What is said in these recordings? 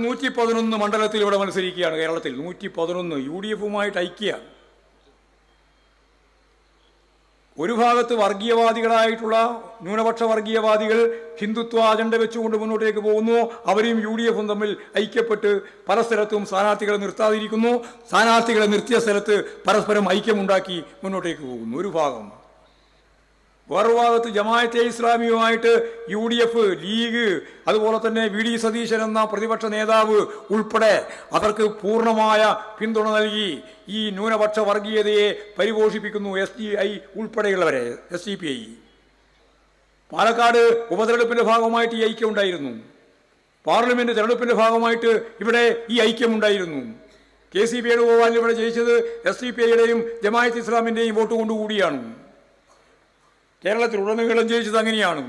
111 മണ്ഡലത്തിൽ ഇവിടെ മത്സരിക്കുകയാണ്. കേരളത്തിൽ 111 UDF-ഉമായിട്ട് ഐക്യ. ഒരു ഭാഗത്ത് വർഗീയവാദികളായിട്ടുള്ള ന്യൂനപക്ഷ വർഗീയവാദികൾ ഹിന്ദുത്വ അജണ്ട വെച്ചുകൊണ്ട് മുന്നോട്ടേക്ക് പോകുന്നു. അവരെയും UDF-ഉം തമ്മിൽ ഐക്യപ്പെട്ട് പല സ്ഥലത്തും സ്ഥാനാർത്ഥികളെ നിർത്താതിരിക്കുന്നു. സ്ഥാനാർത്ഥികളെ നിർത്തിയ സ്ഥലത്ത് പരസ്പരം ഐക്യമുണ്ടാക്കി മുന്നോട്ടേക്ക് പോകുന്നു ഒരു ഭാഗം. വേറൊരു ഭാഗത്ത് ജമാഅത്തെ ഇസ്ലാമിയുമായിട്ട് UDF, ലീഗ്, അതുപോലെ തന്നെ VD സതീശൻ എന്ന പ്രതിപക്ഷ നേതാവ് ഉൾപ്പെടെ അവർക്ക് പൂർണ്ണമായ പിന്തുണ നൽകി ഈ ന്യൂനപക്ഷ വർഗീയതയെ പരിപോഷിപ്പിക്കുന്നു. SDI ഉൾപ്പെടെയുള്ളവരെ, SDPI. പാലക്കാട് ഉപതെരഞ്ഞെടുപ്പിൻ്റെ ഭാഗമായിട്ട് ഈ ഐക്യം ഉണ്ടായിരുന്നു. പാർലമെന്റ് തെരഞ്ഞെടുപ്പിൻ്റെ ഭാഗമായിട്ട് ഇവിടെ ഈ ഐക്യമുണ്ടായിരുന്നു. KC വേണുഗോപാലിന് ഇവിടെ ജയിച്ചത് SDPIയുടെയും ജമാഅത്തെ ഇസ്ലാമിൻ്റെയും വോട്ട് കൊണ്ടുകൂടിയാണ്. കേരളത്തിലുടനീളം ജയിച്ചത് അങ്ങനെയാണ്.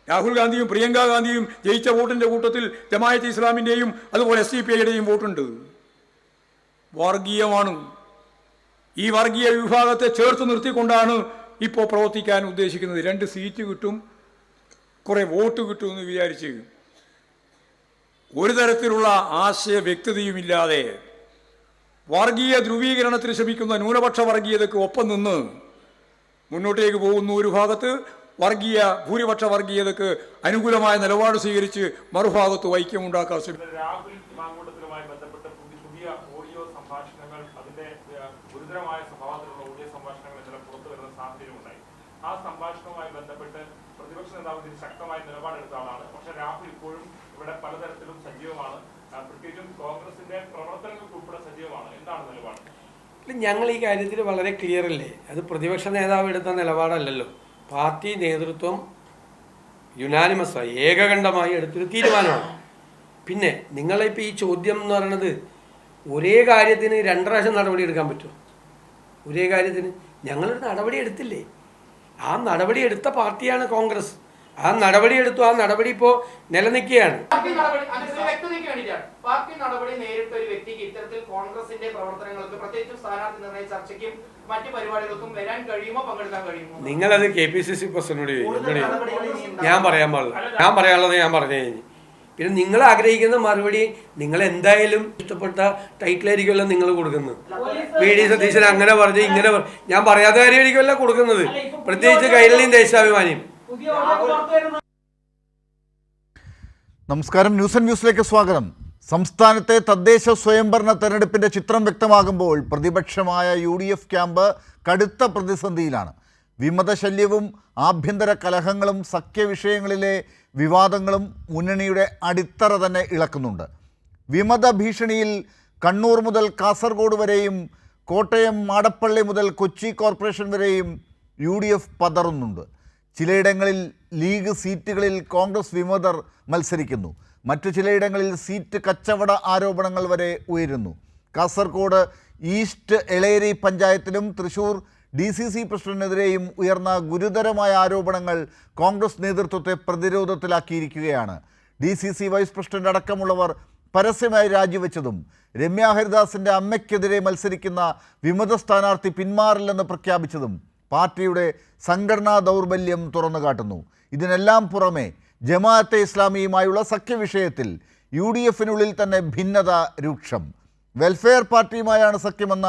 രാഹുൽ ഗാന്ധിയും പ്രിയങ്ക ഗാന്ധിയും ജയിച്ച വോട്ടിൻ്റെ കൂട്ടത്തിൽ ജമാഅത്തെ ഇസ്ലാമിൻ്റെയും അതുപോലെ SDPIയുടെയും വോട്ടുണ്ട്. വർഗീയമാണ്. ഈ വർഗീയ വിഭാഗത്തെ ചേർത്ത് നിർത്തിക്കൊണ്ടാണ് ഇപ്പോൾ പ്രവർത്തിക്കാൻ ഉദ്ദേശിക്കുന്നത്. 2 സീറ്റ് കിട്ടും, കുറേ വോട്ട് കിട്ടുമെന്ന് വിചാരിച്ച് ഒരു തരത്തിലുള്ള ആശയ വ്യക്തതയുമില്ലാതെ വർഗീയ ധ്രുവീകരണത്തിന് ശ്രമിക്കുന്ന ന്യൂനപക്ഷ വർഗീയതയ്ക്ക് ഒപ്പം നിന്ന് മുന്നോട്ടേക്ക് പോകുന്നു. ഒരു ഭാഗത്ത് വർഗീയ ഭൂരിപക്ഷ വർഗീയതയ്ക്ക് അനുകൂലമായ നിലപാട് സ്വീകരിച്ച് മറുഭാഗത്ത് ഐക്യമുണ്ടാക്കാൻ ശ്രമിക്കുന്നു. രാഹുൽ മാങ്കൂട്ടത്തിലുമായി ബന്ധപ്പെട്ട് പുതിയ ഓഡിയോ സംഭാഷണങ്ങൾ, അതിന്റെ ഗുരുതരമായ സ്വഭാവത്തിലുള്ള ഓഡിയോ സംഭാഷണങ്ങൾ എല്ലാം പുറത്തു വരുന്ന സാഹചര്യമുണ്ടായി. ആ സംഭാഷണവുമായി ബന്ധപ്പെട്ട് പ്രതിപക്ഷ നേതാവ് ശക്തമായ നിലപാടെടുത്ത ആളാണ്. പക്ഷെ രാഹുൽ ഇപ്പോഴും ഇവിടെ പലതരത്തിലും സജീവമാണ്. പ്രത്യേകിച്ചും കോൺഗ്രസിന്റെ പ്രവർത്തനങ്ങൾക്ക് ഉൾപ്പെടെ സജീവമാണ്. എന്താണ് നിലപാട്? ഞങ്ങൾ ഈ കാര്യത്തിൽ വളരെ ക്ലിയർ അല്ലേ. അത് പ്രതിപക്ഷ നേതാവ് എടുത്ത നിലപാടല്ലല്ലോ. പാർട്ടി നേതൃത്വം യുനാനിമസായി ഏകകണ്ഠമായി എടുത്തൊരു തീരുമാനമാണ്. പിന്നെ നിങ്ങളിപ്പോൾ ഈ ചോദ്യം എന്ന് പറയുന്നത് ഒരേ കാര്യത്തിന് 2 പ്രാവശ്യം നടപടി എടുക്കാൻ പറ്റുമോ? ഒരേ കാര്യത്തിന് ഞങ്ങളൊരു നടപടി എടുത്തില്ലേ? ആ നടപടി എടുത്ത പാർട്ടിയാണ് കോൺഗ്രസ്. ആ നടപടി എടുത്തു. ആ നടപടി ഇപ്പോൾ നിലനിൽക്കുകയാണ്. പാർട്ടി നടപടി നേരിട്ട ഒരു വ്യക്തിക്ക് ഇത്തരത്തിൽ കോൺഗ്രസിന്റെ പ്രവർത്തനങ്ങൾക്ക് പ്രത്യേകിച്ചും സ്ഥാനാർത്ഥി നിർണയ ചർച്ചയ്ക്കും മറ്റു പരിപാടികൾക്കും വരാൻ കഴിയുമോ, പങ്കെടുക്കാൻ കഴിയുമോ? നിങ്ങളത് KPCC പ്രസിഡന്റിനോട് ഞാൻ പറയാൻ പാടില്ല. ഞാൻ പറയാനുള്ളത് ഞാൻ പറഞ്ഞു കഴിഞ്ഞു. പിന്നെ നിങ്ങൾ ആഗ്രഹിക്കുന്ന മറുപടി നിങ്ങൾ എന്തായാലും ഇഷ്ടപ്പെട്ട ടൈറ്റിലായിരിക്കുമല്ലോ നിങ്ങൾ കൊടുക്കുന്നത്. VD സതീശൻ അങ്ങനെ പറഞ്ഞു ഇങ്ങനെ ഞാൻ പറയാത്ത കാര്യമായിരിക്കുമല്ലോ കൊടുക്കുന്നത്. പ്രത്യേകിച്ച് കൈരളിയും ദേശാഭിമാനിയും. നമസ്കാരം. ന്യൂസ് ആൻഡ് വ്യൂസിലേക്ക് സ്വാഗതം. സംസ്ഥാനത്തെ തദ്ദേശ സ്വയംഭരണ തെരഞ്ഞെടുപ്പിൻ്റെ ചിത്രം വ്യക്തമാകുമ്പോൾ പ്രതിപക്ഷമായ UDF ക്യാമ്പ് കടുത്ത പ്രതിസന്ധിയിലാണ്. വിമതശല്യവും ആഭ്യന്തര കലഹങ്ങളും സഖ്യവിഷയങ്ങളിലെ വിവാദങ്ങളും മുന്നണിയുടെ അടിത്തറ തന്നെ ഇളക്കുന്നുണ്ട്. വിമത ഭീഷണിയിൽ കണ്ണൂർ മുതൽ കാസർഗോഡ് വരെയും കോട്ടയം മാടപ്പള്ളി മുതൽ കൊച്ചി കോർപ്പറേഷൻ വരെയും UDF പതറുന്നുണ്ട്. ചിലയിടങ്ങളിൽ ലീഗ് സീറ്റുകളിൽ കോൺഗ്രസ് വിമതർ മത്സരിക്കുന്നു. മറ്റു ചിലയിടങ്ങളിൽ സീറ്റ് കച്ചവട ആരോപണങ്ങൾ വരെ ഉയരുന്നു. കാസർഗോഡ് ഈസ്റ്റ് എളേരി പഞ്ചായത്തിലും തൃശൂർ DCC പ്രസിഡന്റിനെതിരെയും ഉയർന്ന ഗുരുതരമായ ആരോപണങ്ങൾ കോൺഗ്രസ് നേതൃത്വത്തെ പ്രതിരോധത്തിലാക്കിയിരിക്കുകയാണ്. DCC വൈസ് പ്രസിഡന്റ് അടക്കമുള്ളവർ പരസ്യമായി രാജിവെച്ചതും രമ്യ ഹരിദാസിൻ്റെ അമ്മയ്ക്കെതിരെ മത്സരിക്കുന്ന വിമത സ്ഥാനാർത്ഥി പിന്മാറില്ലെന്ന് പ്രഖ്യാപിച്ചതും പാർട്ടിയുടെ സംഘടനാ ദൗർബല്യം തുറന്നു കാട്ടുന്നു. ഇതിനെല്ലാം പുറമെ ജമാഅത്തെ ഇസ്ലാമിയുമായുള്ള സഖ്യവിഷയത്തിൽ UDF-നുള്ളിൽ തന്നെ ഭിന്നത രൂക്ഷം. വെൽഫെയർ പാർട്ടിയുമായാണ് സഖ്യമെന്ന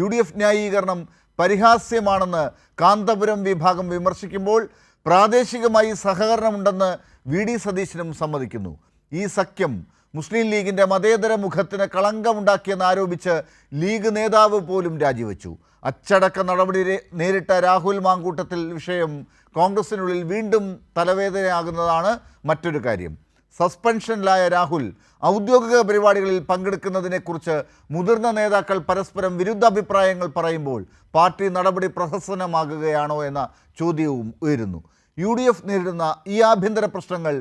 UDF ന്യായീകരണം പരിഹാസ്യമാണെന്ന് കാന്തപുരം വിഭാഗം വിമർശിക്കുമ്പോൾ പ്രാദേശികമായി സഹകരണമുണ്ടെന്ന് VD സതീശനും സമ്മതിക്കുന്നു. ഈ സഖ്യം മുസ്ലിം ലീഗിൻ്റെ മതേതര മുഖത്തിന് കളങ്കമുണ്ടാക്കിയെന്ന് ആരോപിച്ച് ലീഗ് നേതാവ് പോലും രാജിവെച്ചു. അച്ചടക്ക നടപടി നേരിട്ട രാഹുൽ മാങ്കൂട്ടത്തിൽ വിഷയം കോൺഗ്രസിനുള്ളിൽ വീണ്ടും തലവേദനയാകുന്നതാണ് മറ്റൊരു കാര്യം. സസ്പെൻഷനിലായ രാഹുൽ ഔദ്യോഗിക പരിപാടികളിൽ പങ്കെടുക്കുന്നതിനെക്കുറിച്ച് മുതിർന്ന നേതാക്കൾ പരസ്പരം വിരുദ്ധ അഭിപ്രായങ്ങൾ പറയുമ്പോൾ പാർട്ടി നടപടി പ്രഹസനമാകുകയാണോ എന്ന ചോദ്യവും ഉയരുന്നു. UDF നേരിടുന്ന ഈ ആഭ്യന്തര പ്രശ്നങ്ങൾ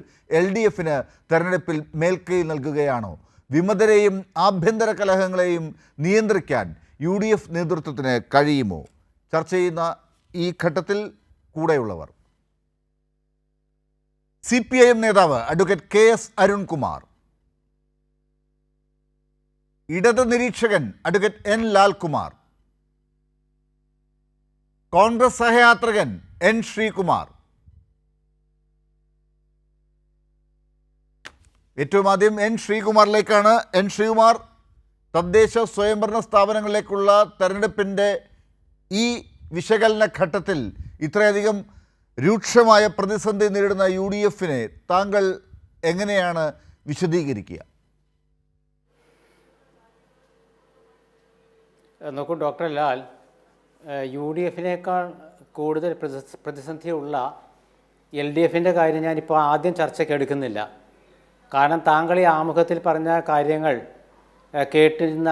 LDF-ന് തെരഞ്ഞെടുപ്പിൽ മേൽക്കൈ നൽകുകയാണോ? വിമതരെയും ആഭ്യന്തര കലഹങ്ങളെയും നിയന്ത്രിക്കാൻ UDF നേതൃത്വത്തിന് കഴിയുമോ? ചർച്ച ചെയ്യുന്ന ഈ ഘട്ടത്തിൽ കൂടെയുള്ളവർ CPIM നേതാവ് അഡ്വക്കേറ്റ് KS അരുൺകുമാർ, ഇടത് നിരീക്ഷകൻ അഡ്വക്കേറ്റ് N ലാൽകുമാർ, കോൺഗ്രസ് സഹയാത്രികൻ N ശ്രീകുമാർ, ഏറ്റവും ആദ്യം എൻ ശ്രീകുമാറിലേക്കാണ്. എൻ ശ്രീകുമാർ, തദ്ദേശ സ്വയംഭരണ സ്ഥാപനങ്ങളിലേക്കുള്ള തെരഞ്ഞെടുപ്പിൻ്റെ ഈ വിശകലന ഘട്ടത്തിൽ ഇത്രയധികം രൂക്ഷമായ പ്രതിസന്ധി നേരിടുന്ന UDF-നെ താങ്കൾ എങ്ങനെയാണ് വിശദീകരിക്കുക? നോക്കൂ ഡോക്ടർ ലാൽ, UDF-നേക്കാൾ കൂടുതൽ പ്രതിസന്ധിയുള്ള LDF-ൻ്റെ കാര്യം ഞാനിപ്പോൾ ആദ്യം ചർച്ചയ്ക്ക് എടുക്കുന്നില്ല. കാരണം താങ്കൾ ഈ ആമുഖത്തിൽ പറഞ്ഞ കാര്യങ്ങൾ കേട്ടിരുന്ന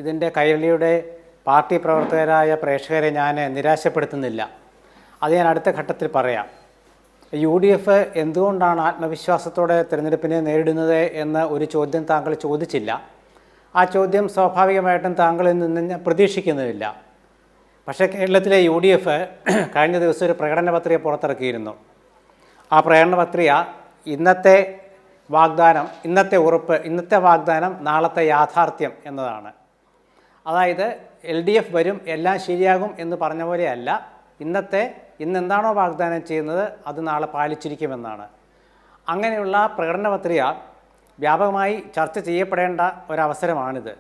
ഇതിൻ്റെ കൈരളിയുടെ പാർട്ടി പ്രവർത്തകരായ പ്രേക്ഷകരെ ഞാൻ നിരാശപ്പെടുത്തുന്നില്ല. അത് ഞാൻ അടുത്ത ഘട്ടത്തിൽ പറയാം. UDF എന്തുകൊണ്ടാണ് ആത്മവിശ്വാസത്തോടെ തിരഞ്ഞെടുപ്പിനെ നേരിടുന്നത് എന്ന ഒരു ചോദ്യം താങ്കൾ ചോദിച്ചില്ല. ആ ചോദ്യം സ്വാഭാവികമായിട്ടും താങ്കളിൽ നിന്ന് ഞാൻ പ്രതീക്ഷിക്കുന്നുമില്ല. പക്ഷേ കേരളത്തിലെ UDF കഴിഞ്ഞ ദിവസം ഒരു പ്രകടന പത്രിക പുറത്തിറക്കിയിരുന്നു. ആ പ്രകടന പത്രിക ഇന്നത്തെ വാഗ്ദാനം, ഇന്നത്തെ ഉറപ്പ്, ഇന്നത്തെ വാഗ്ദാനം നാളത്തെ യാഥാർത്ഥ്യം എന്നതാണ്. അതായത് LDF വരും, എല്ലാം ശരിയാകും എന്ന് പറഞ്ഞ പോലെയല്ല, ഇന്നെന്താണോ വാഗ്ദാനം ചെയ്യുന്നത് അത് നാളെ പാലിച്ചിരിക്കുമെന്നാണ്. അങ്ങനെയുള്ള പ്രകടന പത്രിക വ്യാപകമായി ചർച്ച ചെയ്യപ്പെടേണ്ട ഒരവസരമാണിത്.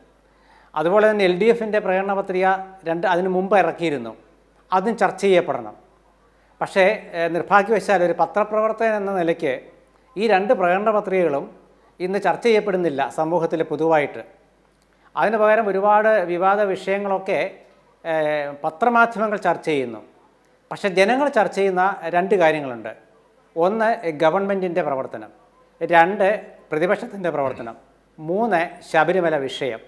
അതുപോലെ തന്നെ LDF-ൻ്റെ പ്രകടന പത്രിക അതിനു മുമ്പ് ഇറക്കിയിരുന്നു, അതും ചർച്ച ചെയ്യപ്പെടണം. പക്ഷേ നിർഭാഗ്യവശാൽ ഒരു പത്രപ്രവർത്തകൻ എന്ന നിലയ്ക്ക് ഈ രണ്ട് പ്രകടന പത്രികകളും ഇന്ന് ചർച്ച ചെയ്യപ്പെടുന്നില്ല സമൂഹത്തിൽ പൊതുവായിട്ട്. അതിന് പകരം ഒരുപാട് വിവാദ വിഷയങ്ങളൊക്കെ പത്രമാധ്യമങ്ങൾ ചർച്ച ചെയ്യുന്നു. പക്ഷേ ജനങ്ങൾ ചർച്ച ചെയ്യുന്ന രണ്ട് കാര്യങ്ങളുണ്ട്. ഒന്ന് ഗവൺമെൻറ്റിൻ്റെ പ്രവർത്തനം, രണ്ട് പ്രതിപക്ഷത്തിൻ്റെ പ്രവർത്തനം, മൂന്ന് ശബരിമല വിഷയം.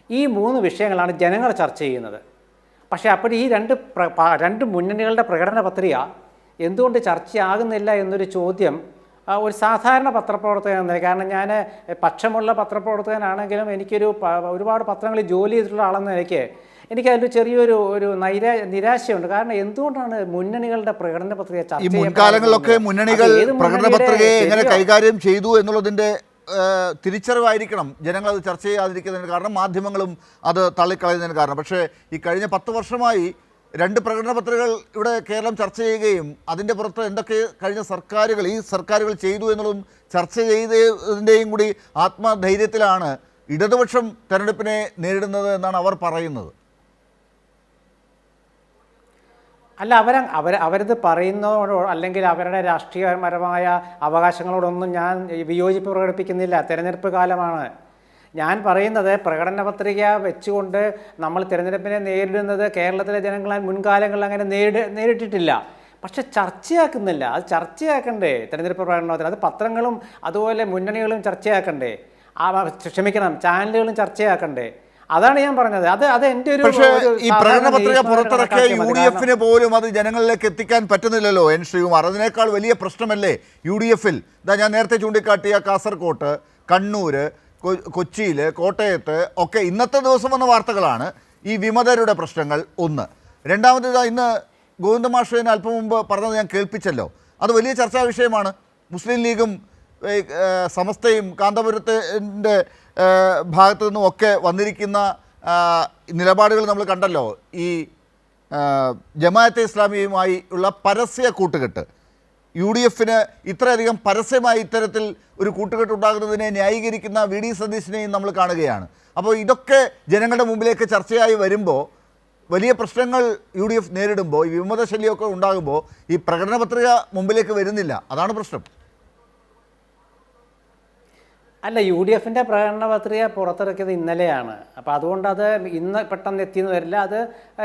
ഈ മൂന്ന് വിഷയങ്ങളാണ് ജനങ്ങൾ ചർച്ച ചെയ്യുന്നത്. പക്ഷേ അപ്പോൾ ഈ രണ്ട് മുന്നണികളുടെ പ്രകടന പത്രിക എന്തുകൊണ്ട് ചർച്ചയാകുന്നില്ല എന്നൊരു ചോദ്യം ഒരു സാധാരണ പത്രപ്രവർത്തകൻ എന്ന നിലയ്ക്ക്, കാരണം ഞാൻ പക്ഷമുള്ള പത്രപ്രവർത്തകനാണെങ്കിലും എനിക്കൊരു ഒരുപാട് പത്രങ്ങളിൽ ജോലി ചെയ്തിട്ടുള്ള ആളെന്ന നിലയ്ക്ക് എനിക്കതിൽ ചെറിയൊരു നിരാശയുണ്ട്. കാരണം എന്തുകൊണ്ടാണ് മുന്നണികളുടെ പ്രകടന പത്രിക ചർച്ച ചെയ്യുന്നത്? മുൻകാലങ്ങളിലൊക്കെ മുന്നണികൾ പ്രകടന പത്രികയെ എങ്ങനെ കൈകാര്യം ചെയ്തു എന്നുള്ളതിൻ്റെ തിരിച്ചറിവായിരിക്കണം ജനങ്ങളത് ചർച്ച ചെയ്യാതിരിക്കുന്നതിന് കാരണം, മാധ്യമങ്ങളും അത് തള്ളിക്കളയുന്നതിന് കാരണം. പക്ഷേ ഈ കഴിഞ്ഞ 10 വർഷമായി രണ്ട് പ്രകടന പത്രികകൾ ഇവിടെ കേരളം ചർച്ച ചെയ്യുകയും അതിൻ്റെ പുറത്ത് എന്തൊക്കെ കഴിഞ്ഞ ഈ സർക്കാരുകൾ ചെയ്തു എന്നുള്ളതും ചർച്ച ചെയ്തതിൻ്റെയും കൂടി ആത്മധൈര്യത്തിലാണ് ഇടതുപക്ഷം തെരഞ്ഞെടുപ്പിനെ നേരിടുന്നത് എന്നാണ് അവർ പറയുന്നത്. അല്ല, അവരത് പറയുന്നതോടോ അല്ലെങ്കിൽ അവരുടെ രാഷ്ട്രീയപരമായ അവകാശങ്ങളോടൊന്നും ഞാൻ വിയോജിപ്പ് പ്രകടിപ്പിക്കുന്നില്ല. തിരഞ്ഞെടുപ്പ് കാലമാണ്. ഞാൻ പറയുന്നത് പ്രകടന പത്രിക വെച്ചുകൊണ്ട് നമ്മൾ തിരഞ്ഞെടുപ്പിനെ നേരിടുന്നത് കേരളത്തിലെ ജനങ്ങൾ മുൻകാലങ്ങളിൽ അങ്ങനെ നേരിട്ടിട്ടില്ല. പക്ഷെ ചർച്ചയാക്കുന്നില്ല. അത് ചർച്ചയാക്കണ്ടേ തിരഞ്ഞെടുപ്പ് പ്രകടനത്തിൽ? അത് പത്രങ്ങളും അതുപോലെ മുന്നണികളും ചർച്ചയാക്കണ്ടേ? ചാനലുകളും ചർച്ചയാക്കണ്ടേ? അതാണ് ഞാൻ പറഞ്ഞത്. അത് എൻ്റെ ഒരു പക്ഷേ ഈ പ്രകടന പത്രിക പുറത്തിറക്കിയ UDF-ന് പോലും അത് ജനങ്ങളിലേക്ക് എത്തിക്കാൻ പറ്റുന്നില്ലല്ലോ എൻ ശ്രീകുമാർ. അതിനേക്കാൾ വലിയ പ്രശ്നമല്ലേ UDF-ൽ? ഞാൻ നേരത്തെ ചൂണ്ടിക്കാട്ടിയ കാസർകോട്ട്, കണ്ണൂർ, കൊച്ചിയിൽ, കോട്ടയത്ത് ഒക്കെ ഇന്നത്തെ ദിവസം വന്ന വാർത്തകളാണ് ഈ വിമതരുടെ പ്രശ്നങ്ങൾ. ഒന്ന്. രണ്ടാമത് ഇന്ന് ഗോവിന്ദമാഷേനെ അല്പം മുമ്പ് പറഞ്ഞത് ഞാൻ കേൾപ്പിച്ചല്ലോ, അത് വലിയ ചർച്ചാ വിഷയമാണ്. മുസ്ലിം ലീഗും സമസ്തയും കാന്തപുരത്തിൻ്റെ ഭാഗത്തു നിന്നും ഒക്കെ വന്നിരിക്കുന്ന നിലപാടുകൾ നമ്മൾ കണ്ടല്ലോ. ഈ ജമാഅത്തെ ഇസ്ലാമിയുമായി ഉള്ള പരസ്യ കൂട്ടുകെട്ട്, UDF-ന് ഇത്രയധികം പരസ്യമായി ഇത്തരത്തിൽ ഒരു കൂട്ടുകെട്ടുണ്ടാകുന്നതിനെ ന്യായീകരിക്കുന്ന VD സതീശനെയും നമ്മൾ കാണുകയാണ്. അപ്പോൾ ഇതൊക്കെ ജനങ്ങളുടെ മുമ്പിലേക്ക് ചർച്ചയായി വരുമ്പോൾ, വലിയ പ്രശ്നങ്ങൾ UDF നേരിടുമ്പോൾ, ഈ വിമതശല്യമൊക്കെ ഉണ്ടാകുമ്പോൾ ഈ പ്രകടന പത്രിക മുമ്പിലേക്ക് വരുന്നില്ല. അതാണ് പ്രശ്നം. അല്ല, UDF-ൻ്റെ പ്രകടന പത്രിക പുറത്തിറക്കിയത് ഇന്നലെയാണ്. അപ്പോൾ അതുകൊണ്ട് അത് ഇന്ന് പെട്ടെന്ന് എത്തിയെന്ന് വരില്ല, അത്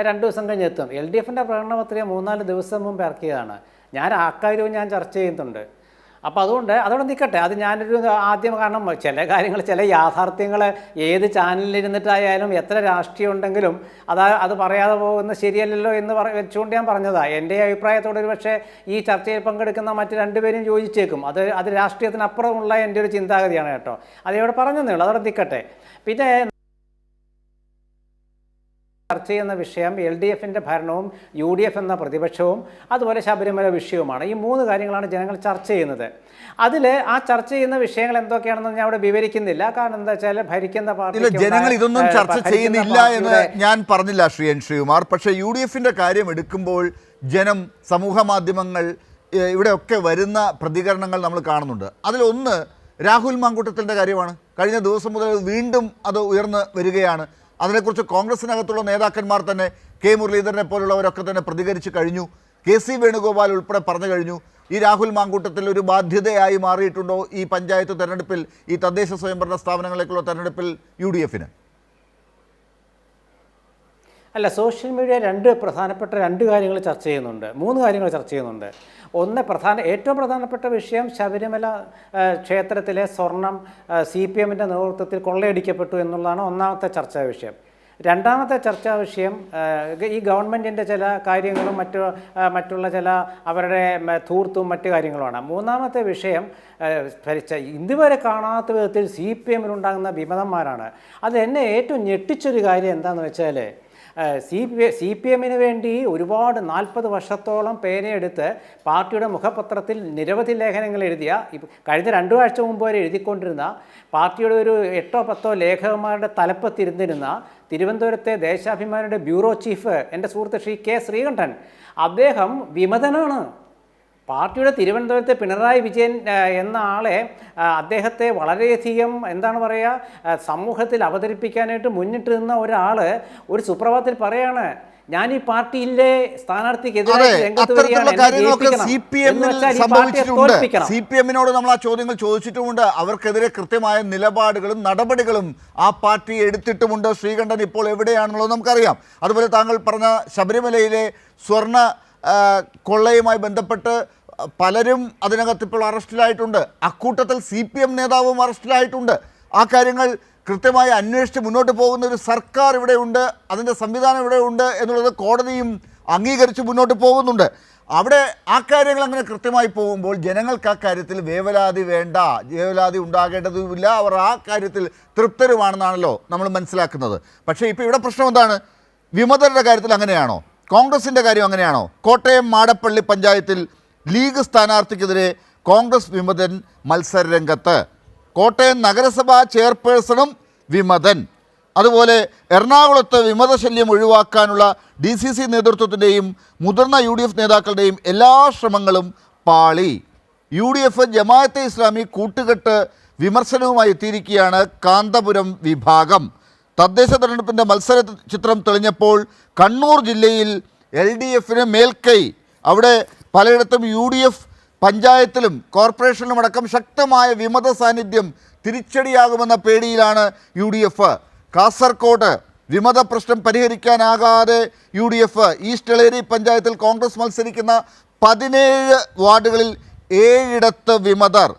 2 ദിവസം കഴിഞ്ഞ് എത്തും. LDF-ൻ്റെ പ്രകടന പത്രിക 3-4 ദിവസം മുമ്പ് ഇറക്കിയതാണ്. ഞാൻ അക്കാര്യവും ഞാൻ ചർച്ച ചെയ്യുന്നുണ്ട്. അപ്പോൾ അതോടെ നിൽക്കട്ടെ. അത് ഞാനൊരു ആദ്യം, കാരണം ചില കാര്യങ്ങൾ, ചില യാഥാർത്ഥ്യങ്ങൾ ഏത് ചാനലിലിരുന്നിട്ടായാലും എത്ര രാഷ്ട്രീയം ഉണ്ടെങ്കിലും അത് പറയാതെ പോകുന്നത് ശരിയല്ലല്ലോ എന്ന് വെച്ചുകൊണ്ട് ഞാൻ പറഞ്ഞതാണ്. എൻ്റെ അഭിപ്രായത്തോട് ഒരു പക്ഷേ ഈ ചർച്ചയിൽ പങ്കെടുക്കുന്ന മറ്റ് രണ്ടുപേരും യോജിച്ചേക്കും. അത് രാഷ്ട്രീയത്തിനപ്പുറമുള്ള എൻ്റെ ഒരു ചിന്താഗതിയാണ് കേട്ടോ. അതിവിടെ പറഞ്ഞതേ ഉള്ളൂ. അതോടെ നിൽക്കട്ടെ. പിന്നെ ചർച്ച ചെയ്യുന്ന വിഷയം LDF-ൻ്റെ ഭരണവും UDF എന്ന പ്രതിപക്ഷവും അതുപോലെ ശബരിമല വിഷയവുമാണ്. ഈ 3 കാര്യങ്ങളാണ് ജനങ്ങൾ ചർച്ച ചെയ്യുന്നത്. അതിൽ ആ ചർച്ച ചെയ്യുന്ന വിഷയങ്ങൾ എന്തൊക്കെയാണെന്ന് ഞാൻ അവിടെ വിവരിക്കുന്നില്ല. കാരണം എന്താ വെച്ചാൽ ഭരിക്കുന്ന പാർട്ടി ജനങ്ങൾ ഇതൊന്നും ചർച്ച ചെയ്യുന്നില്ല എന്ന് ഞാൻ പറഞ്ഞില്ല ശ്രീ എൻ ശ്രീകുമാർ. പക്ഷേ UDF-ൻ്റെ കാര്യം എടുക്കുമ്പോൾ ജനം, സമൂഹ മാധ്യമങ്ങൾ, ഇവിടെയൊക്കെ വരുന്ന പ്രതികരണങ്ങൾ നമ്മൾ കാണുന്നുണ്ട്. അതിലൊന്ന് രാഹുൽ മാങ്കൂട്ടത്തിൻ്റെ കാര്യമാണ്. കഴിഞ്ഞ ദിവസം മുതൽ വീണ്ടും അത് ഉയർന്നു വരികയാണ്. അതിനെക്കുറിച്ച് കോൺഗ്രസിനകത്തുള്ള നേതാക്കന്മാർ തന്നെ, കെ മുരളീധരനെ പോലുള്ളവരൊക്കെ തന്നെ പ്രതികരിച്ച് കഴിഞ്ഞു. കെ.സി. വേണുഗോപാൽ ഉൾപ്പെടെ പറഞ്ഞു കഴിഞ്ഞു. ഈ രാഹുൽ മാങ്കൂട്ടത്തിൽ ഒരു ബാധ്യതയായി മാറിയിട്ടുണ്ടോ ഈ പഞ്ചായത്ത് തെരഞ്ഞെടുപ്പിൽ, ഈ തദ്ദേശ സ്വയംഭരണ സ്ഥാപനങ്ങളിലേക്കുള്ള തെരഞ്ഞെടുപ്പിൽ യു.ഡി.എഫിന്? അല്ല, സോഷ്യൽ മീഡിയ പ്രധാനപ്പെട്ട രണ്ട് കാര്യങ്ങൾ ചർച്ച ചെയ്യുന്നുണ്ട്, 3 കാര്യങ്ങൾ ചർച്ച ചെയ്യുന്നുണ്ട്. ഒന്ന് ഏറ്റവും പ്രധാനപ്പെട്ട വിഷയം ശബരിമല ക്ഷേത്രത്തിലെ സ്വർണം CPM-ൻ്റെ നേതൃത്വത്തിൽ കൊള്ളയടിക്കപ്പെട്ടു എന്നുള്ളതാണ് ഒന്നാമത്തെ ചർച്ചാ വിഷയം. രണ്ടാമത്തെ ചർച്ചാ വിഷയം ഈ ഗവൺമെൻറ്റിൻ്റെ ചില കാര്യങ്ങളും മറ്റുള്ള ചില അവരുടെ ധൂർത്തും മറ്റു കാര്യങ്ങളുമാണ്. മൂന്നാമത്തെ വിഷയം ഇതുവരെ കാണാത്ത വിധത്തിൽ CPM-ലുണ്ടാകുന്ന വിമതന്മാരാണ്. അത് എന്നെ ഏറ്റവും ഞെട്ടിച്ചൊരു കാര്യം എന്താണെന്ന് വെച്ചാൽ, CPM-ന് വേണ്ടി ഒരുപാട് 40 വർഷത്തോളം പേനയെടുത്ത് പാർട്ടിയുടെ മുഖപത്രത്തിൽ നിരവധി ലേഖനങ്ങൾ എഴുതിയ, കഴിഞ്ഞ 2 ആഴ്ച മുമ്പ് വരെ എഴുതിക്കൊണ്ടിരുന്ന, പാർട്ടിയുടെ ഒരു 8 or 10 ലേഖകന്മാരുടെ തലപ്പത്തിരുന്നിരുന്ന തിരുവനന്തപുരത്തെ ദേശാഭിമാനിയുടെ ബ്യൂറോ ചീഫ് എൻ്റെ സുഹൃത്ത് ശ്രീ K. ശ്രീകണ്ഠൻ, അദ്ദേഹം വിമതനാണ്. പാർട്ടിയുടെ തിരുവനന്തപുരത്തെ പിണറായി വിജയൻ എന്ന ആളെ, അദ്ദേഹത്തെ വളരെയധികം എന്താണ് പറയുക, സമൂഹത്തിൽ അവതരിപ്പിക്കാനായിട്ട് മുന്നിട്ട് നിന്ന ഒരാൾ ഒരു സുപ്രഭാതത്തിൽ പറയാണ്, ഞാൻ ഈ പാർട്ടിയിലെ സ്ഥാനാർത്ഥിക്കെതിരെ CPM-നോട് നമ്മൾ ആ ചോദ്യങ്ങൾ ചോദിച്ചിട്ടുമുണ്ട്. അവർക്കെതിരെ കൃത്യമായ നിലപാടുകളും നടപടികളും ആ പാർട്ടി എടുത്തിട്ടുമുണ്ട്. ശ്രീകണ്ഠൻ ഇപ്പോൾ എവിടെയാണെന്നുള്ളത് നമുക്കറിയാം. അതുപോലെ താങ്കൾ പറഞ്ഞ ശബരിമലയിലെ സ്വർണ്ണ കൊള്ളയുമായി ബന്ധപ്പെട്ട് പലരും അതിനകത്ത് ഇപ്പോൾ അറസ്റ്റിലായിട്ടുണ്ട്. അക്കൂട്ടത്തിൽ CPM നേതാവും അറസ്റ്റിലായിട്ടുണ്ട്. ആ കാര്യങ്ങൾ കൃത്യമായി അന്വേഷിച്ച് മുന്നോട്ട് പോകുന്ന ഒരു സർക്കാർ ഇവിടെയുണ്ട്, അതിൻ്റെ സംവിധാനം ഇവിടെയുണ്ട് എന്നുള്ളത് കോടതിയും അംഗീകരിച്ച് മുന്നോട്ട് പോകുന്നുണ്ട്. അവിടെ ആ കാര്യങ്ങൾ അങ്ങനെ കൃത്യമായി പോകുമ്പോൾ ജനങ്ങൾക്ക് ആ കാര്യത്തിൽ വേവലാതി വേണ്ട, വേവലാതി ഉണ്ടാകേണ്ടതുമില്ല. അവർ ആ കാര്യത്തിൽ തൃപ്തരുമാണെന്നാണല്ലോ നമ്മൾ മനസ്സിലാക്കുന്നത്. പക്ഷേ ഇപ്പോൾ ഇവിടെ പ്രശ്നം എന്താണ്? വിമതരുടെ കാര്യത്തിൽ അങ്ങനെയാണോ? കോൺഗ്രസിൻ്റെ കാര്യം അങ്ങനെയാണോ? കോട്ടയം മാടപ്പള്ളി പഞ്ചായത്തിൽ ലീഗ് സ്ഥാനാർത്ഥിക്കെതിരെ കോൺഗ്രസ് വിമതൻ മത്സരരംഗത്ത്. കോട്ടയം നഗരസഭാ ചെയർപേഴ്സണും വിമതൻ. അതുപോലെ എറണാകുളത്ത് വിമതശല്യം ഒഴിവാക്കാനുള്ള DCC നേതൃത്വത്തിൻ്റെയും മുതിർന്ന UDF നേതാക്കളുടെയും എല്ലാ ശ്രമങ്ങളും പാളി. UDF ജമാഅത്തെ ഇസ്ലാമി കൂട്ടുകെട്ട് വിമർശനവുമായി എത്തിയിരിക്കുകയാണ് കാന്തപുരം വിഭാഗം. തദ്ദേശ തെരഞ്ഞെടുപ്പിൻ്റെ മത്സര ചിത്രം തെളിഞ്ഞപ്പോൾ കണ്ണൂർ ജില്ലയിൽ LDF-ന് മേൽക്കൈ. അവിടെ പലയിടത്തും UDF പഞ്ചായത്തിലും കോർപ്പറേഷനിലും അടക്കം ശക്തമായ വിമത സാന്നിധ്യം തിരിച്ചടിയാകുമെന്ന പേടിയിലാണ് UDF. കാസർകോട് വിമത പ്രശ്നം പരിഹരിക്കാനാകാതെ UDF ഈസ്റ്റ് എളേരി പഞ്ചായത്തിൽ കോൺഗ്രസ് മത്സരിക്കുന്ന 17 വാർഡുകളിൽ 7 വിമതർ.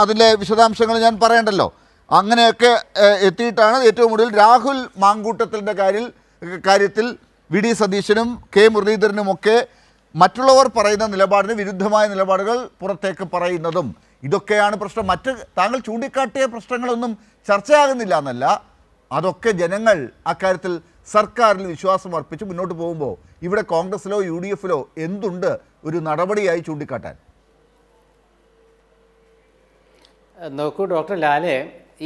അതിലെ വിശദാംശങ്ങൾ ഞാൻ പറയണ്ടല്ലോ. അങ്ങനെയൊക്കെ എത്തിയിട്ടാണ് ഏറ്റവും ഒടുവിൽ രാഹുൽ മാങ്കൂട്ടത്തിൻ്റെ കാര്യത്തിൽ VD സതീശനും K. മുരളീധരനുമൊക്കെ മറ്റുള്ളവർ പറയുന്ന നിലപാടിന് വിരുദ്ധമായ നിലപാടുകൾ പുറത്തേക്ക് പറയുന്നതും. ഇതൊക്കെയാണ് പ്രശ്നം. താങ്കൾ ചൂണ്ടിക്കാട്ടിയ പ്രശ്നങ്ങളൊന്നും ചർച്ചയാകുന്നില്ല എന്നല്ല, അതൊക്കെ ജനങ്ങൾ അക്കാര്യത്തിൽ സർക്കാരിൽ വിശ്വാസം അർപ്പിച്ച് മുന്നോട്ട് പോകുമ്പോൾ ഇവിടെ കോൺഗ്രസിലോ UDF-ലോ എന്തുണ്ട് ഒരു നടപടിയായി ചൂണ്ടിക്കാട്ടാൻ? നോക്കൂ ഡോക്ടർ ലാലെ,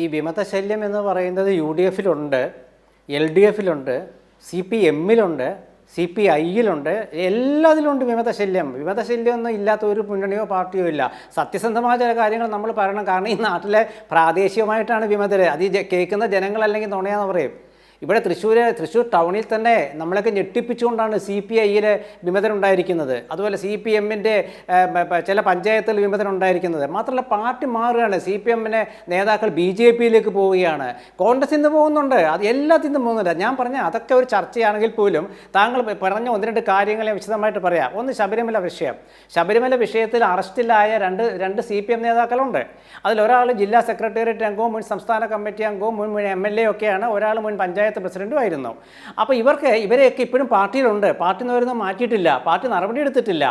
ഈ വിമതശല്യം എന്ന് പറയുന്നത് UDF-ലുണ്ട്, LDF-ലുണ്ട്, CPM-ലുണ്ട്, CPI-ലുണ്ട്, എല്ലാത്തിലുണ്ട് വിമതശല്യം. വിമതശല്യമൊന്നും ഇല്ലാത്ത ഒരു മുന്നണിയോ പാർട്ടിയോ ഇല്ല. സത്യസന്ധമായ ചില കാര്യങ്ങൾ നമ്മൾ പറയണം. കാരണം ഈ നാട്ടിലെ പ്രാദേശികമായിട്ടാണ് വിമതര്. അത് കേൾക്കുന്ന ജനങ്ങളല്ലെങ്കിൽ നുണയാന്ന് പറയും. ഇവിടെ തൃശ്ശൂർ ടൗണിൽ തന്നെ നമ്മളൊക്കെ ഞെട്ടിപ്പിച്ചുകൊണ്ടാണ് CPI-യിലെ വിമതനുണ്ടായിരിക്കുന്നത്. അതുപോലെ CPM-ൻ്റെ ചില പഞ്ചായത്തിൽ വിമതനുണ്ടായിരിക്കുന്നത്. മാത്രമല്ല പാർട്ടി മാറുകയാണ്. CPM-നെ നേതാക്കൾ BJP-യിലേക്ക് പോവുകയാണ്, കോൺഗ്രസിൽ നിന്ന് പോകുന്നുണ്ട്, അത് എല്ലാത്തിൽ നിന്നും പോകുന്നുണ്ട്. ഞാൻ പറഞ്ഞ അതൊക്കെ ഒരു ചർച്ചയാണെങ്കിൽ പോലും താങ്കൾ പറഞ്ഞ 1-2 കാര്യങ്ങൾ ഞാൻ വിശദമായിട്ട് പറയാം. ഒന്ന് ശബരിമല വിഷയം. ശബരിമല വിഷയത്തിൽ അറസ്റ്റിലായ രണ്ട് CPM നേതാക്കളുണ്ട്. അതിലൊരാൾ ജില്ലാ സെക്രട്ടേറിയറ്റ് അംഗവും മുൻ സംസ്ഥാന കമ്മിറ്റി അംഗവും മുൻ MLA ഒക്കെയാണ്. ഒരാൾ മുൻ പഞ്ചായത്ത് പ്രസിഡന്റും ആയിരുന്നു. അപ്പോൾ ഇവരെയൊക്കെ ഇപ്പോഴും പാർട്ടിയിലുണ്ട്. പാർട്ടി നിന്ന് മാറ്റിയിട്ടില്ല, പാർട്ടി നടപടി എടുത്തിട്ടില്ല.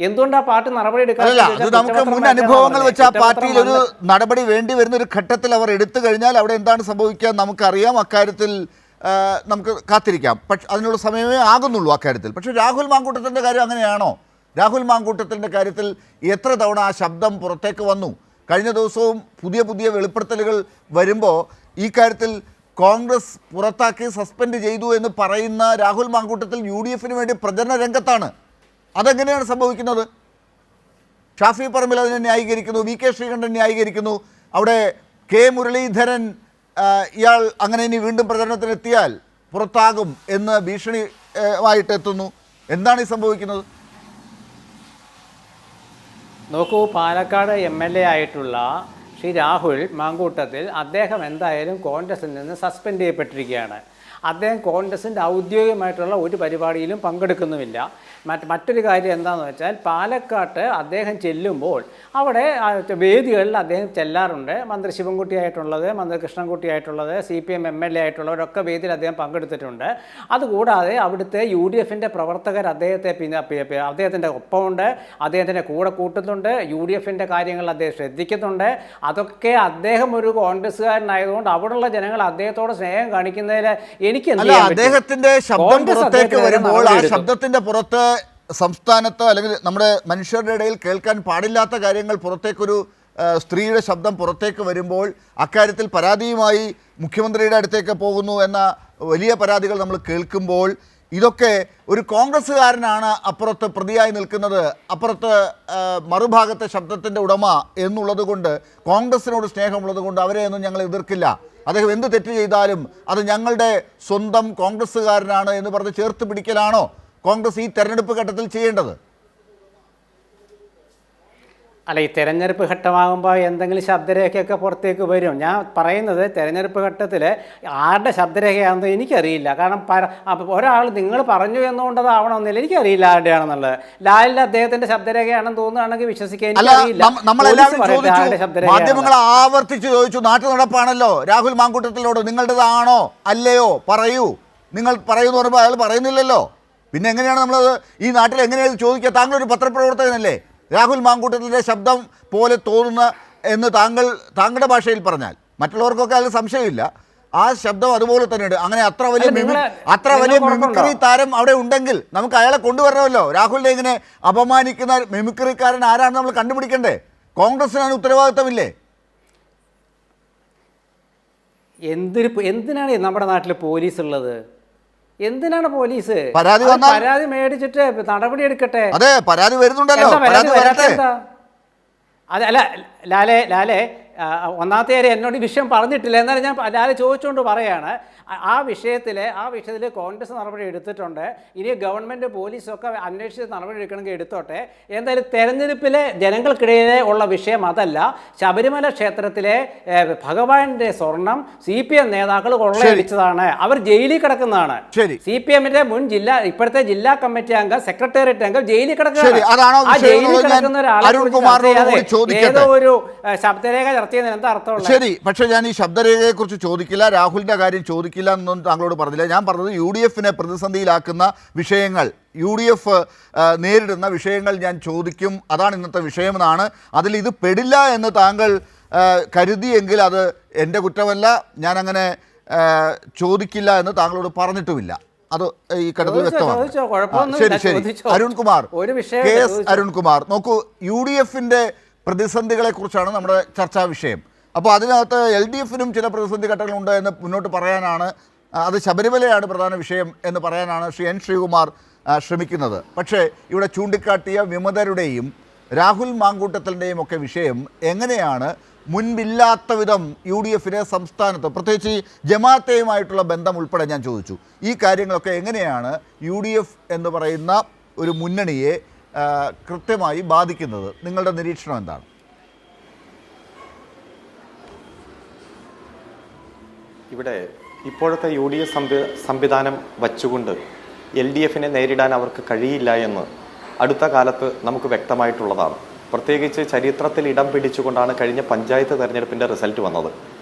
എന്തുകൊണ്ടാണ് പാർട്ടി നടപടി എടുക്കാറില്ല? നമുക്ക് മുൻ അനുഭവങ്ങൾ വെച്ച് ആ പാർട്ടിയിൽ ഒരു നടപടി വേണ്ടി വരുന്ന ഒരു ഘട്ടത്തിൽ അവർ എടുത്തു കഴിഞ്ഞാൽ അവിടെ എന്താണ് സംഭവിക്കുക നമുക്കറിയാം. അക്കാര്യത്തിൽ നമുക്ക് കാത്തിരിക്കാം. പക്ഷെ അതിനുള്ള സമയമേ ആകുന്നുള്ളൂ അക്കാര്യത്തിൽ. പക്ഷേ രാഹുൽ മാങ്കൂട്ടത്തിൻ്റെ കാര്യം അങ്ങനെയാണോ? രാഹുൽ മാങ്കൂട്ടത്തിൻ്റെ കാര്യത്തിൽ എത്ര തവണ ആ ശബ്ദം പുറത്തേക്ക് വന്നു? കഴിഞ്ഞ ദിവസവും പുതിയ വെളിപ്പെടുത്തലുകൾ വരുമ്പോൾ ഈ കാര്യത്തിൽ കോൺഗ്രസ് പുറത്താക്കി സസ്പെൻഡ് ചെയ്തു എന്ന് പറയുന്ന രാഹുൽ മാങ്കൂട്ടത്തിൽ UDF-ന് വേണ്ടി പ്രചരണ രംഗത്താണ്. അതെങ്ങനെയാണ് സംഭവിക്കുന്നത്? ഷാഫി പറമ്പിൽ അതിനെ ന്യായീകരിക്കുന്നു, വി കെ ശ്രീകണ്ഠൻ ന്യായീകരിക്കുന്നു, അവിടെ കെ മുരളീധരൻ ഇയാൾ അങ്ങനെ ഇനി വീണ്ടും പ്രചരണത്തിനെത്തിയാൽ പുറത്താകും എന്ന് ഭീഷണി ആയിട്ടെത്തുന്നു. എന്താണ് ഈ സംഭവിക്കുന്നത്? നോക്കൂ, പാലക്കാട് MLA ആയിട്ടുള്ള ശ്രീ രാഹുൽ മാങ്കൂട്ടത്തിൽ അദ്ദേഹം എന്തായാലും കോൺഗ്രസിൽ നിന്ന് സസ്പെൻഡ് ചെയ്യപ്പെട്ടിരിക്കുകയാണ്. അദ്ദേഹം കോൺഗ്രസിൻ്റെ ഔദ്യോഗികമായിട്ടുള്ള ഒരു പരിപാടിയിലും പങ്കെടുക്കുന്നുമില്ല. മറ്റൊരു കാര്യം എന്താണെന്ന് വെച്ചാൽ പാലക്കാട്ട് അദ്ദേഹം ചെല്ലുമ്പോൾ അവിടെ വേദികളിൽ അദ്ദേഹം ചെല്ലാറുണ്ട്. മന്ത്രി ശിവൻകുട്ടിയായിട്ടുള്ളത്, മന്ത്രി കൃഷ്ണൻകുട്ടിയായിട്ടുള്ളത്, CPM MLA ആയിട്ടുള്ളവരൊക്കെ വേദിയിൽ അദ്ദേഹം പങ്കെടുത്തിട്ടുണ്ട്. അതുകൂടാതെ അവിടുത്തെ UDFൻ്റെ പ്രവർത്തകർ അദ്ദേഹത്തിൻ്റെ ഒപ്പമുണ്ട്, അദ്ദേഹത്തിൻ്റെ കൂടെ കൂട്ടുന്നുണ്ട്, UDFൻ്റെ കാര്യങ്ങൾ അദ്ദേഹം ശ്രദ്ധിക്കുന്നുണ്ട്. അതൊക്കെ അദ്ദേഹം ഒരു കോൺഗ്രസ്സുകാരനായതുകൊണ്ട് അവിടെയുള്ള ജനങ്ങൾ അദ്ദേഹത്തോട് സ്നേഹം കാണിക്കുന്നതിൽ എനിക്ക് അദ്ദേഹത്തിന്റെ ശബ്ദം പുറത്തേക്ക് വരുമ്പോൾ ആ ശബ്ദത്തിന്റെ പുറത്ത് സംസ്ഥാനത്ത് അല്ലെങ്കിൽ നമ്മുടെ മനുഷ്യരുടെ ഇടയിൽ കേൾക്കാൻ പാടില്ലാത്ത കാര്യങ്ങൾ പുറത്തേക്കൊരു സ്ത്രീയുടെ ശബ്ദം പുറത്തേക്ക് വരുമ്പോൾ അക്കാര്യത്തിൽ പരാതിയുമായി മുഖ്യമന്ത്രിയുടെ അടുത്തേക്ക് പോകുന്നു എന്ന വലിയ പരാതികൾ നമ്മൾ കേൾക്കുമ്പോൾ ഇതൊക്കെ ഒരു കോൺഗ്രസ്സുകാരനാണ് അപ്പുറത്ത് പ്രതിയായി നിൽക്കുന്നത്, അപ്പുറത്ത് മറുഭാഗത്തെ ശബ്ദത്തിൻ്റെ ഉടമ എന്നുള്ളത് കൊണ്ട്, കോൺഗ്രസിനോട് സ്നേഹമുള്ളത് കൊണ്ട് അവരെയൊന്നും ഞങ്ങൾ എതിർക്കില്ല, അദ്ദേഹം എന്ത് തെറ്റ് ചെയ്താലും അത് ഞങ്ങളുടെ സ്വന്തം കോൺഗ്രസ്സുകാരനാണ് എന്ന് പറഞ്ഞ് ചേർത്ത് പിടിക്കലാണോ കോൺഗ്രസ് ഈ തെരഞ്ഞെടുപ്പ് ഘട്ടത്തിൽ ചെയ്യേണ്ടത്? അല്ല, ഈ തെരഞ്ഞെടുപ്പ് ഘട്ടമാകുമ്പോൾ എന്തെങ്കിലും ശബ്ദരേഖയൊക്കെ പുറത്തേക്ക് വരും. ഞാൻ പറയുന്നത് തെരഞ്ഞെടുപ്പ് ഘട്ടത്തിൽ ആരുടെ ശബ്ദരേഖയാണെന്ന് എനിക്കറിയില്ല. കാരണം ഒരാൾ നിങ്ങൾ പറഞ്ഞു എന്നുകൊണ്ടത് ആവണമെന്നില്ല, എനിക്കറിയില്ല ആരുടെയാണെന്നുള്ളത്. ലാലിൻ്റെ അദ്ദേഹത്തിൻ്റെ ശബ്ദരേഖയാണെന്ന് തോന്നുകയാണെങ്കിൽ വിശ്വസിക്കാൻ എനിക്കറിയില്ല. മാധ്യമങ്ങൾ ആവർത്തിച്ച് ചോദിച്ചു, നാട്ടു നടപ്പാണല്ലോ, രാഹുൽ മാങ്കൂട്ടത്തിലോട് നിങ്ങളുടേതാണോ അല്ലയോ പറയൂ, നിങ്ങൾ പറയുമെന്ന് പറയുമ്പോൾ അയാൾ പറയുന്നില്ലല്ലോ. പിന്നെ എങ്ങനെയാണ് നമ്മളത് ഈ നാട്ടിൽ എങ്ങനെയാണ് ചോദിക്കുക? താങ്കളൊരു പത്രപ്രവർത്തകനല്ലേ, രാഹുൽ മാങ്കൂട്ടത്തിൻ്റെ ശബ്ദം പോലെ തോന്നുന്ന എന്ന് താങ്കളുടെ ഭാഷയിൽ പറഞ്ഞാൽ മറ്റുള്ളവർക്കൊക്കെ അതിൽ സംശയമില്ല, ആ ശബ്ദം അതുപോലെ തന്നെയുണ്ട്. അങ്ങനെ അത്ര വലിയ മിമിക്രി താരം അവിടെ ഉണ്ടെങ്കിൽ നമുക്ക് അയാളെ കൊണ്ടുവരണമല്ലോ. രാഹുലിനെ ഇങ്ങനെ അപമാനിക്കുന്ന മിമിക്രിക്കാരൻ ആരാണെന്ന് നമ്മൾ കണ്ടുപിടിക്കണ്ടേ? കോൺഗ്രസിനാണ് ഉത്തരവാദിത്തമില്ലേ? എന്തിനാണ് നമ്മുടെ നാട്ടിൽ പോലീസ് ഉള്ളത്? എന്തിനാണ് പോലീസ്? പരാതി മേടിച്ചിട്ട് നടപടി എടുക്കട്ടെ. അതെ, പരാതി വരുന്നുണ്ടല്ലോ. അല്ല ലാലേ ഒന്നാമത്തെ കാര്യം എന്നോട് ഈ വിഷയം പറഞ്ഞിട്ടില്ല, എന്നാലും ഞാൻ ലാലെ ചോദിച്ചുകൊണ്ട് പറയാണ്. ആ വിഷയത്തിൽ കോൺഗ്രസ് നടപടി എടുത്തിട്ടുണ്ട്. ഇനി ഗവൺമെൻറ് പോലീസൊക്കെ അന്വേഷിച്ച് നടപടി എടുക്കണമെങ്കിൽ എടുത്തോട്ടെ. എന്തായാലും തെരഞ്ഞെടുപ്പിലെ ജനങ്ങൾക്കിടയിലെ ഉള്ള വിഷയം അതല്ല. ശബരിമല ക്ഷേത്രത്തിലെ ഭഗവാന്റെ സ്വർണം CPM നേതാക്കൾ കൊള്ളയടിച്ചതാണ്. അവർ ജയിലിൽ കിടക്കുന്നതാണ്. CPMന്റെ മുൻ ഇപ്പോഴത്തെ ജില്ലാ കമ്മിറ്റി അംഗം, സെക്രട്ടേറിയറ്റ് അംഗം ജയിലിൽ കിടക്കുകയാണ്. ആ ജയിലിൽ കിടക്കുന്ന ഒരാളെ ഏതോ ഒരു ശബ്ദരേഖ ചർച്ച ചെയ്യുന്നതിന് എന്താ അർത്ഥമുള്ളത്? ശരി, പക്ഷേ ഞാൻ ഈ ശബ്ദരേഖയെ കുറിച്ച് ചോദിക്കില്ല, രാഹുലിന്റെ കാര്യം ചോദിക്കില്ല എന്നൊന്നും താങ്കളോട് പറഞ്ഞില്ല. ഞാൻ പറഞ്ഞത് UDFനെ പ്രതിസന്ധിയിലാക്കുന്ന വിഷയങ്ങൾ, UDF നേരിടുന്ന വിഷയങ്ങൾ ഞാൻ ചോദിക്കും, അതാണ് ഇന്നത്തെ വിഷയമെന്നാണ്. അതിൽ ഇത് പെടില്ല എന്ന് താങ്കൾ കരുതിയെങ്കിൽ അത് എൻ്റെ കുറ്റമല്ല, ഞാനങ്ങനെ ചോദിക്കില്ല എന്ന് താങ്കളോട് പറഞ്ഞിട്ടുമില്ല. അത് ഈ ഘട്ടത്തിൽ വ്യക്തമാണ്. ശരി ശരി. അരുൺകുമാർ, KS അരുൺകുമാർ, നോക്കൂ, UDFന്റെ പ്രതിസന്ധികളെക്കുറിച്ചാണ് നമ്മുടെ ചർച്ചാ വിഷയം. അപ്പോൾ അതിനകത്ത് LDFനും ചില പ്രതിസന്ധി ഘട്ടങ്ങളുണ്ട് എന്ന് മുന്നോട്ട് പറയാനാണ്, അത് ശബരിമലയാണ് പ്രധാന വിഷയം എന്ന് പറയാനാണ് ശ്രീ N. ശ്രീകുമാർ ശ്രമിക്കുന്നത്. പക്ഷേ ഇവിടെ ചൂണ്ടിക്കാട്ടിയ വിമതരുടെയും രാഹുൽ മാങ്കൂട്ടത്തിൻ്റെയും ഒക്കെ വിഷയം എങ്ങനെയാണ് മുൻപില്ലാത്ത വിധം UDFനെ സംസ്ഥാനത്ത്, പ്രത്യേകിച്ച് ഈ ജമാഅത്തെയുമായിട്ടുള്ള ബന്ധം ഉൾപ്പെടെ ഞാൻ ചോദിച്ചു. ഈ കാര്യങ്ങളൊക്കെ എങ്ങനെയാണ് UDF എന്ന് പറയുന്ന ഒരു മുന്നണിയെ കൃത്യമായി ബാധിക്കുന്നത്? നിങ്ങളുടെ നിരീക്ഷണം എന്താണ്? ഇവിടെ ഇപ്പോഴത്തെ UDF സംവിധാനം വച്ചുകൊണ്ട് LDFനെ നേരിടാൻ അവർക്ക് കഴിയില്ല എന്ന് അടുത്ത കാലത്ത് നമുക്ക് വ്യക്തമായിട്ടുള്ളതാണ്. പ്രത്യേകിച്ച് ചരിത്രത്തിൽ ഇടം പിടിച്ചുകൊണ്ടാണ് കഴിഞ്ഞ പഞ്ചായത്ത് തെരഞ്ഞെടുപ്പിൻ്റെ റിസൾട്ട് വന്നത്.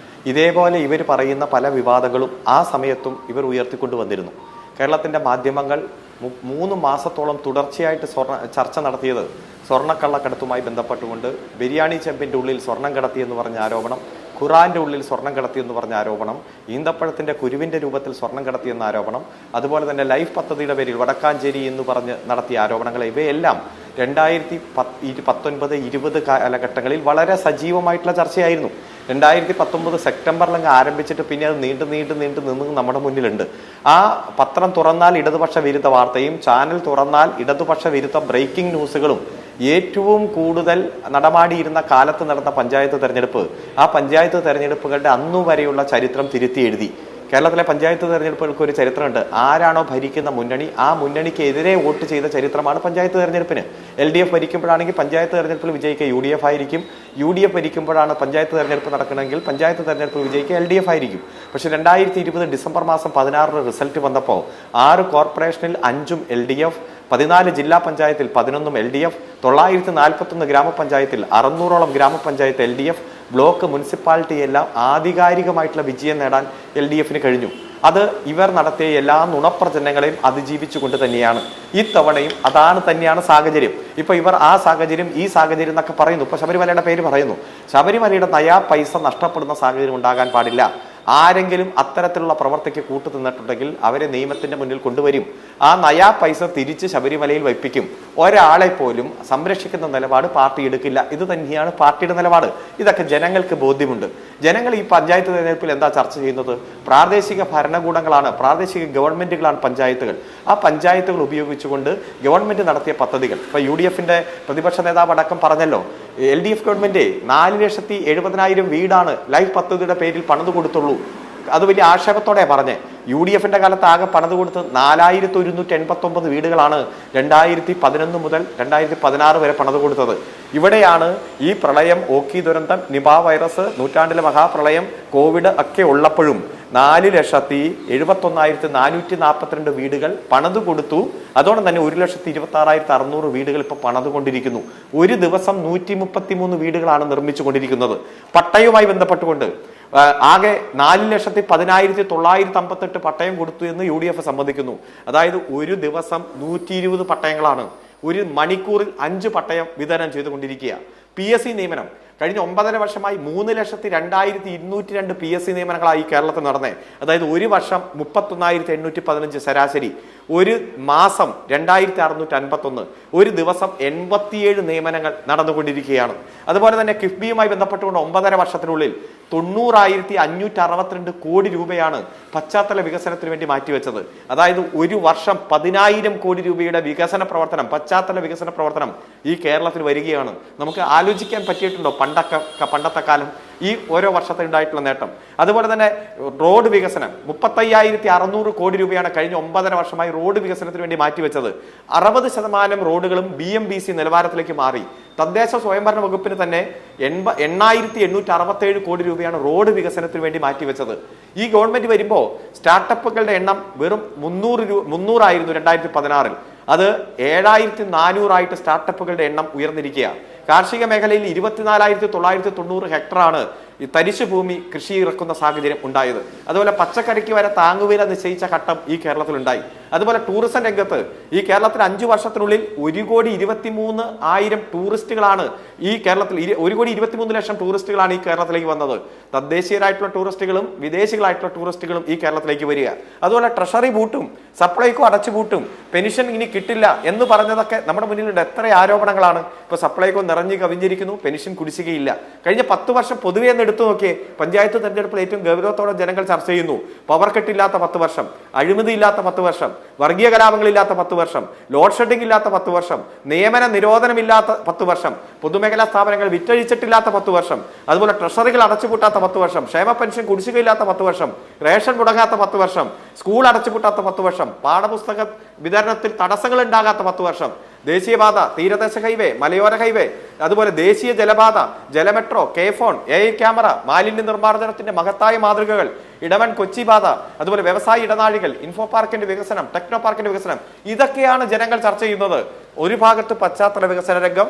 ഇതേപോലെ ഇവർ പറയുന്ന പല വിവാദങ്ങളും ആ സമയത്തും ഇവർ ഉയർത്തിക്കൊണ്ടുവന്നിരുന്നു. കേരളത്തിൻ്റെ മാധ്യമങ്ങൾ 3 മാസത്തോളം തുടർച്ചയായിട്ട് ചർച്ച നടത്തിയത് സ്വർണ്ണക്കള്ളക്കടത്തുമായി ബന്ധപ്പെട്ടുകൊണ്ട് ബിരിയാണി ചെമ്പിൻ്റെ ഉള്ളിൽ സ്വർണം കടത്തിയെന്ന് പറഞ്ഞ ആരോപണം, ഖുറാൻ്റെ ഉള്ളിൽ സ്വർണം കടത്തിയെന്ന് പറഞ്ഞ ആരോപണം, ഈന്തപ്പഴത്തിൻ്റെ കുരുവിൻ്റെ രൂപത്തിൽ സ്വർണം കടത്തിയെന്ന ആരോപണം, അതുപോലെ തന്നെ ലൈഫ് പദ്ധതിയുടെ പേരിൽ വടക്കാഞ്ചേരി എന്ന് പറഞ്ഞ് നടത്തിയ ആരോപണങ്ങൾ, ഇവയെല്ലാം 2019-20 കാലഘട്ടങ്ങളിൽ വളരെ സജീവമായിട്ടുള്ള ചർച്ചയായിരുന്നു. 2019 സെപ്റ്റംബറിലങ്ങ് ആരംഭിച്ചിട്ട് പിന്നെ അത് നീണ്ടു നിന്ന് നമ്മുടെ മുന്നിലുണ്ട്. ആ പത്രം തുറന്നാൽ ഇടതുപക്ഷ വിരുദ്ധ വാർത്തയും ചാനൽ തുറന്നാൽ ഇടതുപക്ഷ വിരുദ്ധ ബ്രേക്കിംഗ് ന്യൂസുകളും ഏറ്റവും കൂടുതൽ നടമാടിയിരുന്ന കാലത്ത് നടന്ന പഞ്ചായത്ത് തെരഞ്ഞെടുപ്പ്, ആ പഞ്ചായത്ത് തെരഞ്ഞെടുപ്പുകളുടെ അന്നു വരെയുള്ള ചരിത്രം തിരുത്തി എഴുതി. കേരളത്തിലെ പഞ്ചായത്ത് തെരഞ്ഞെടുപ്പുകൾക്ക് ഒരു ചരിത്രമുണ്ട്. ആരാണോ ഭരിക്കുന്ന മുന്നണി, ആ മുന്നണിക്ക് എതിരെ വോട്ട് ചെയ്ത ചരിത്രമാണ് പഞ്ചായത്ത് തെരഞ്ഞെടുപ്പിന്. LDF ഭരിക്കുമ്പോഴാണെങ്കിൽ പഞ്ചായത്ത് തെരഞ്ഞെടുപ്പിൽ വിജയിക്കുക UDF ആയിരിക്കും. UDF ഭരിക്കുമ്പോഴാണ് പഞ്ചായത്ത് തെരഞ്ഞെടുപ്പ് നടക്കണമെങ്കിൽ പഞ്ചായത്ത് തെരഞ്ഞെടുപ്പിൽ വിജയിക്കുക LDF ആയിരിക്കും. പക്ഷേ 2020 ഡിസംബർ മാസം 16 റിസൾട്ട് വന്നപ്പോൾ 6 കോർപ്പറേഷനിൽ 5 LDF, 14 ജില്ലാ പഞ്ചായത്തിൽ 11 LDF, 941 ഗ്രാമപഞ്ചായത്തിൽ 600ഓളം ഗ്രാമപഞ്ചായത്ത് LDF, ബ്ലോക്ക്, മുനിസിപ്പാലിറ്റി എല്ലാം ആധികാരികമായിട്ടുള്ള വിജയം നേടാൻ LDFന് കഴിഞ്ഞു. അത് ഇവർ നടത്തിയ എല്ലാ നുണപ്രചരണങ്ങളെയും അതിജീവിച്ചുകൊണ്ട് തന്നെയാണ് ഇത്തവണയും തന്നെയാണ് സാഹചര്യം. ഇപ്പൊ ഇവർ ആ സാഹചര്യം ഈ സാഹചര്യം എന്നൊക്കെ പറയുന്നു. ഇപ്പൊ ശബരിമലയുടെ പേര് പറയുന്നു. ശബരിമലയുടെ നയാ പൈസ നഷ്ടപ്പെടുന്ന സാഹചര്യം ഉണ്ടാകാൻ പാടില്ല. ആരെങ്കിലും അത്തരത്തിലുള്ള പ്രവർത്തിക്ക് കൂട്ടുനിന്നിട്ടുണ്ടെങ്കിൽ അവരെ നിയമത്തിന്റെ മുന്നിൽ കൊണ്ടുവരും. ആ നയാ പൈസ തിരിച്ച് ശബരിമലയിൽ വയ്പ്പിക്കും. ഒരാളെ പോലും സംരക്ഷിക്കുന്ന നിലപാട് പാർട്ടി എടുക്കില്ല. ഇത് തന്നെയാണ് പാർട്ടിയുടെ നിലപാട്. ഇതൊക്കെ ജനങ്ങൾക്ക് ബോധ്യമുണ്ട്. ജനങ്ങൾ ഈ പഞ്ചായത്ത് തെരഞ്ഞെടുപ്പിൽ എന്താ ചർച്ച ചെയ്യുന്നത്? പ്രാദേശിക ഭരണകൂടങ്ങളാണ്, പ്രാദേശിക ഗവൺമെന്റുകളാണ് പഞ്ചായത്തുകൾ. ആ പഞ്ചായത്തുകൾ ഉപയോഗിച്ചുകൊണ്ട് ഗവൺമെന്റ് നടത്തിയ പദ്ധതികൾ, ഇപ്പൊ UDFന്റെ പ്രതിപക്ഷ നേതാവ് അടക്കം പറഞ്ഞല്ലോ, LDF ഗവൺമെന്റ് 4,70,000 വീടാണ് ലൈഫ് പദ്ധതിയുടെ പേരിൽ പണിത് കൊടുത്തുള്ളൂ. അത് വലിയ ആക്ഷേപത്തോടെ പറഞ്ഞേ. UDFന്റെ കാലത്ത് ആകെ പണിത് കൊടുത്ത് 4,189 വീടുകളാണ് 2011 മുതൽ 2016 വരെ പണിത് കൊടുത്തത്. ഇവിടെയാണ് ഈ പ്രളയം, ഓക്കി ദുരന്തം, നിപ വൈറസ്, നൂറ്റാണ്ടിലെ മഹാപ്രളയം, കോവിഡ് ഒക്കെ ഉള്ളപ്പോഴും 4,71,442 വീടുകൾ പണിത് കൊടുത്തു. അതോടെ തന്നെ 1,26,600 വീടുകൾ ഇപ്പോൾ പണിതുകൊണ്ടിരിക്കുന്നു. ഒരു ദിവസം 133 വീടുകളാണ് നിർമ്മിച്ചു കൊണ്ടിരിക്കുന്നത്. പട്ടയവുമായി ബന്ധപ്പെട്ടുകൊണ്ട് ആകെ 4,10,958 പട്ടയം കൊടുത്തു എന്ന് UDF സമ്മതിക്കുന്നു. അതായത് ഒരു ദിവസം 120 പട്ടയങ്ങളാണ്. ഒരു മണിക്കൂറിൽ 5 പട്ടയം വിതരണം ചെയ്തുകൊണ്ടിരിക്കുക. PSC നിയമനം കഴിഞ്ഞ 9.5 വർഷമായി 3,02,202 PSC നിയമനങ്ങളായി കേരളത്തിൽ നടന്നേ. അതായത് ഒരു വർഷം 31,815 ശരാശരി, ഒരു മാസം 2,651, ഒരു ദിവസം 87 നിയമനങ്ങൾ നടന്നുകൊണ്ടിരിക്കുകയാണ്. അതുപോലെ തന്നെ കിഫ്ബിയുമായി ബന്ധപ്പെട്ടുകൊണ്ട് 9.5 വർഷത്തിനുള്ളിൽ 90,562 കോടി രൂപയാണ് പശ്ചാത്തല വികസനത്തിന് വേണ്ടി മാറ്റിവെച്ചത്. അതായത് ഒരു വർഷം 10,000 കോടി രൂപയുടെ വികസന പ്രവർത്തനം, പശ്ചാത്തല വികസന പ്രവർത്തനം ഈ കേരളത്തിൽ വരികയാണ്. നമുക്ക് ആലോചിക്കാൻ പറ്റിയിട്ടുണ്ടോ പണ്ടത്തെ കാലം ഈ ഓരോ വർഷത്തെ ഉണ്ടായിട്ടുള്ള നേട്ടം? അതുപോലെ തന്നെ റോഡ് വികസനം 35,600 കോടി രൂപയാണ് കഴിഞ്ഞ 9.5 വർഷമായി റോഡ് വികസനത്തിന് വേണ്ടി മാറ്റിവെച്ചത്. 60% റോഡുകളും BMBC നിലവാരത്തിലേക്ക് മാറി. തദ്ദേശ സ്വയംഭരണ വകുപ്പിന് തന്നെ 8,867 കോടി രൂപയാണ് റോഡ് വികസനത്തിന് വേണ്ടി മാറ്റിവെച്ചത്. ഈ ഗവൺമെന്റ് വരുമ്പോൾ സ്റ്റാർട്ടപ്പുകളുടെ എണ്ണം വെറും 300 ആയിരുന്നു 2016. അത് 7,400 സ്റ്റാർട്ടപ്പുകളുടെ എണ്ണം ഉയർന്നിരിക്കുക. കാർഷിക മേഖലയിൽ 24,990 ഹെക്ടറാണ് ഈ തരിശു ഭൂമി കൃഷി ഇറക്കുന്ന സാഹചര്യം ഉണ്ടായത്. അതുപോലെ പച്ചക്കറിക്ക് വരെ താങ്ങുവില നിശ്ചയിച്ച ഘട്ടം ഈ കേരളത്തിലുണ്ടായി. അതുപോലെ ടൂറിസം രംഗത്ത് ഈ കേരളത്തിൽ 5 വർഷത്തിനുള്ളിൽ 1,23,000 ടൂറിസ്റ്റുകളാണ് ഈ കേരളത്തിൽ 1,23,00,000 ടൂറിസ്റ്റുകളാണ് ഈ കേരളത്തിലേക്ക് വന്നത്. തദ്ദേശീയരായിട്ടുള്ള ടൂറിസ്റ്റുകളും വിദേശികളായിട്ടുള്ള ടൂറിസ്റ്റുകളും ഈ കേരളത്തിലേക്ക് വരിക. അതുപോലെ ട്രഷറി പൂട്ടും, സപ്ലൈകോ അടച്ചു പൂട്ടും, പെൻഷൻ ഇനി കിട്ടില്ല എന്ന് പറഞ്ഞതൊക്കെ നമ്മുടെ മുന്നിലുണ്ട്. എത്ര ആരോപണങ്ങളാണ്. ഇപ്പൊ സപ്ലൈകോ നിറഞ്ഞു കവിഞ്ഞിരിക്കുന്നു, പെൻഷൻ കുടിശ്ശികയില്ല. കഴിഞ്ഞ 10 വർഷം പൊതുവെ എന്ന് എടുത്തു നോക്കിയേ. പഞ്ചായത്ത് തെരഞ്ഞെടുപ്പിൽ ഏറ്റവും ഗൗരവത്തോടെ ജനങ്ങൾ ചർച്ച ചെയ്യുന്നു. പവർ കട്ടില്ലാത്ത 10 വർഷം, അഴിമതിയില്ലാത്ത 10 വർഷം, വർഗീയ കലാപങ്ങളില്ലാത്ത 10 വർഷം, ലോഡ് ഷെഡിംഗ് ഇല്ലാത്ത 10 വർഷം, നിയമന നിരോധനമില്ലാത്ത 10 വർഷം, പൊതുമേഖലാ സ്ഥാപനങ്ങൾ വിറ്റഴിച്ചിട്ടില്ലാത്ത 10 വർഷം, അതുപോലെ ട്രഷറികൾ അടച്ചുപൂട്ടാത്ത 10 വർഷം, ക്ഷേമ പെൻഷൻ കുടിശ്ശികയില്ലാത്ത 10 വർഷം, റേഷൻ മുടങ്ങാത്ത 10 വർഷം, സ്കൂൾ അടച്ചുപൂട്ടാത്ത 10 വർഷം, പാഠപുസ്തക വിതരണത്തിൽ തടസ്സങ്ങൾ ഉണ്ടാകാത്ത 10 വർഷം, ദേശീയപാത, തീരദേശ ഹൈവേ, മലയോര ഹൈവേ, അതുപോലെ ദേശീയ ജലപാത, ജലമെട്രോ, കെ-ഫോൺ, AI ക്യാമറ, മാലിന്യ നിർമ്മാർജ്ജനത്തിന്റെ മഹത്തായ മാതൃകകൾ, ഇടവൻ കൊച്ചി പാത, അതുപോലെ വ്യവസായ ഇടനാഴികൾ, ഇൻഫോ പാർക്കിന്റെ വികസനം, ടെക്നോ പാർക്കിന്റെ വികസനം, ഇതൊക്കെയാണ് ജനങ്ങൾ ചർച്ച ചെയ്യുന്നത്. ഒരു ഭാഗത്ത് പശ്ചാത്തല വികസന രംഗം,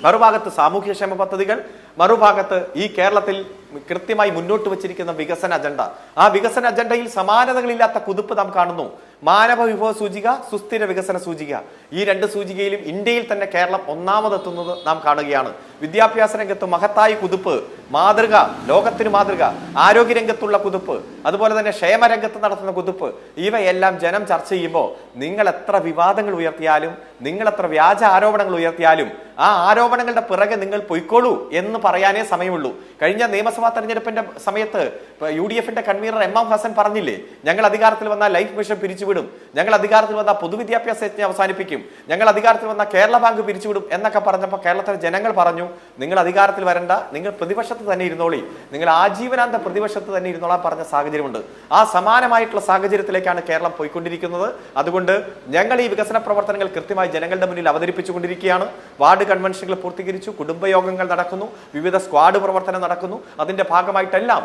മറുഭാഗത്ത് സാമൂഹ്യക്ഷേമ പദ്ധതികൾ, മറുഭാഗത്ത് ഈ കേരളത്തിൽ കൃത്യമായി മുന്നോട്ട് വച്ചിരിക്കുന്ന വികസന അജണ്ട. ആ വികസന അജണ്ടയിൽ സമാനതകളില്ലാത്ത കുതിപ്പ് നാം കാണുന്നു. മാനവ വിഭവ സൂചിക, സുസ്ഥിര വികസന സൂചിക, ഈ 2 സൂചികയിലും ഇന്ത്യയിൽ തന്നെ കേരളം ഒന്നാമതെത്തുന്നത് നാം കാണുകയാണ്. വിദ്യാഭ്യാസ രംഗത്ത് മഹത്തായ കുതിപ്പ്, മാതൃക, ലോകത്തിന് മാതൃക, ആരോഗ്യരംഗത്തുള്ള കുതിപ്പ്, അതുപോലെ തന്നെ ക്ഷേമരംഗത്ത് നടത്തുന്ന കുതിപ്പ്, ഇവയെല്ലാം ജനം ചർച്ച ചെയ്യുമ്പോൾ നിങ്ങൾ എത്ര വിവാദങ്ങൾ ഉയർത്തിയാലും, നിങ്ങൾ എത്ര വ്യാജ ആരോപണങ്ങൾ ഉയർത്തിയാലും ആ ആരോപണങ്ങളുടെ പിറകെ നിങ്ങൾ പൊയ്ക്കോളൂ എന്ന് പറയാനേ സമയമുള്ളൂ. കഴിഞ്ഞ നിയമസഭാ തെരഞ്ഞെടുപ്പിന്റെ സമയത്ത് UDF-ന്റെ കൺവീനർ MM ഹസൻ പറഞ്ഞില്ലേ, ഞങ്ങൾ അധികാരത്തിൽ വന്നാൽ ലൈഫ് മിഷൻ പിരിച്ചുവിടും, ഞങ്ങൾ അധികാരത്തിൽ വന്നാൽ പൊതുവിദ്യാഭ്യാസ യജ്ഞം അവസാനിപ്പിക്കും, ഞങ്ങൾ അധികാരത്തിൽ വന്നാൽ കേരള ബാങ്ക് പിരിച്ചുവിടും എന്നൊക്കെ പറഞ്ഞപ്പോൾ കേരളത്തിലെ ജനങ്ങൾ പറഞ്ഞു, നിങ്ങൾ അധികാരത്തിൽ വരണ്ട, നിങ്ങൾ പ്രതിപക്ഷത്ത് തന്നെ ഇരുന്നോളി, നിങ്ങൾ ആജീവനാന്ത പ്രതിപക്ഷത്ത് തന്നെ ഇരുന്നോളാൻ പറഞ്ഞ സാഹചര്യമുണ്ട്. ആ സമാനമായിട്ടുള്ള സാഹചര്യത്തിലേക്കാണ് കേരളം പോയിക്കൊണ്ടിരിക്കുന്നത്. അതുകൊണ്ട് ഞങ്ങൾ ഈ വികസന പ്രവർത്തനങ്ങൾ കൃത്യമായി ജനങ്ങളുടെ മുന്നിൽ അവതരിപ്പിച്ചുകൊണ്ടിരിക്കുകയാണ്. വാർഡ് കൺവെൻഷനുകൾ പൂർത്തീകരിച്ചു, കുടുംബയോഗങ്ങൾ നടക്കുന്നു, വിവിധ സ്ക്വാഡ് പ്രവർത്തനം നടക്കുന്നു. അതിന്റെ ഭാഗമായിട്ടെല്ലാം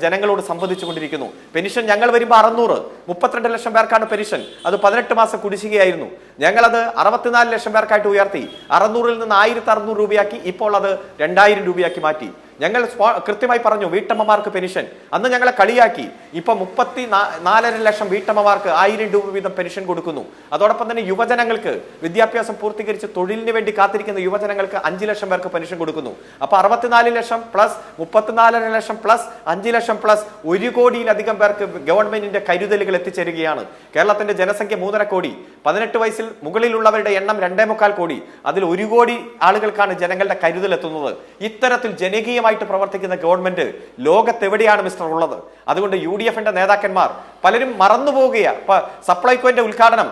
ജനങ്ങളോട് സംവദിച്ചുകൊണ്ടിരിക്കുന്നു. പെൻഷൻ ഞങ്ങൾ വരുമ്പോൾ 600, 32 ലക്ഷം പേർക്കാണ് പെൻഷൻ. അത് 18 മാസം കുടിശ്ശികയായിരുന്നു. ഞങ്ങളത് 64 ലക്ഷം പേർക്കായിട്ട് ഉയർത്തി, 600-ൽ നിന്ന് 1600 രൂപയാക്കി, ഇപ്പോൾ അത് 2000 രൂപയാക്കി മാറ്റി. ഞങ്ങൾ കൃത്യമായി പറഞ്ഞു വീട്ടമ്മമാർക്ക് പെൻഷൻ. അന്ന് ഞങ്ങളെ കളിയാക്കി. ഇപ്പൊ 34.5 ലക്ഷം വീട്ടമ്മമാർക്ക് 1000 രൂപ വീതം പെൻഷൻ കൊടുക്കുന്നു. അതോടൊപ്പം തന്നെ യുവജനങ്ങൾക്ക് വിദ്യാഭ്യാസം പൂർത്തീകരിച്ച് തൊഴിലിന് വേണ്ടി കാത്തിരിക്കുന്ന യുവജനങ്ങൾക്ക് 5 ലക്ഷം പേർക്ക് പെൻഷൻ കൊടുക്കുന്നു. അപ്പൊ 64 ലക്ഷം പ്ലസ് 34 ലക്ഷം പ്ലസ് 5 ലക്ഷം പ്ലസ് 1 കോടിയിലധികം പേർക്ക് ഗവൺമെന്റിന്റെ കരുതലുകൾ എത്തിച്ചേരുകയാണ്. കേരളത്തിന്റെ ജനസംഖ്യ 3.5 കോടി, 18 വയസ്സിൽ മുകളിലുള്ളവരുടെ എണ്ണം 2.25 കോടി. അതിൽ 1 കോടി ആളുകൾക്കാണ് ജനങ്ങളുടെ കരുതൽ എത്തുന്നത്. ഇത്തരത്തിൽ ജനകീയമായിട്ട് പ്രവർത്തിക്കുന്ന ഗവൺമെന്റ് ലോകത്തെവിടെയാണ് മിസ്റ്റർ ഉള്ളത്? അതുകൊണ്ട് UDF-ന്റെ നേതാക്കന്മാർ പലരും മറന്നുപോവുകയാണ്. ഇപ്പൊ സപ്ലൈകോന്റെ ഉദ്ഘാടനം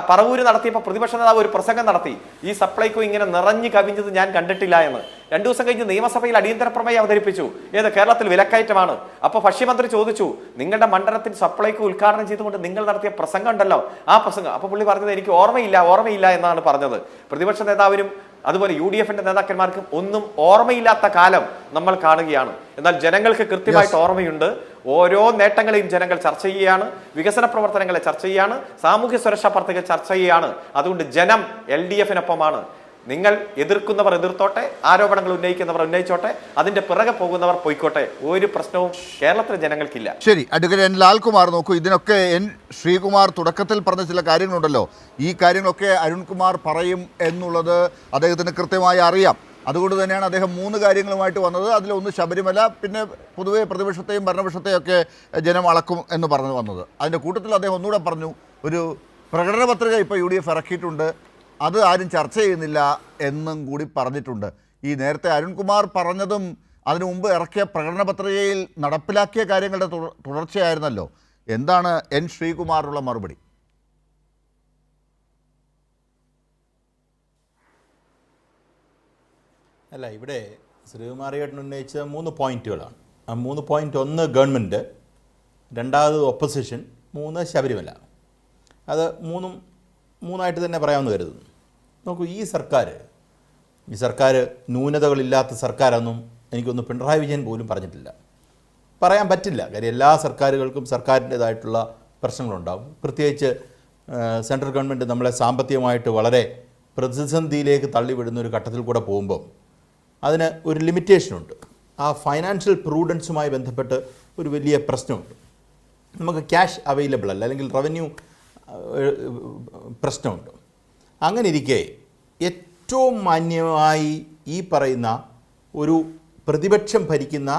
പറവൂര് നടത്തിയപ്പോൾ പ്രതിപക്ഷ നേതാവ് ഒരു പ്രസംഗം നടത്തി, ഈ സപ്ലൈകോ ഇങ്ങനെ നിറഞ്ഞു കവിഞ്ഞത് ഞാൻ കണ്ടിട്ടില്ല എന്ന്. 2 ദിവസം കഴിഞ്ഞ് നിയമസഭയിൽ അടിയന്തര പ്രമേയം അവതരിപ്പിച്ചു. ഏത് കേരളത്തിൽ വിലക്കയറ്റമാണ്. അപ്പൊ ഭക്ഷ്യമന്ത്രി ചോദിച്ചു, നിങ്ങളുടെ മണ്ഡലത്തിൽ സപ്ലൈകോ ഉദ്ഘാടനം ചെയ്തുകൊണ്ട് നിങ്ങൾ നടത്തിയ പ്രസംഗം ഉണ്ടല്ലോ, ആ പ്രസംഗം. അപ്പൊ പുള്ളി പറഞ്ഞത് എനിക്ക് ഓർമ്മയില്ല എന്നാണ് പറഞ്ഞത്. പ്രതിപക്ഷ നേതാവിനും അതുപോലെ UDF-ന്റെ നേതാക്കന്മാർക്കും ഒന്നും ഓർമ്മയില്ലാത്ത കാലം നമ്മൾ കാണുകയാണ്. എന്നാൽ ജനങ്ങൾക്ക് കൃത്യമായിട്ട് ഓർമ്മയുണ്ട്. ഓരോ നേട്ടങ്ങളെയും ജനങ്ങൾ ചർച്ച ചെയ്യുകയാണ്, വികസന പ്രവർത്തനങ്ങളെ ചർച്ച ചെയ്യുകയാണ്, സാമൂഹ്യ സുരക്ഷാ പദ്ധതികൾ ചർച്ച ചെയ്യുകയാണ്. അതുകൊണ്ട് ജനം LDF-നൊപ്പമാണ്. നിങ്ങൾ എതിർക്കുന്നവർ എതിർത്തോട്ടെ, ആരോപണങ്ങൾ ഉന്നയിക്കുന്നവർ ഉന്നയിച്ചോട്ടെ, അതിന്റെ പിറകെ പോകുന്നവർ പോയിക്കോട്ടെ. ഒരു പ്രശ്നവും കേരളത്തിലെ ജനങ്ങൾക്കില്ല. ശരി, അഡ്വക്കേറ്റ് N. ലാൽകുമാർ, നോക്കൂ, ഇതിനൊക്കെ N. ശ്രീകുമാർ തുടക്കത്തിൽ പറഞ്ഞ ചില കാര്യങ്ങളുണ്ടല്ലോ, ഈ കാര്യങ്ങളൊക്കെ അരുൺകുമാർ പറയും എന്നുള്ളത് അദ്ദേഹത്തിന് കൃത്യമായി അറിയാം. അതുകൊണ്ട് തന്നെയാണ് അദ്ദേഹം 3 കാര്യങ്ങളുമായിട്ട് വന്നത്. അതിലൊന്ന് ശബരിമല, പിന്നെ പൊതുവെ പ്രതിപക്ഷത്തെയും ഭരണപക്ഷത്തെയൊക്കെ ജനം അളക്കും എന്ന് പറഞ്ഞു വന്നത്. അതിൻ്റെ കൂട്ടത്തിൽ അദ്ദേഹം ഒന്നുകൂടെ പറഞ്ഞു, ഒരു പ്രകടന പത്രിക ഇപ്പോൾ UDF ഇറക്കിയിട്ടുണ്ട്, അത് ആരും ചർച്ച ചെയ്യുന്നില്ല എന്നും കൂടി പറഞ്ഞിട്ടുണ്ട്. ഈ നേരത്തെ അരുൺകുമാർ പറഞ്ഞതും അതിനു മുമ്പ് ഇറക്കിയ പ്രകടന പത്രികയിൽ നടപ്പിലാക്കിയ കാര്യങ്ങളുടെ തുടർച്ചയായിരുന്നല്ലോ. എന്താണ് N. ശ്രീകുമാറുള്ള മറുപടി? അല്ല, ഇവിടെ ശ്രീകുമാറിയേട്ടൻ ഉന്നയിച്ച 3 പോയിന്റുകളാണ്. ആ 3 പോയിന്റ്: 1 ഗവൺമെൻറ്, 2 ഒപ്പോസിഷൻ, 3 ശബരിമല. അത് മൂന്നായിട്ട് തന്നെ പറയാമെന്ന് കരുതുന്നു. നോക്കൂ, ഈ സർക്കാർ ന്യൂനതകളില്ലാത്ത സർക്കാരൊന്നും എനിക്കൊന്ന് പിണറായി വിജയൻ പോലും പറഞ്ഞിട്ടില്ല, പറയാൻ പറ്റില്ല. കാര്യം എല്ലാ സർക്കാരുകൾക്കും സർക്കാരിൻ്റേതായിട്ടുള്ള പ്രശ്നങ്ങളുണ്ടാകും. പ്രത്യേകിച്ച് സെൻട്രൽ ഗവൺമെൻറ് നമ്മളെ സാമ്പത്തികമായിട്ട് വളരെ പ്രതിസന്ധിയിലേക്ക് തള്ളിവിടുന്ന ഒരു ഘട്ടത്തിൽ കൂടെ പോകുമ്പം അതിന് ഒരു ലിമിറ്റേഷനുണ്ട്. ആ ഫൈനാൻഷ്യൽ പ്രൂഡൻസുമായി ബന്ധപ്പെട്ട് ഒരു വലിയ പ്രശ്നമുണ്ട്. നമുക്ക് ക്യാഷ് അവൈലബിൾ അല്ല, അല്ലെങ്കിൽ റവന്യൂ പ്രശ്നമുണ്ട്. അങ്ങനെ ഇരിക്കെ ഏറ്റവും മാന്യമായി ഈ പറയുന്ന ഒരു പ്രതിപക്ഷം ഭരിക്കുന്ന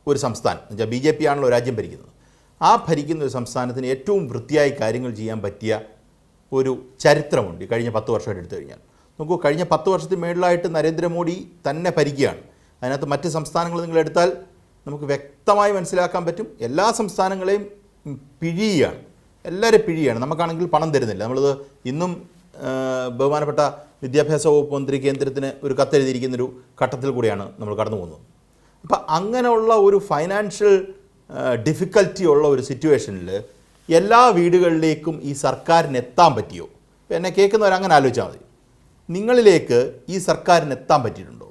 ഒരു സംസ്ഥാനം, എന്നുവെച്ചാൽ BJP ആണല്ലോ രാജ്യം ഭരിക്കുന്നത്, ആ ഭരിക്കുന്ന ഒരു സംസ്ഥാനത്തിന് ഏറ്റവും വൃത്തിയായി കാര്യങ്ങൾ ചെയ്യാൻ പറ്റിയ ഒരു ചരിത്രമുണ്ട് കഴിഞ്ഞ 10 വർഷമായിട്ട് എടുത്തു കഴിഞ്ഞാൽ. നോക്കൂ, കഴിഞ്ഞ 10 വർഷത്തിന് മേളിലായിട്ട് നരേന്ദ്രമോദി തന്നെ ഭരിക്കുകയാണ്. അതിനകത്ത് മറ്റ് സംസ്ഥാനങ്ങൾ നിങ്ങളെടുത്താൽ നമുക്ക് വ്യക്തമായി മനസ്സിലാക്കാൻ പറ്റും. എല്ലാ സംസ്ഥാനങ്ങളെയും പിഴിയുകയാണ്, എല്ലാവരും പിഴിയുകയാണ്. നമുക്കാണെങ്കിൽ പണം തരുന്നില്ല. നമ്മളത് ഇന്നും ബഹുമാനപ്പെട്ട വിദ്യാഭ്യാസ വകുപ്പ് മന്ത്രി കേന്ദ്രത്തിന് ഒരു കത്തെഴുതിയിരിക്കുന്നൊരു ഘട്ടത്തിൽ കൂടിയാണ് നമ്മൾ കടന്നു പോകുന്നത്. അപ്പം അങ്ങനെയുള്ള ഒരു ഫൈനാൻഷ്യൽ ഡിഫിക്കൽറ്റി ഉള്ള ഒരു സിറ്റുവേഷനിൽ എല്ലാ വീടുകളിലേക്കും ഈ സർക്കാരിന് എത്താൻ പറ്റിയോ? ഇപ്പം എന്നെ കേൾക്കുന്നവരങ്ങനെ ആലോചിച്ചാൽ മതി. നിങ്ങളിലേക്ക് ഈ സർക്കാരിന് എത്താൻ പറ്റിയിട്ടുണ്ടോ?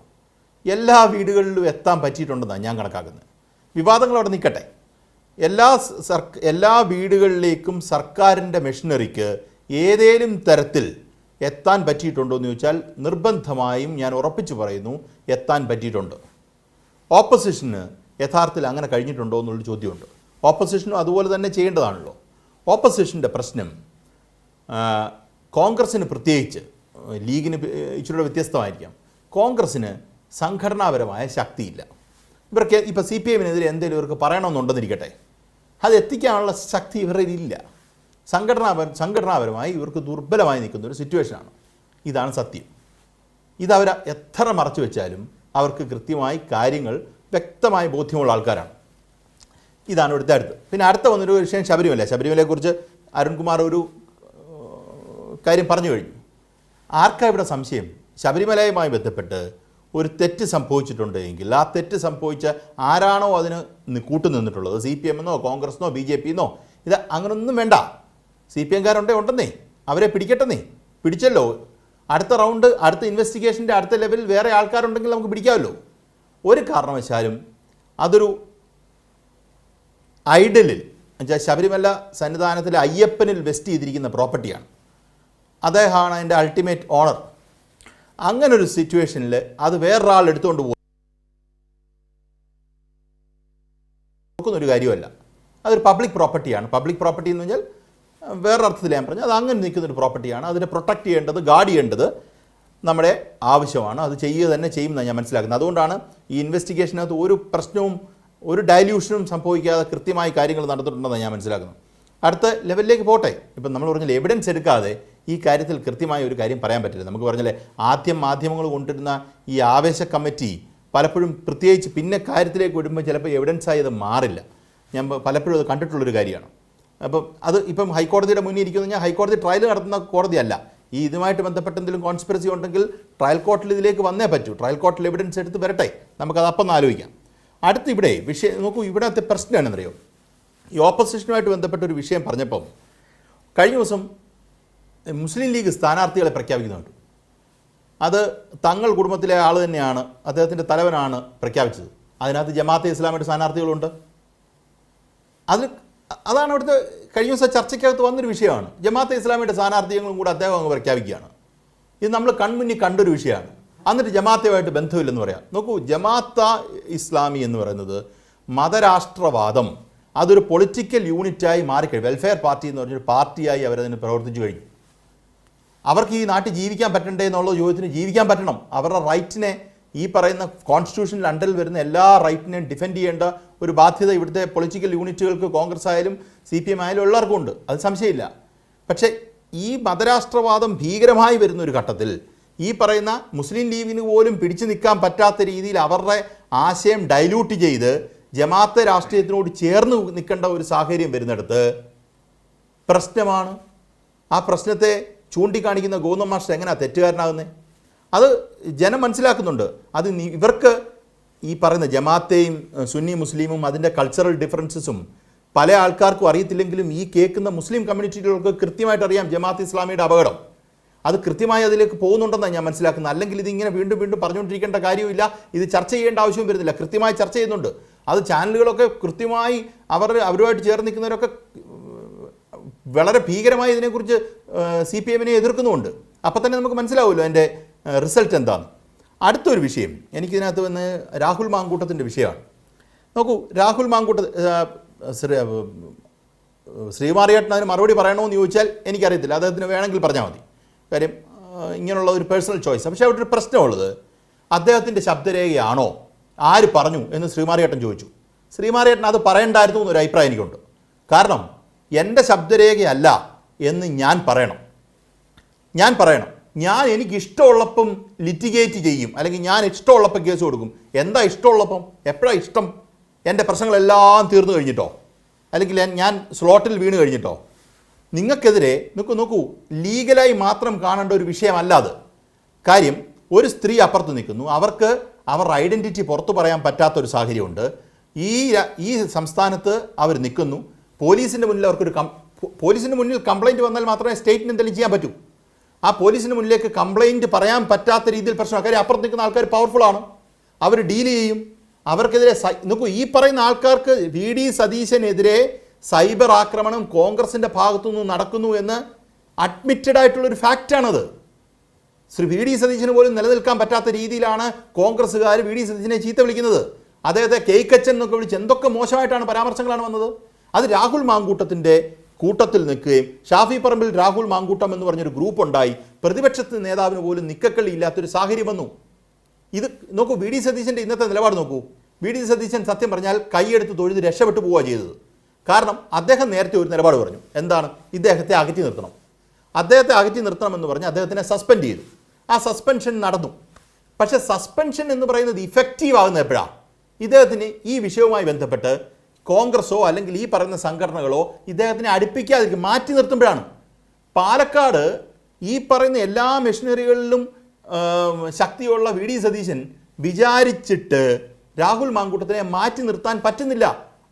എല്ലാ വീടുകളിലും എത്താൻ പറ്റിയിട്ടുണ്ടെന്നാണ് ഞാൻ കണക്കാക്കുന്നത്. വിവാദങ്ങൾ അവിടെ നിൽക്കട്ടെ. എല്ലാ വീടുകളിലേക്കും സർക്കാരിൻ്റെ മെഷീനറിക്ക് ഏതേലും തരത്തിൽ എത്താൻ പറ്റിയിട്ടുണ്ടോ എന്ന് ചോദിച്ചാൽ നിർബന്ധമായും ഞാൻ ഉറപ്പിച്ചു പറയുന്നു, എത്താൻ പറ്റിയിട്ടുണ്ട്. ഓപ്പോസിഷന് യഥാർത്ഥത്തിൽ അങ്ങനെ കഴിഞ്ഞിട്ടുണ്ടോ എന്നുള്ളൊരു ചോദ്യമുണ്ട്. ഓപ്പോസിഷനും അതുപോലെ തന്നെ ചെയ്യേണ്ടതാണല്ലോ. ഓപ്പോസിഷൻ്റെ പ്രശ്നം കോൺഗ്രസ്സിന്, പ്രത്യേകിച്ച് ലീഗിന് ഇച്ചിരി വ്യത്യസ്തമായിരിക്കാം, കോൺഗ്രസ്സിന് സംഘടനാപരമായ ശക്തിയില്ല. ഇവർക്ക് ഇപ്പോൾ CPM-നെതിരെ എന്തെങ്കിലും ഇവർക്ക് പറയണമെന്നുണ്ടെന്നിരിക്കട്ടെ, അത് എത്തിക്കാനുള്ള ശക്തി ഇവരിൽ ഇല്ല. സംഘടനാപരമായി ഇവർക്ക് ദുർബലമായി നിൽക്കുന്ന ഒരു സിറ്റുവേഷനാണ്. ഇതാണ് സത്യം. ഇതവർ എത്ര മറച്ചു വെച്ചാലും അവർക്ക് കൃത്യമായി കാര്യങ്ങൾ വ്യക്തമായി ബോധ്യമുള്ള ആൾക്കാരാണ്. ഇതാണ് ഇവിടുത്തെ അടുത്ത്. പിന്നെ അടുത്ത വന്നൊരു വിഷയം ശബരിമലയെക്കുറിച്ച് അരുൺകുമാർ ഒരു കാര്യം പറഞ്ഞു കഴിഞ്ഞു. ആർക്കാ ഇവിടെ സംശയം? ശബരിമലയുമായി ബന്ധപ്പെട്ട് ഒരു തെറ്റ് സംഭവിച്ചിട്ടുണ്ട് എങ്കിൽ ആ തെറ്റ് സംഭവിച്ച ആരാണോ അതിന് കൂട്ടുനിന്നിട്ടുള്ളത്, CPM എന്നോ കോൺഗ്രസ്ന്നോ BJP എന്നോ, ഇത് അങ്ങനൊന്നും വേണ്ട. CPM ഉണ്ടെന്നേ, അവരെ പിടിക്കട്ടെന്നേ, പിടിച്ചല്ലോ. അടുത്ത റൗണ്ട്, അടുത്ത ഇൻവെസ്റ്റിഗേഷൻ്റെ അടുത്ത ലെവലിൽ വേറെ ആൾക്കാരുണ്ടെങ്കിൽ നമുക്ക് പിടിക്കാമല്ലോ. ഒരു കാരണവശാലും അതൊരു ഐഡലിൽ എന്നുവെച്ചാൽ ശബരിമല സന്നിധാനത്തിലെ അയ്യപ്പനിൽ വെസ്റ്റ് ചെയ്തിരിക്കുന്ന പ്രോപ്പർട്ടിയാണ്, അദ്ദേഹമാണ് അതിൻ്റെ അൾട്ടിമേറ്റ് ഓണർ. അങ്ങനൊരു സിറ്റുവേഷനിൽ അത് വേറൊരാൾ എടുത്തുകൊണ്ട് പോകുന്നൊരു കാര്യമല്ല. അതൊരു പബ്ലിക് പ്രോപ്പർട്ടിയാണ്. പബ്ലിക് പ്രോപ്പർട്ടി എന്ന് പറഞ്ഞാൽ വേറൊരർത്ഥത്തിൽ ഞാൻ പറഞ്ഞു, അത് അങ്ങനെ നിൽക്കുന്നൊരു പ്രോപ്പർട്ടിയാണ്. അതിനെ പ്രൊട്ടക്റ്റ് ചെയ്യേണ്ടത്, ഗാർഡ് ചെയ്യേണ്ടത് നമ്മുടെ ആവശ്യമാണ്. അത് ചെയ്യുക തന്നെ ചെയ്യുമെന്നാണ് ഞാൻ മനസ്സിലാക്കുന്നത്. അതുകൊണ്ടാണ് ഈ ഇൻവെസ്റ്റിഗേഷനകത്ത് ഒരു പ്രശ്നവും ഒരു ഡയല്യൂഷനും സംഭവിക്കാതെ കൃത്യമായി കാര്യങ്ങൾ നടന്നിട്ടുണ്ടെന്നാണ് ഞാൻ മനസ്സിലാക്കുന്നത്. അടുത്ത ലെവലിലേക്ക് പോട്ടെ. ഇപ്പം നമ്മൾ പറഞ്ഞാൽ എവിഡൻസ് എടുക്കാതെ ഈ കാര്യത്തിൽ കൃത്യമായ ഒരു കാര്യം പറയാൻ പറ്റില്ല. നമുക്ക് പറഞ്ഞാലേ ആദ്യം മാധ്യമങ്ങൾ കൊണ്ടിരുന്ന ഈ ആവേശ കമ്മിറ്റി പലപ്പോഴും പ്രത്യേകിച്ച് പിന്നെ കാര്യത്തിലേക്ക് വിടുമ്പോൾ ചിലപ്പോൾ എവിഡൻസായി അത് മാറില്ല. ഞാൻ പലപ്പോഴും അത് കണ്ടിട്ടുള്ളൊരു കാര്യമാണ്. അപ്പം അത് ഇപ്പം ഹൈക്കോടതിയുടെ മുന്നിൽ ഇരിക്കുന്നു കഴിഞ്ഞാൽ ഹൈക്കോടതി ട്രയൽ നടത്തുന്ന കോടതിയല്ല. ഈ ഇതുമായിട്ട് ബന്ധപ്പെട്ട എന്തെങ്കിലും കോൺസ്പിറസി ഉണ്ടെങ്കിൽ ട്രയൽ കോർട്ടിൽ ഇതിലേക്ക് വന്നേ പറ്റൂ. ട്രയൽ കോർട്ടിൽ എവിഡൻസ് എടുത്ത് വരട്ടെ, നമുക്കത് അപ്പം ആലോചിക്കാം. അടുത്ത് ഇവിടെ വിഷയം നോക്കൂ. ഇവിടത്തെ പ്രശ്നമാണെന്നറിയോ, ഈ ഓപ്പോസിഷനുമായിട്ട് ബന്ധപ്പെട്ട ഒരു വിഷയം പറഞ്ഞപ്പം കഴിഞ്ഞ ദിവസം മുസ്ലിം ലീഗ് സ്ഥാനാർത്ഥികളെ പ്രഖ്യാപിക്കുന്നുണ്ട്. അത് തങ്ങൾ കുടുംബത്തിലെ ആൾ തന്നെയാണ്, അദ്ദേഹത്തിൻ്റെ തലവനാണ് പ്രഖ്യാപിച്ചത്. അതിനകത്ത് ജമാഅത്തെ ഇസ്ലാമിയുടെ സ്ഥാനാർത്ഥികളുണ്ട്. അതാണ് അവിടുത്തെ കഴിഞ്ഞ ദിവസം ചർച്ചയ്ക്കകത്ത് വന്നൊരു വിഷയമാണ്. ജമാഅത്തെ ഇസ്ലാമിയുടെ സ്ഥാനാർത്ഥികളും കൂടെ അദ്ദേഹം അങ്ങ് പ്രഖ്യാപിക്കുകയാണ്. ഇത് നമ്മൾ കൺമുന്നിൽ കണ്ടൊരു വിഷയമാണ്. എന്നിട്ട് ജമാഅത്തുമായിട്ട് ബന്ധമില്ലെന്ന് പറയാം. നോക്കൂ, ജമാഅത്ത ഇസ്ലാമി എന്ന് പറയുന്നത് മതരാഷ്ട്രവാദം, അതൊരു പൊളിറ്റിക്കൽ യൂണിറ്റായി മാറിക്കഴിഞ്ഞു. വെൽഫെയർ പാർട്ടി എന്ന് പറഞ്ഞൊരു പാർട്ടിയായി അവരതിന് പ്രവർത്തിച്ചു കഴിഞ്ഞു. അവർക്ക് ഈ നാട്ടിൽ ജീവിക്കാൻ പറ്റണ്ടേ എന്നുള്ള ചോദ്യത്തിന് ജീവിക്കാൻ പറ്റണം. അവരുടെ റൈറ്റിനെ, ഈ പറയുന്ന കോൺസ്റ്റിറ്റ്യൂഷനിൽ അണ്ടറിൽ വരുന്ന എല്ലാ റൈറ്റിനെയും ഡിഫെൻഡ് ചെയ്യേണ്ട ഒരു ബാധ്യത ഇവിടുത്തെ പൊളിറ്റിക്കൽ യൂണിറ്റുകൾക്ക്, കോൺഗ്രസ് ആയാലും CPM ആയാലും എല്ലാവർക്കും ഉണ്ട്, അത് സംശയമില്ല. പക്ഷേ ഈ മതരാഷ്ട്രവാദം ഭീകരമായി വരുന്ന ഒരു ഘട്ടത്തിൽ ഈ പറയുന്ന മുസ്ലിം ലീഗിന് പോലും പിടിച്ചു നിൽക്കാൻ പറ്റാത്ത രീതിയിൽ അവരുടെ ആശയം ഡൈല്യൂട്ട് ചെയ്ത് ജമാഅത്തെ രാഷ്ട്രീയത്തിനോട് ചേർന്ന് നിൽക്കേണ്ട ഒരു സാഹചര്യം വരുന്നിടത്ത് പ്രശ്നമാണ്. ആ പ്രശ്നത്തെ ചൂണ്ടിക്കാണിക്കുന്ന ഗോവിന്ദൻ മാസ്റ്റർ എങ്ങനെയാണ് തെറ്റുകാരനാകുന്നത്? അത് ജനം മനസ്സിലാക്കുന്നുണ്ട്. അത് ഇവർക്ക് ഈ പറയുന്ന ജമാഅത്തെയും സുന്നി മുസ്ലിമും അതിൻ്റെ കൾച്ചറൽ ഡിഫറൻസസും പല ആൾക്കാർക്കും അറിയത്തില്ലെങ്കിലും ഈ കേൾക്കുന്ന മുസ്ലിം കമ്മ്യൂണിറ്റികൾക്ക് കൃത്യമായിട്ട് അറിയാം ജമാഅത്ത് ഇസ്ലാമിയുടെ അപകടം. അത് കൃത്യമായി അതിലേക്ക് പോകുന്നുണ്ടെന്നാണ് ഞാൻ മനസ്സിലാക്കുന്നത്. അല്ലെങ്കിൽ ഇതിങ്ങനെ വീണ്ടും വീണ്ടും പറഞ്ഞുകൊണ്ടിരിക്കേണ്ട കാര്യമില്ല, ഇത് ചർച്ച ചെയ്യേണ്ട ആവശ്യവും വരുന്നില്ല. കൃത്യമായി ചർച്ച ചെയ്യുന്നുണ്ട്. അത് ചാനലുകളൊക്കെ കൃത്യമായി അവരുമായിട്ട് ചേർന്ന് നിൽക്കുന്നവരൊക്കെ വളരെ ഭീകരമായി ഇതിനെക്കുറിച്ച് CPM-നെ എതിർക്കുന്നുമുണ്ട്. അപ്പം തന്നെ നമുക്ക് മനസ്സിലാവുമല്ലോ അതിൻ്റെ റിസൾട്ട് എന്താണ്. അടുത്തൊരു വിഷയം എനിക്കിതിനകത്ത് വന്ന് രാഹുൽ മാങ്കൂട്ടത്തിൻ്റെ വിഷയമാണ്. നോക്കൂ, രാഹുൽ മാങ്കൂട്ട ശ്രീമാറിയേട്ടൻ അതിന് മറുപടി പറയണമെന്ന് ചോദിച്ചാൽ എനിക്കറിയത്തില്ല, അദ്ദേഹത്തിന് വേണമെങ്കിൽ പറഞ്ഞാൽ മതി. കാര്യം ഇങ്ങനെയുള്ള ഒരു പേഴ്സണൽ ചോയ്സ്. പക്ഷേ അവിടെ ഒരു പ്രശ്നമുള്ളത്, അദ്ദേഹത്തിൻ്റെ ശബ്ദരേഖയാണോ, ആര് പറഞ്ഞു എന്ന് ശ്രീമാറിയേട്ടൻ ചോദിച്ചു. ശ്രീമാറിയേട്ടൻ അത് പറയണ്ടായിരുന്നു എന്നൊരു അഭിപ്രായം എനിക്കുണ്ട്. കാരണം എൻ്റെ ശബ്ദരേഖയല്ല എന്ന് ഞാൻ പറയണം. ഞാൻ എനിക്കിഷ്ടമുള്ളപ്പം ലിറ്റിഗേറ്റ് ചെയ്യും, അല്ലെങ്കിൽ ഞാൻ ഇഷ്ടമുള്ളപ്പം കേസ് കൊടുക്കും. എന്താ ഇഷ്ടമുള്ളപ്പം? എപ്പോഴാണ് ഇഷ്ടം? എൻ്റെ പ്രശ്നങ്ങളെല്ലാം തീർന്നു കഴിഞ്ഞിട്ടോ, അല്ലെങ്കിൽ ഞാൻ സ്ലോട്ടിൽ വീണ് കഴിഞ്ഞിട്ടോ? നിങ്ങൾക്കെതിരെ നോക്കൂ, ലീഗലായി മാത്രം കാണേണ്ട ഒരു വിഷയമല്ല അത്. കാര്യം ഒരു സ്ത്രീ അപ്പുറത്ത് നിൽക്കുന്നു, അവർക്ക് അവരുടെ ഐഡൻറ്റിറ്റി പുറത്തു പറയാൻ പറ്റാത്തൊരു സാഹചര്യമുണ്ട്. ഈ സംസ്ഥാനത്ത് അവർ നിൽക്കുന്നു. പോലീസിൻ്റെ മുന്നിൽ കംപ്ലയിൻറ്റ് വന്നാൽ മാത്രമേ സ്റ്റേറ്റിന് എന്തെങ്കിലും ചെയ്യാൻ പറ്റൂ. ആ പോലീസിന് മുന്നിലേക്ക് കംപ്ലയിൻറ്റ് പറയാൻ പറ്റാത്ത രീതിയിൽ പ്രശ്നം. കാര്യം അപ്പുറത്ത് നിൽക്കുന്ന ആൾക്കാർ പവർഫുള്ളാണ്, അവർ ഡീൽ ചെയ്യും. അവർക്കെതിരെ നോക്കൂ, ഈ പറയുന്ന ആൾക്കാർക്ക് VD സതീശനെതിരെ സൈബർ ആക്രമണം കോൺഗ്രസിൻ്റെ ഭാഗത്തുനിന്ന് നടക്കുന്നു എന്ന് അഡ്മിറ്റഡ് ആയിട്ടുള്ളൊരു ഫാക്റ്റാണത്. ശ്രീ VD സതീശന് പോലും നിലനിൽക്കാൻ പറ്റാത്ത രീതിയിലാണ് കോൺഗ്രസ്സുകാർ VD സതീശനെ ചീത്ത വിളിക്കുന്നത്. അദ്ദേഹത്തെ കേക്കച്ചൻ എന്നൊക്കെ വിളിച്ച് എന്തൊക്കെ മോശമായിട്ടാണ് പരാമർശങ്ങളാണ് വന്നത്. അത് രാഹുൽ മാങ്കൂട്ടത്തിൻ്റെ കൂട്ടത്തിൽ നിൽക്കുകയും ഷാഫി പറമ്പിൽ രാഹുൽ മാങ്കൂട്ടം എന്ന് പറഞ്ഞൊരു ഗ്രൂപ്പ് ഉണ്ടായി. പ്രതിപക്ഷത്തെ നേതാവിന് പോലും നിക്കക്കളി ഇല്ലാത്തൊരു സാഹചര്യം വന്നു. ഇത് നോക്കൂ, VD സതീശൻ്റെ ഇന്നത്തെ നിലപാട് നോക്കൂ. VD സതീശൻ സത്യം പറഞ്ഞാൽ കൈയെടുത്ത് തൊഴുത് രക്ഷപ്പെട്ടു പോവുക ചെയ്തത്. കാരണം അദ്ദേഹം നേരത്തെ ഒരു നിലപാട് പറഞ്ഞു. എന്താണ്? ഇദ്ദേഹത്തെ അകറ്റി നിർത്തണം. അദ്ദേഹത്തെ അകറ്റി നിർത്തണമെന്ന് പറഞ്ഞ് അദ്ദേഹത്തിനെ സസ്പെൻഡ് ചെയ്തു. ആ സസ്പെൻഷൻ നടന്നു. പക്ഷേ സസ്പെൻഷൻ എന്ന് പറയുന്നത് ഇഫക്റ്റീവ് ആകുന്നത് എപ്പോഴാണ്? ഇദ്ദേഹത്തിന് ഈ വിഷയവുമായി ബന്ധപ്പെട്ട് കോൺഗ്രസോ അല്ലെങ്കിൽ ഈ പറയുന്ന സംഘടനകളോ ഇദ്ദേഹത്തിനെ അടുപ്പിക്കാതിരിക്കും, മാറ്റി നിർത്തുമ്പോഴാണ്. പാലക്കാട് ഈ പറയുന്ന എല്ലാ മെഷീനറികളിലും ശക്തിയുള്ള വി ഡി സതീശൻ വിചാരിച്ചിട്ട് രാഹുൽ മാങ്കൂട്ടത്തിനെ മാറ്റി നിർത്താൻ പറ്റുന്നില്ല.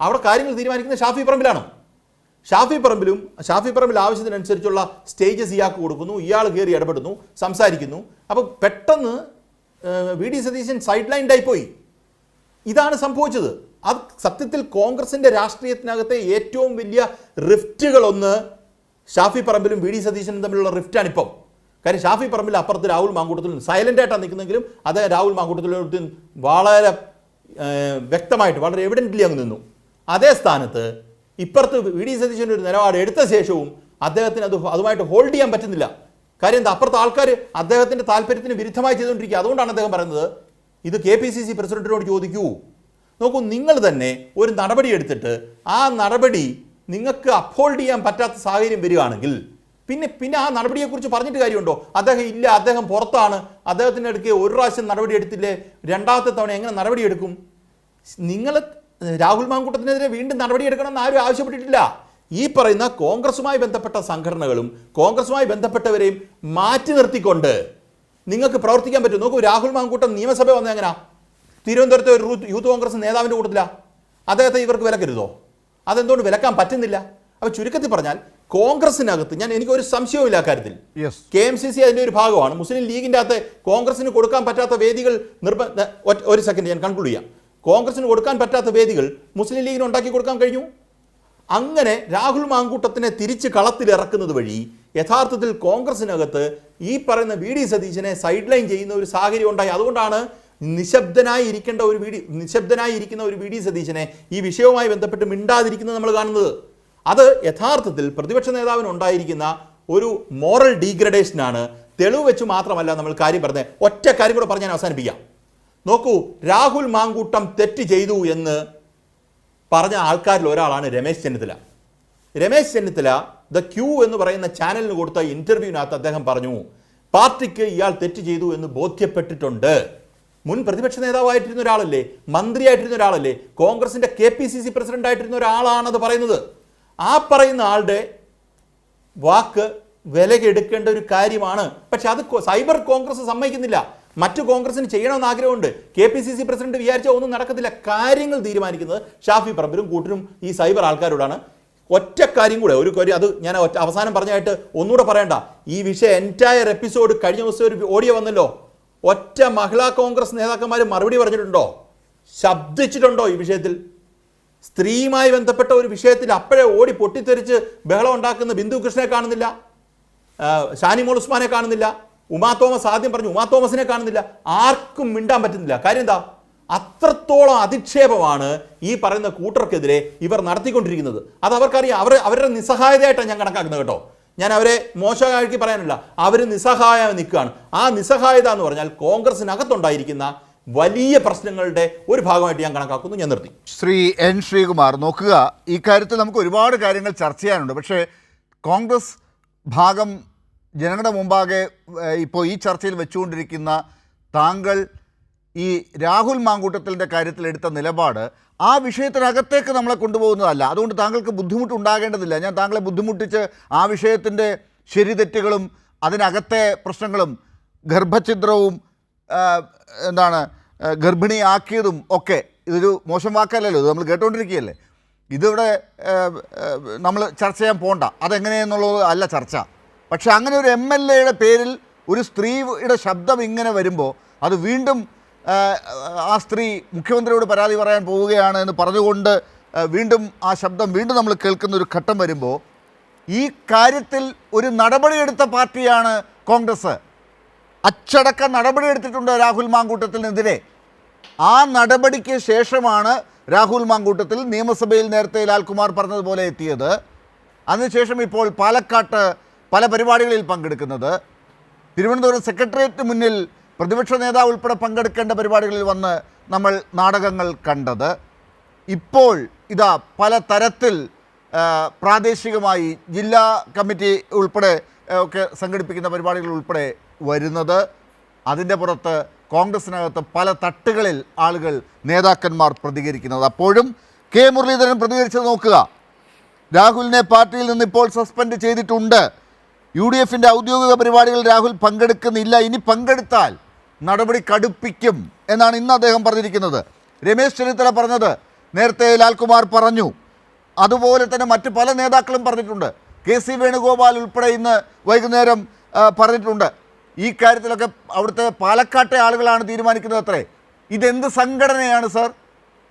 അവിടെ കാര്യങ്ങൾ തീരുമാനിക്കുന്നത് ഷാഫി പറമ്പിലാണ്. ഷാഫി പറമ്പിൽ ആവശ്യത്തിനനുസരിച്ചുള്ള സ്റ്റേജസ് ഇയാൾക്ക് കൊടുക്കുന്നു, ഇയാൾ കയറി ഇടപെടുന്നു, സംസാരിക്കുന്നു. അപ്പോൾ പെട്ടെന്ന് വി ഡി സതീശൻ സൈഡ് ലൈൻഡായി പോയി. ഇതാണ് സംഭവിച്ചത്. അത് സത്യത്തിൽ കോൺഗ്രസിൻ്റെ രാഷ്ട്രീയത്തിനകത്തെ ഏറ്റവും വലിയ റിഫ്റ്റുകളൊന്ന് ഷാഫി പറമ്പിലും വി ഡി സതീശനും തമ്മിലുള്ള റിഫ്റ്റാണിപ്പം. കാര്യം ഷാഫി പറമ്പിൽ അപ്പുറത്ത് രാഹുൽ മാങ്കൂട്ടത്തിലും സൈലൻ്റായിട്ടാണ് നിൽക്കുന്നെങ്കിലും അത് രാഹുൽ മാങ്കൂട്ടത്തിലും വളരെ വ്യക്തമായിട്ട് വളരെ എവിഡൻ്റ്ലി അങ്ങ് നിന്നു. അതേ സ്ഥാനത്ത് ഇപ്പുറത്ത് വി ഡി സതീശൻ്റെ ഒരു നിലപാട് എടുത്ത ശേഷവും അദ്ദേഹത്തിന് അതുമായിട്ട് ഹോൾഡ് ചെയ്യാൻ പറ്റുന്നില്ല. കാര്യം എന്താ, അപ്പുറത്തെ ആൾക്കാർ അദ്ദേഹത്തിൻ്റെ താല്പര്യത്തിന് വിരുദ്ധമായി ചെയ്തുകൊണ്ടിരിക്കുക. അതുകൊണ്ടാണ് അദ്ദേഹം പറയുന്നത് ഇത് KPCC പ്രസിഡന്റിനോട് ചോദിക്കൂ. നോക്കൂ, നിങ്ങൾ തന്നെ ഒരു നടപടി എടുത്തിട്ട് ആ നടപടി നിങ്ങൾക്ക് അപ്ഹോൾഡ് ചെയ്യാൻ പറ്റാത്ത സാഹചര്യം വരികയാണെങ്കിൽ പിന്നെ ആ നടപടിയെക്കുറിച്ച് പറഞ്ഞിട്ട് കാര്യമുണ്ടോ? അദ്ദേഹം പുറത്താണ്, അദ്ദേഹത്തിൻ്റെ അടുക്ക് ഒരു പ്രാവശ്യം നടപടി എടുത്തില്ലേ, രണ്ടാമത്തെ തവണ എങ്ങനെ നടപടി എടുക്കും? നിങ്ങൾ രാഹുൽ മാങ്കൂട്ടത്തിനെതിരെ വീണ്ടും നടപടിയെടുക്കണമെന്ന് ആരും ആവശ്യപ്പെട്ടിട്ടില്ല. ഈ പറയുന്ന കോൺഗ്രസുമായി ബന്ധപ്പെട്ട സംഘടനകളും കോൺഗ്രസുമായി ബന്ധപ്പെട്ടവരെയും മാറ്റി നിർത്തിക്കൊണ്ട് നിങ്ങൾക്ക് പ്രവർത്തിക്കാൻ പറ്റും. നോക്കൂ, രാഹുൽ മാങ്കൂട്ടം നിയമസഭ വന്നത് എങ്ങനെയാ? തിരുവനന്തപുരത്തെ ഒരു യൂത്ത് കോൺഗ്രസ് നേതാവിൻ്റെ കൂട്ടത്തിലാണ്. അദ്ദേഹത്തെ ഇവർക്ക് വിലക്കരുതോ? അതെന്തുകൊണ്ട് വിലക്കാൻ പറ്റുന്നില്ല? അപ്പോൾ ചുരുക്കത്തിൽ പറഞ്ഞാൽ കോൺഗ്രസിനകത്ത് എനിക്കൊരു സംശയവുമില്ല കാര്യത്തിൽ. KMCC അതിൻ്റെ ഒരു ഭാഗമാണ്. മുസ്ലിം ലീഗിൻ്റെ അകത്ത് കോൺഗ്രസിന് കൊടുക്കാൻ പറ്റാത്ത വേദികൾ ഒരു സെക്കൻഡ് ഞാൻ കൺക്ലൂഡ് ചെയ്യാം. കോൺഗ്രസിന് കൊടുക്കാൻ പറ്റാത്ത വേദികൾ മുസ്ലിം ലീഗിന് ഉണ്ടാക്കി കൊടുക്കാൻ കഴിഞ്ഞു. അങ്ങനെ രാഹുൽ മാങ്കൂട്ടത്തിനെ തിരിച്ച് കളത്തിലിറക്കുന്നത് വഴി യഥാർത്ഥത്തിൽ കോൺഗ്രസിനകത്ത് ഈ പറയുന്ന വി ഡി സതീശനെ സൈഡ് ലൈൻ ചെയ്യുന്ന ഒരു സാഹചര്യം ഉണ്ടായി. അതുകൊണ്ടാണ് നിശബ്ദനായി ഇരിക്കുന്ന ഒരു വി ഡി സതീശനെ ഈ വിഷയവുമായി ബന്ധപ്പെട്ട് മിണ്ടാതിരിക്കുന്നത് നമ്മൾ കാണുന്നത്. അത് യഥാർത്ഥത്തിൽ പ്രതിപക്ഷ നേതാവിന് ഉണ്ടായിരിക്കുന്ന ഒരു മോറൽ ഡീഗ്രഡേഷനാണ്. തെളിവ് വെച്ച് മാത്രമല്ല നമ്മൾ കാര്യം പറഞ്ഞത്. ഒറ്റ കാര്യം കൂടെ പറഞ്ഞ് ഞാൻ അവസാനിപ്പിക്കാം. നോക്കൂ, രാഹുൽ മാങ്കൂട്ടം തെറ്റ് ചെയ്തു എന്ന് പറഞ്ഞ ആൾക്കാരിൽ ഒരാളാണ് രമേശ് ചെന്നിത്തല. ദ ക്യൂ എന്ന് പറയുന്ന ചാനലിന് കൊടുത്ത ഇന്റർവ്യൂവിനകത്ത് അദ്ദേഹം പറഞ്ഞു, പാർട്ടിക്ക് ഇയാൾ തെറ്റ് ചെയ്തു എന്ന് ബോധ്യപ്പെട്ടിട്ടുണ്ട്. മുൻ പ്രതിപക്ഷ നേതാവായിട്ടിരുന്ന ഒരാളല്ലേ, മന്ത്രിയായിട്ടിരുന്ന ഒരാളല്ലേ, കോൺഗ്രസിന്റെ KPCC പ്രസിഡന്റ് ആയിട്ടിരുന്ന ഒരാളാണത് പറയുന്നത്. ആ പറയുന്ന ആളുടെ വാക്ക് വിലക്കെടുക്കേണ്ട ഒരു കാര്യമാണ്. പക്ഷെ അത് സൈബർ കോൺഗ്രസ് സമ്മതിക്കുന്നില്ല. മറ്റു കോൺഗ്രസിന് ചെയ്യണമെന്ന് ആഗ്രഹമുണ്ട്. KPCC പ്രസിഡന്റ് വിചാരിച്ചാൽ ഒന്നും നടക്കത്തില്ല. കാര്യങ്ങൾ തീരുമാനിക്കുന്നത് ഷാഫി പറമ്പിലും കൂട്ടരും ഈ സൈബർ ആൾക്കാരോടാണ്. ഒറ്റ കാര്യം കൂടെ, ഒരു കാര്യം അത് ഞാൻ അവസാനം പറഞ്ഞായിട്ട് ഒന്നുകൂടെ പറയണ്ട. ഈ വിഷയം എൻറ്റയർ എപ്പിസോഡ് കഴിഞ്ഞ ദിവസം ഒരു ഓഡിയോ വന്നല്ലോ. ഒറ്റ മഹിളാ കോൺഗ്രസ് നേതാക്കന്മാർ മറുപടി പറഞ്ഞിട്ടുണ്ടോ? ശബ്ദിച്ചിട്ടുണ്ടോ ഈ വിഷയത്തിൽ? സ്ത്രീയുമായി ബന്ധപ്പെട്ട ഒരു വിഷയത്തിൽ അപ്പോഴേ ഓടി പൊട്ടിത്തെറിച്ച് ബഹളം ഉണ്ടാക്കുന്ന ബിന്ദു കൃഷ്ണനെ കാണുന്നില്ല, ഷാനിമോൾ ഉസ്മാനെ കാണുന്നില്ല, ഉമാ തോമസ് ആദ്യം പറഞ്ഞു, ഉമാ തോമസിനെ കാണുന്നില്ല. ആർക്കും മിണ്ടാൻ പറ്റുന്നില്ല. കാര്യം എന്താ? അത്രത്തോളം അധിക്ഷേപമാണ് ഈ പറയുന്ന കൂട്ടർക്കെതിരെ ഇവർ നടത്തിക്കൊണ്ടിരിക്കുന്നത്. അത് അവർക്കറിയാം. അവരുടെ നിസ്സഹായതയായിട്ടാണ് ഞാൻ കണക്കാക്കുന്നത് കേട്ടോ. ഞാൻ അവരെ മോശമാക്കി പറയാനില്ല. അവർ നിസ്സഹായം നിൽക്കുകയാണ്. ആ നിസ്സഹായത എന്ന് പറഞ്ഞാൽ കോൺഗ്രസിനകത്തുണ്ടായിരിക്കുന്ന വലിയ പ്രശ്നങ്ങളുടെ ഒരു ഭാഗമായിട്ട് ഞാൻ കണക്കാക്കുന്നു. ഞാൻ നിർത്തി. ശ്രീ N. ശ്രീകുമാർ, നോക്കുക, ഈ കാര്യത്തിൽ നമുക്ക് ഒരുപാട് കാര്യങ്ങൾ ചർച്ച ചെയ്യാനുണ്ട്. പക്ഷേ കോൺഗ്രസ് ഭാഗം ജനങ്ങളുടെ മുമ്പാകെ ഇപ്പോൾ ഈ ചർച്ചയിൽ വെച്ചുകൊണ്ടിരിക്കുന്ന താങ്കൾ ഈ രാഹുൽ മാങ്കൂട്ടത്തിൻ്റെ കാര്യത്തിൽ എടുത്ത നിലപാട് ആ വിഷയത്തിനകത്തേക്ക് നമ്മളെ കൊണ്ടുപോകുന്നതല്ല. അതുകൊണ്ട് താങ്കൾക്ക് ബുദ്ധിമുട്ടുണ്ടാകേണ്ടതില്ല. ഞാൻ താങ്കളെ ബുദ്ധിമുട്ടിച്ച് ആ വിഷയത്തിൻ്റെ ശരിതെറ്റുകളും അതിനകത്തെ പ്രശ്നങ്ങളും ഗർഭഛിദ്രവും ഗർഭിണിയാക്കിയതും ഒക്കെ, ഇതൊരു മോശം വാക്കല്ലല്ലോ, ഇത് നമ്മൾ കേട്ടുകൊണ്ടിരിക്കുകയല്ലേ. ഇതിവിടെ നമ്മൾ ചർച്ച ചെയ്യാൻ പോകണ്ട, അതെങ്ങനെയെന്നുള്ളത് അല്ല ചർച്ച. പക്ഷെ അങ്ങനെ ഒരു MLAയുടെ പേരിൽ ഒരു സ്ത്രീയുടെ ശബ്ദം ഇങ്ങനെ വരുമ്പോൾ അത് വീണ്ടും ആ സ്ത്രീ മുഖ്യമന്ത്രിയോട് പരാതി പറയാൻ പോവുകയാണ് എന്ന് പറഞ്ഞുകൊണ്ട് വീണ്ടും ആ ശബ്ദം വീണ്ടും നമ്മൾ കേൾക്കുന്ന ഒരു ഘട്ടം വരുമ്പോൾ ഈ കാര്യത്തിൽ ഒരു നടപടിയെടുത്ത പാർട്ടിയാണ് കോൺഗ്രസ്. അച്ചടക്ക നടപടിയെടുത്തിട്ടുണ്ട് രാഹുൽ മാങ്കൂട്ടത്തിനെതിരെ. ആ നടപടിക്ക് ശേഷമാണ് രാഹുൽ മാങ്കൂട്ടത്തിൽ നിയമസഭയിൽ നേരത്തെ ലാൽകുമാർ പറഞ്ഞതുപോലെ എത്തിയത്. അതിനുശേഷം ഇപ്പോൾ പാലക്കാട്ട് പല പരിപാടികളിൽ പങ്കെടുക്കുന്നത്, തിരുവനന്തപുരം സെക്രട്ടേറിയറ്റിന് മുന്നിൽ പ്രതിപക്ഷ നേതാവ് ഉൾപ്പെടെ പങ്കെടുക്കേണ്ട പരിപാടികളിൽ വന്ന് നമ്മൾ നാടകങ്ങൾ കണ്ടത്. ഇപ്പോൾ ഇതാ പല തരത്തിൽ പ്രാദേശികമായി ജില്ലാ കമ്മിറ്റി ഉൾപ്പെടെ ഒക്കെ സംഘടിപ്പിക്കുന്ന പരിപാടികൾ ഉൾപ്പെടെ വരുന്നത്. അതിൻ്റെ പുറത്ത് കോൺഗ്രസിനകത്ത് പല തട്ടുകളിൽ ആളുകൾ നേതാക്കന്മാർ പ്രതികരിക്കുന്നത്. അപ്പോഴും കെ മുരളീധരൻ പ്രതികരിച്ചത് നോക്കുക. രാഹുലിനെ പാർട്ടിയിൽ നിന്ന് ഇപ്പോൾ സസ്പെൻഡ് ചെയ്തിട്ടുണ്ട്. UDFിൻ്റെ ഔദ്യോഗിക പരിപാടികളിൽ രാഹുൽ പങ്കെടുക്കുന്നില്ല. ഇനി പങ്കെടുത്താൽ നടപടി കടുപ്പിക്കും എന്നാണ് ഇന്ന് അദ്ദേഹം പറഞ്ഞിരിക്കുന്നത്. രമേശ് ചെന്നിത്തല പറഞ്ഞത് നേരത്തെ ലാൽകുമാർ പറഞ്ഞു. അതുപോലെ തന്നെ മറ്റ് പല നേതാക്കളും പറഞ്ഞിട്ടുണ്ട്. KC വേണുഗോപാൽ ഉൾപ്പെടെ ഇന്ന് വൈകുന്നേരം പറഞ്ഞിട്ടുണ്ട്. ഈ കാര്യത്തിലൊക്കെ അവിടുത്തെ പാലക്കാട്ടെ ആളുകളാണ് തീരുമാനിക്കുന്നത് അത്രേ. ഇതെന്ത് സംഘടനയാണ് സർ?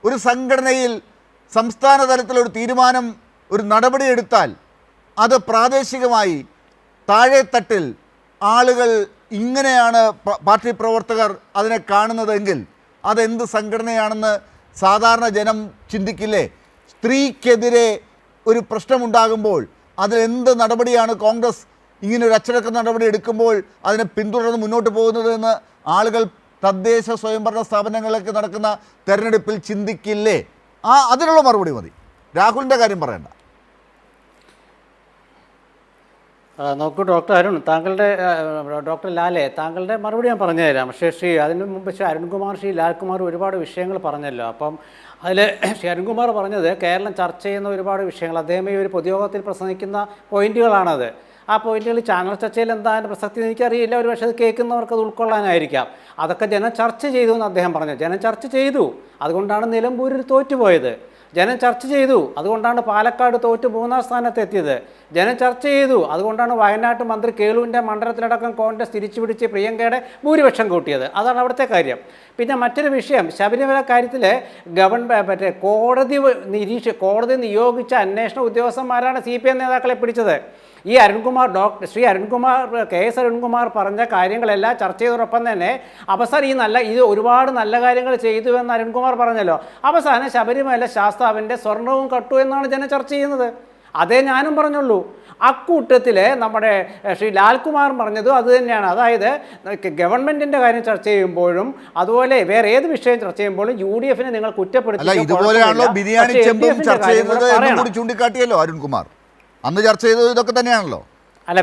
ഒരു സംഘടനയിൽ സംസ്ഥാന തലത്തിലൊരു തീരുമാനം, ഒരു നടപടി എടുത്താൽ അത് പ്രാദേശികമായി താഴെത്തട്ടിൽ ആളുകൾ ഇങ്ങനെയാണ് പാർട്ടി പ്രവർത്തകർ അതിനെ കാണുന്നതെങ്കിൽ അതെന്ത് സംഘടനയാണെന്ന് സാധാരണ ജനം ചിന്തിക്കില്ലേ? സ്ത്രീക്കെതിരെ ഒരു പ്രശ്നമുണ്ടാകുമ്പോൾ അതിലെന്ത് നടപടിയാണ് കോൺഗ്രസ് ഇങ്ങനൊരു അച്ചടക്ക നടപടി എടുക്കുമ്പോൾ അതിനെ പിന്തുടർന്ന് മുന്നോട്ട് പോകുന്നതെന്ന് ആളുകൾ തദ്ദേശ സ്വയംഭരണ സ്ഥാപനങ്ങളിലേക്ക് നടക്കുന്ന തെരഞ്ഞെടുപ്പിൽ ചിന്തിക്കില്ലേ? അതിനുള്ള മറുപടി മതി. രാഹുലിൻ്റെ കാര്യം പറയണ്ട. നോക്കൂ ഡോക്ടർ അരുൺ, ഡോക്ടർ ലാലെ, താങ്കളുടെ മറുപടി ഞാൻ പറഞ്ഞു തരാം. പക്ഷേ അതിന് മുമ്പ് അരുൺകുമാർ, ലാൽകുമാർ ഒരുപാട് വിഷയങ്ങൾ പറഞ്ഞല്ലോ. അപ്പം അതിൽ അരുൺകുമാർ പറഞ്ഞത് കേരളം ചർച്ച ചെയ്യുന്ന ഒരുപാട് വിഷയങ്ങൾ, അദ്ദേഹം ഈ ഒരു പൊതുയോഗത്തിൽ പ്രസംഗിക്കുന്ന പോയിന്റുകളാണത്. ആ പോയിന്റുകൾ ചാനൽ ചർച്ചയിൽ എന്താണെന്ന് പ്രസക്തി എനിക്കറിയില്ല. ഒരു പക്ഷേ അത് കേൾക്കുന്നവർക്ക് അത് ഉൾക്കൊള്ളാനായിരിക്കാം. അതൊക്കെ ജനം ചർച്ച ചെയ്തു എന്ന് അദ്ദേഹം പറഞ്ഞു. ജനം ചർച്ച ചെയ്തു, അതുകൊണ്ടാണ് നിലമ്പൂരിൽ തോറ്റുപോയത്. ജനം ചർച്ച ചെയ്തു, അതുകൊണ്ടാണ് പാലക്കാട് തോറ്റ് 3-ാം സ്ഥാനത്തെത്തിയത്. ജനം ചർച്ച ചെയ്തു, അതുകൊണ്ടാണ് വയനാട്ട് മന്ത്രി കേളുവിൻ്റെ മണ്ഡലത്തിലടക്കം കോൺഗ്രസ് തിരിച്ചുപിടിച്ച് പ്രിയങ്കയുടെ ഭൂരിപക്ഷം കൂട്ടിയത്. അതാണ് അവിടുത്തെ കാര്യം. പിന്നെ മറ്റൊരു വിഷയം, ശബരിമല കാര്യത്തിൽ കോടതി നിയോഗിച്ച അന്വേഷണ ഉദ്യോഗസ്ഥന്മാരാണ് CPM നേതാക്കളെ പിടിച്ചത്. ഈ KS അരുൺകുമാർ പറഞ്ഞ കാര്യങ്ങളെല്ലാം ചർച്ച ചെയ്തതോടൊപ്പം തന്നെ അവസാനം ഇത് ഒരുപാട് നല്ല കാര്യങ്ങൾ ചെയ്തു എന്ന് അരുൺകുമാർ പറഞ്ഞല്ലോ. അവസാനം ശബരിമല ശാസ്താവിൻ്റെ സ്വർണവും കട്ടു എന്നാണ് ജനം ചർച്ച ചെയ്യുന്നത്. അതേ ഞാനും പറഞ്ഞുള്ളൂ. അക്കൂട്ടത്തിൽ നമ്മുടെ ലാൽകുമാർ പറഞ്ഞതും അത് തന്നെയാണ്. അതായത് ഗവൺമെൻറ്റിൻ്റെ കാര്യം ചർച്ച ചെയ്യുമ്പോഴും അതുപോലെ വേറെ ഏത് വിഷയം ചർച്ച ചെയ്യുമ്പോഴും UDFനെ നിങ്ങൾ കുറ്റപ്പെടുത്തി ഇതുപോലെയാണല്ലോ ബിരിയാണി ചെമ്പും ചർച്ച ചെയ്യുന്നത് എന്നും കൂടി ചൂണ്ടിക്കാട്ടിയല്ലോ അരുൺകുമാർ. അന്ന് ചർച്ച ചെയ്തത് ഇതൊക്കെ തന്നെയാണല്ലോ. അല്ല,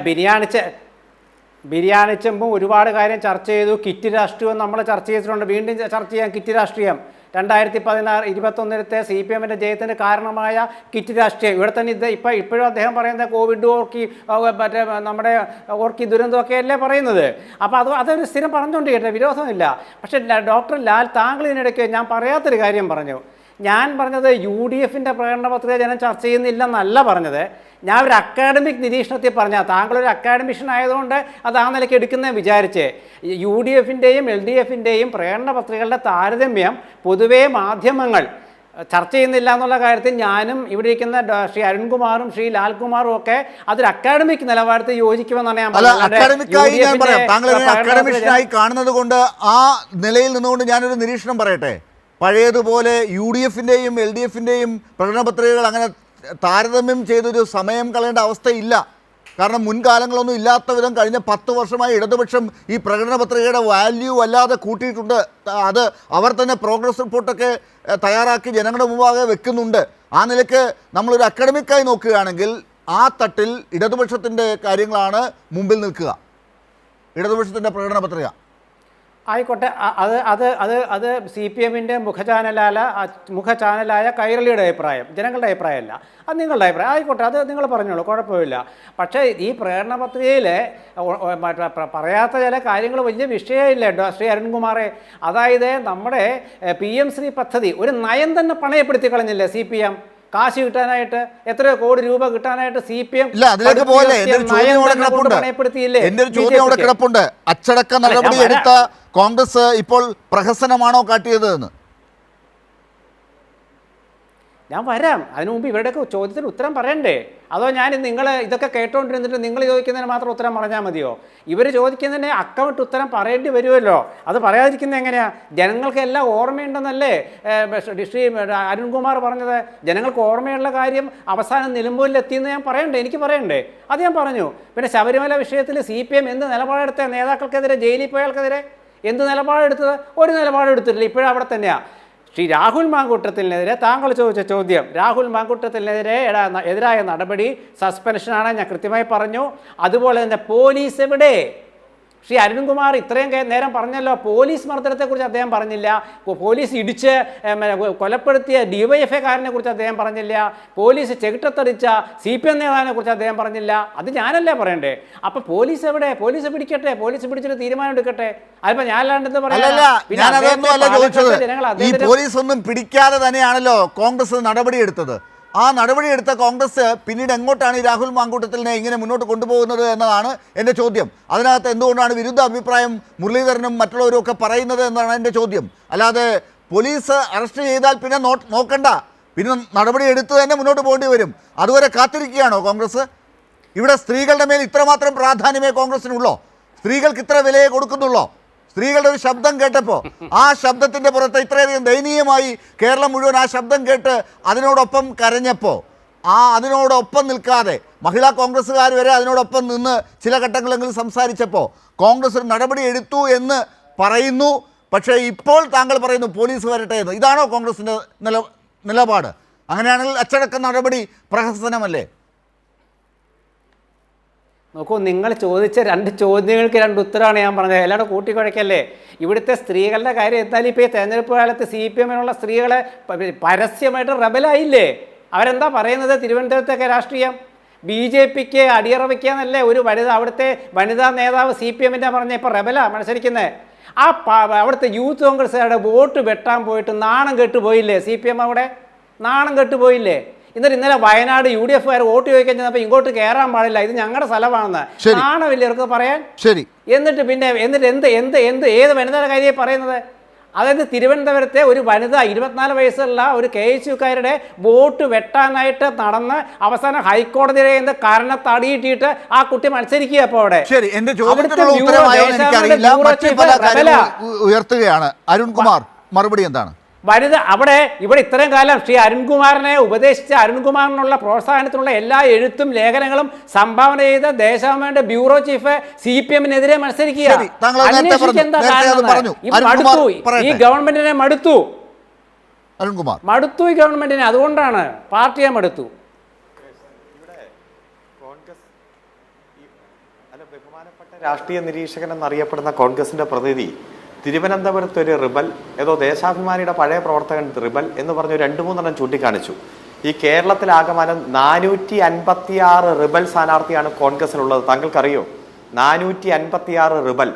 ബിരിയാണി ചെമ്പും ഒരുപാട് കാര്യം ചർച്ച ചെയ്തു. കിറ്റ് രാഷ്ട്രീയം നമ്മൾ ചർച്ച ചെയ്തിട്ടുണ്ട്. വീണ്ടും ചർച്ച ചെയ്യാം കിറ്റ് രാഷ്ട്രീയം. 2021 CPMൻ്റെ ജയത്തിന് കാരണമായ കിറ്റ് രാഷ്ട്രീയം ഇവിടെ തന്നെ ഇപ്പോഴും അദ്ദേഹം പറയുന്നത് കോവിഡ് നമ്മുടെ ഓർക്കി ദുരന്തമൊക്കെ അല്ലേ പറയുന്നത്. അപ്പോൾ അതൊരു സ്ഥിരം പറഞ്ഞുകൊണ്ടിരിക്കട്ടെ, വിരോധമില്ല. പക്ഷേ ഡോക്ടർ ലാൽ, താങ്കൾ ഇതിനിടയ്ക്ക് ഞാൻ പറയാത്തൊരു കാര്യം പറഞ്ഞു. ഞാൻ പറഞ്ഞത് UDFിൻ്റെ പ്രകടന പത്രിക ജനം ചർച്ച ചെയ്യുന്നില്ലെന്നല്ല പറഞ്ഞത്. ഞാൻ ഒരു അക്കാഡമിക് നിരീക്ഷണത്തിൽ പറഞ്ഞാൽ, താങ്കളൊരു അക്കാഡമിഷ്യൻ ആയതുകൊണ്ട് അത് ആ നിലയ്ക്ക് എടുക്കുന്നതെന്ന് വിചാരിച്ച്, UDFിൻ്റെയും LDFിൻ്റെയും പ്രകടന പത്രികകളുടെ താരതമ്യം പൊതുവേ മാധ്യമങ്ങൾ ചർച്ച ചെയ്യുന്നില്ല എന്നുള്ള കാര്യത്തിൽ ഞാനും ഇവിടെ ഇരിക്കുന്ന അരുൺകുമാറും ലാൽകുമാറും ഒക്കെ അതൊരു അക്കാഡമിക് നിലവാരത്തിൽ യോജിക്കുമെന്നാണ് ഞാൻ അക്കാഡമിഷ്യനായി കാണുന്നത് കൊണ്ട് ആ നിലയിൽ നിന്നുകൊണ്ട് ഞാനൊരു നിരീക്ഷണം പറയട്ടെ. പഴയതുപോലെ UDFിൻ്റെയും LDFിൻ്റെയും പ്രകടന പത്രികകൾ അങ്ങനെ താരതമ്യം ചെയ്തൊരു സമയം കളയേണ്ട അവസ്ഥയില്ല. കാരണം മുൻകാലങ്ങളൊന്നും ഇല്ലാത്ത വിധം കഴിഞ്ഞ 10 വർഷമായി ഇടതുപക്ഷം ഈ പ്രകടന പത്രികയുടെ വാല്യൂ അല്ലാതെ കൂട്ടിയിട്ടുണ്ട്. അത് അവർ തന്നെ പ്രോഗ്രസ് റിപ്പോർട്ടൊക്കെ തയ്യാറാക്കി ജനങ്ങളുടെ മുമ്പാകെ വെക്കുന്നുണ്ട്. ആ നിലയ്ക്ക് നമ്മളൊരു അക്കാഡമിക്കായി നോക്കുകയാണെങ്കിൽ ആ തട്ടിൽ ഇടതുപക്ഷത്തിൻ്റെ കാര്യങ്ങളാണ് മുമ്പിൽ നിൽക്കുക, ഇടതുപക്ഷത്തിൻ്റെ പ്രകടന പത്രിക. ആയിക്കോട്ടെ, അത് CPMൻ്റെ മുഖചാനലായ കൈരളിയുടെ അഭിപ്രായം, ജനങ്ങളുടെ അഭിപ്രായമല്ല. അത് നിങ്ങളുടെ അഭിപ്രായം. ആയിക്കോട്ടെ, അത് നിങ്ങൾ പറഞ്ഞോളൂ, കുഴപ്പമില്ല. പക്ഷേ ഈ പ്രകടന പത്രികയിൽ പറയാത്ത ചില കാര്യങ്ങൾ വലിയ വിഷയമില്ല അരുൺകുമാറെ. അതായത് നമ്മുടെ PM ശ്രീ പദ്ധതി ഒരു നയം തന്നെ പണയപ്പെടുത്തി കളഞ്ഞില്ലേ CPM? കാശ് കിട്ടാനായിട്ട് എത്രയോ കോടി രൂപ കിട്ടാനായിട്ട് CPM പണയപ്പെടുത്തിയില്ലേ? കിടപ്പുണ്ട്. അച്ചടക്ക നടപടി എടുത്ത കോൺഗ്രസ് ഇപ്പോൾ പ്രഹസനമാണോ കാട്ടിയത് എന്ന് ഞാൻ വരാം. അതിനു മുമ്പ് ഇവരുടെയൊക്കെ ചോദ്യത്തിന് ഉത്തരം പറയണ്ടേ? അതോ ഞാൻ നിങ്ങൾ ഇതൊക്കെ കേട്ടോണ്ടിരുന്നിട്ട് നിങ്ങൾ ചോദിക്കുന്നതിന് മാത്രം ഉത്തരം പറഞ്ഞാൽ മതിയോ? ഇവർ ചോദിക്കുന്നതിന് അക്കമിട്ട് ഉത്തരം പറയേണ്ടി വരുമല്ലോ. അത് പറയാതിരിക്കുന്നത് എങ്ങനെയാ? ജനങ്ങൾക്ക് എല്ലാം ഓർമ്മയുണ്ടെന്നല്ലേ അരുൺകുമാർ പറഞ്ഞത്? ജനങ്ങൾക്ക് ഓർമ്മയുള്ള കാര്യം അവസാനം നിലമ്പൂരിലെത്തിയെന്ന് ഞാൻ പറയണ്ടേ? എനിക്ക് പറയണ്ടേ? അത് ഞാൻ പറഞ്ഞു. പിന്നെ ശബരിമല വിഷയത്തിൽ CPM എന്ത് നിലപാടെടുത്ത നേതാക്കൾക്കെതിരെ, ജയിലിൽ പോയാൾക്കെതിരെ എന്ത് നിലപാടെടുത്തത്? ഒരു നിലപാടെടുത്തിട്ടില്ല. ഇപ്പോഴും അവിടെ തന്നെയാണ്. രാഹുൽ മാങ്കൂട്ടത്തിനെതിരെ താങ്കൾ ചോദിച്ച ചോദ്യം, രാഹുൽ മാങ്കൂട്ടത്തിനെതിരായ നടപടി സസ്പെൻഷനാണ്, ഞാൻ കൃത്യമായി പറഞ്ഞു. അതുപോലെ തന്നെ പോലീസ് എവിടെ? ശ്രീ അരുൺകുമാർ ഇത്രയും നേരം പറഞ്ഞല്ലോ, പോലീസ് മർദ്ദനത്തെക്കുറിച്ച് അദ്ദേഹം പറഞ്ഞില്ല, പോലീസ് ഇടിച്ച് കൊലപ്പെടുത്തിയ ഡിവൈഎഫ്ഐക്കാരനെ കുറിച്ച് അദ്ദേഹം പറഞ്ഞില്ല, പോലീസ് ചെകിട്ടത്തടിച്ച CPM നേതാവിനെ കുറിച്ച് അദ്ദേഹം പറഞ്ഞില്ല. അത് ഞാനല്ലേ പറയണ്ടേ? അപ്പൊ പോലീസ് എവിടെ? പോലീസ് പിടിക്കട്ടെ, പോലീസ് പിടിച്ചൊരു തീരുമാനം എടുക്കട്ടെ. അതിപ്പോ ഞാൻ അല്ലാണ്ട് ഈ പോലീസ് ഒന്നും പിടിക്കാതെ തന്നെയാണല്ലോ കോൺഗ്രസ് നടപടിയെടുത്തത്. ആ നടപടിയെടുത്ത കോൺഗ്രസ് പിന്നീട് എങ്ങോട്ടാണ് ഈ രാഹുൽ മാങ്കൂട്ടത്തിലിനെ ഇങ്ങനെ മുന്നോട്ട് കൊണ്ടുപോകുന്നത് എന്നതാണ് എൻ്റെ ചോദ്യം. അതിനകത്ത് എന്തുകൊണ്ടാണ് വിരുദ്ധ അഭിപ്രായം മുരളീധരനും മറ്റുള്ളവരും ഒക്കെ പറയുന്നത് എന്നാണ് എൻ്റെ ചോദ്യം. അല്ലാതെ പോലീസ് അറസ്റ്റ് ചെയ്താൽ പിന്നെ നോക്കണ്ട, പിന്നെ നടപടി എടുത്ത് തന്നെ മുന്നോട്ട് പോകേണ്ടി വരും. അതുവരെ കാത്തിരിക്കുകയാണോ കോൺഗ്രസ്? ഇവിടെ സ്ത്രീകളുടെ മേൽ ഇത്രമാത്രം പ്രാധാന്യമേ കോൺഗ്രസിനുള്ളോ? സ്ത്രീകൾക്ക് ഇത്ര വിലയെ കൊടുക്കുന്നുള്ളോ? സ്ത്രീകളുടെ ഒരു ശബ്ദം കേട്ടപ്പോൾ ആ ശബ്ദത്തിൻ്റെ പുറത്ത് ഇത്രയധികം ദയനീയമായി കേരളം മുഴുവൻ ആ ശബ്ദം കേട്ട് അതിനോടൊപ്പം കരഞ്ഞപ്പോൾ, അതിനോടൊപ്പം നിൽക്കാതെ മഹിളാ കോൺഗ്രസ്സുകാർ വരെ അതിനോടൊപ്പം നിന്ന് ചില ഘട്ടങ്ങളെങ്കിലും സംസാരിച്ചപ്പോൾ കോൺഗ്രസ് ഒരു നടപടി എടുത്തു എന്ന് പറയുന്നു. പക്ഷേ ഇപ്പോൾ താങ്കൾ പറയുന്നു പോലീസ് വരട്ടെ എന്ന്. ഇതാണോ കോൺഗ്രസിൻ്റെ നിലപാട്? അങ്ങനെയാണെങ്കിൽ അച്ചടക്ക നടപടി പ്രഹസനമല്ലേ? നോക്കൂ, നിങ്ങൾ ചോദിച്ച 2 ചോദ്യങ്ങൾക്ക് 2 ഉത്തരമാണ് ഞാൻ പറഞ്ഞത്. എല്ലാവരും കൂട്ടിക്കുഴയ്ക്കല്ലേ. ഇവിടുത്തെ സ്ത്രീകളുടെ കാര്യം എന്തായാലും ഇപ്പോൾ ഈ തെരഞ്ഞെടുപ്പ് കാലത്ത് CPM-നുള്ള സ്ത്രീകളെ പരസ്യമായിട്ട് റബലായില്ലേ? അവരെന്താ പറയുന്നത്? തിരുവനന്തപുരത്തൊക്കെ രാഷ്ട്രീയം BJPക്ക് അടിയറ വയ്ക്കാന്നല്ലേ ഒരു അവിടുത്തെ വനിതാ നേതാവ് CPM-ൻ്റെ പറഞ്ഞ ഇപ്പോൾ റബല മത്സരിക്കുന്നത്. അവിടുത്തെ യൂത്ത് കോൺഗ്രസ്സുകാരുടെ വോട്ട് വെട്ടാൻ പോയിട്ട് നാണം കെട്ടുപോയില്ലേ CPM? അവിടെ നാണം കെട്ടുപോയില്ലേ? എന്നിട്ട് ഇന്നലെ വയനാട് UDF-കാർ വോട്ട് ചോദിക്കാൻ ചെന്നപ്പോൾ ഇങ്ങോട്ട് കയറാൻ പാടില്ല, ഇത് ഞങ്ങളുടെ സ്ഥലമാണെന്ന്. നാണമില്ലേ ഇവർക്ക് പറയാൻ? ശരി. എന്നിട്ട് ഏത് വനിതയുടെ കാര്യമായി പറയുന്നത്? അതായത് തിരുവനന്തപുരത്തെ ഒരു വനിത 24 വയസ്സുള്ള ഒരു KSUക്കാരുടെ വോട്ട് വെട്ടാനായിട്ട് നടന്ന് അവസാനം ഹൈക്കോടതിയുടെ കാരണം തടിയിട്ടിട്ട് ആ കുട്ടി മത്സരിക്കുക. അപ്പോൾ അവിടെ ഉയർത്തുകയാണ് അരുൺകുമാർ, മറുപടി എന്താണ്? വനിത ഇവിടെ ഇത്രയും കാലം ശ്രീ അരുൺകുമാറിനെ ഉപദേശിച്ച അരുൺകുമാറിനുള്ള പ്രോത്സാഹനത്തിനുള്ള എല്ലാ എഴുത്തും ലേഖനങ്ങളും സംഭാവന ചെയ്ത ദേശാഭിമാനിയുടെ ബ്യൂറോ ചീഫ് CPM-നെതിരെ മത്സരിക്കുക. ഈ ഗവൺമെന്റിനെ മടുത്തു ഈ ഗവൺമെന്റിനെ. അതുകൊണ്ടാണ് പാർട്ടിയെ മടുത്തു. ബഹുമാനപ്പെട്ട രാഷ്ട്രീയ നിരീക്ഷകൻ എന്നറിയപ്പെടുന്ന കോൺഗ്രസിന്റെ പ്രതിനിധി തിരുവനന്തപുരത്ത് ഒരു റിബൽ, ഏതോ ദേശാഭിമാനിയുടെ പഴയ പ്രവർത്തകൻ റിബൽ എന്ന് പറഞ്ഞ് 2-3 ചൂണ്ടിക്കാണിച്ചു. ഈ കേരളത്തിലാകമാനം 456 റിബൽ സ്ഥാനാർത്ഥിയാണ് കോൺഗ്രസിനുള്ളത്. താങ്കൾക്കറിയോ? 456 റിബൽ.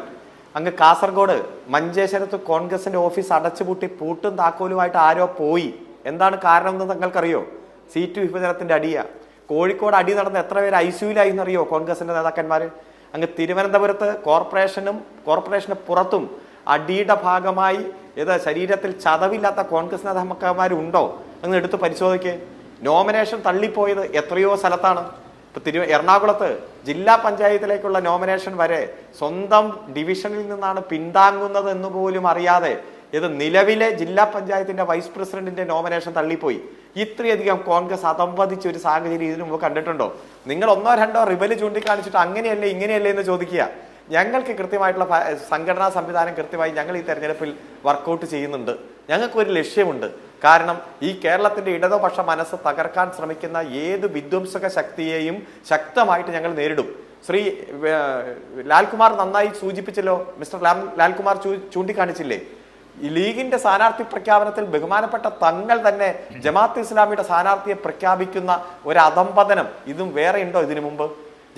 അങ്ങ് കാസർഗോഡ് മഞ്ചേശ്വരത്ത് കോൺഗ്രസിന്റെ ഓഫീസ് അടച്ചുപൂട്ടി പൂട്ടും താക്കോലുമായിട്ട് ആരോ പോയി. എന്താണ് കാരണം എന്ന് താങ്കൾക്കറിയോ? സീറ്റ് വിഭജനത്തിന്റെ അടിയ. കോഴിക്കോട് അടി നടന്ന് എത്ര പേര് ICUലായി എന്നറിയോ കോൺഗ്രസിന്റെ നേതാക്കന്മാർ? അങ്ങ് തിരുവനന്തപുരത്ത് കോർപ്പറേഷന് പുറത്തും അടിയുടെ ഭാഗമായി ശരീരത്തിൽ ചതവില്ലാത്ത കോൺഗ്രസ് നേതാക്കന്മാരുണ്ടോ എന്ന് എടുത്ത് പരിശോധിക്കുക. നോമിനേഷൻ തള്ളിപ്പോയത് എത്രയോ സ്ഥലത്താണ്. ഇപ്പൊ എറണാകുളത്ത് ജില്ലാ പഞ്ചായത്തിലേക്കുള്ള നോമിനേഷൻ വരെ സ്വന്തം ഡിവിഷനിൽ നിന്നാണ് പിന്താങ്ങുന്നത് എന്ന് പോലും അറിയാതെ നിലവിലെ ജില്ലാ പഞ്ചായത്തിന്റെ വൈസ് പ്രസിഡന്റിന്റെ നോമിനേഷൻ തള്ളിപ്പോയി. ഇത്രയധികം കോൺഗ്രസ് അതമ്പതിച്ച ഒരു സാഹചര്യം ഇതിനു മുമ്പ് കണ്ടിട്ടുണ്ടോ? നിങ്ങൾ 1-2 റിബല് ചൂണ്ടിക്കാണിച്ചിട്ട് അങ്ങനെയല്ലേ ഇങ്ങനെയല്ലേ എന്ന് ചോദിക്കുക. ഞങ്ങൾക്ക് കൃത്യമായിട്ടുള്ള സംഘടനാ സംവിധാനം കൃത്യമായി ഞങ്ങൾ ഈ തെരഞ്ഞെടുപ്പിൽ വർക്കൗട്ട് ചെയ്യുന്നുണ്ട്. ഞങ്ങൾക്കൊരു ലക്ഷ്യമുണ്ട്. കാരണം ഈ കേരളത്തിന്റെ ഇടതുപക്ഷ മനസ്സ് തകർക്കാൻ ശ്രമിക്കുന്ന ഏത് വിധ്വംസക ശക്തിയെയും ശക്തമായിട്ട് ഞങ്ങൾ നേരിടും. ശ്രീ ലാൽകുമാർ നന്നായി സൂചിപ്പിച്ചല്ലോ, മിസ്റ്റർ ലാൽകുമാർ ചൂണ്ടിക്കാണിച്ചില്ലേ, ഈ ലീഗിന്റെ സ്ഥാനാർത്ഥി പ്രഖ്യാപനത്തിൽ ബഹുമാനപ്പെട്ട തങ്ങൾ തന്നെ ജമാഅത്ത് ഇസ്ലാമിയുടെ സ്ഥാനാർത്ഥിയെ പ്രഖ്യാപിക്കുന്ന ഒരു അധംപതനം ഇതും വേറെ ഉണ്ടോ ഇതിനു മുമ്പ്?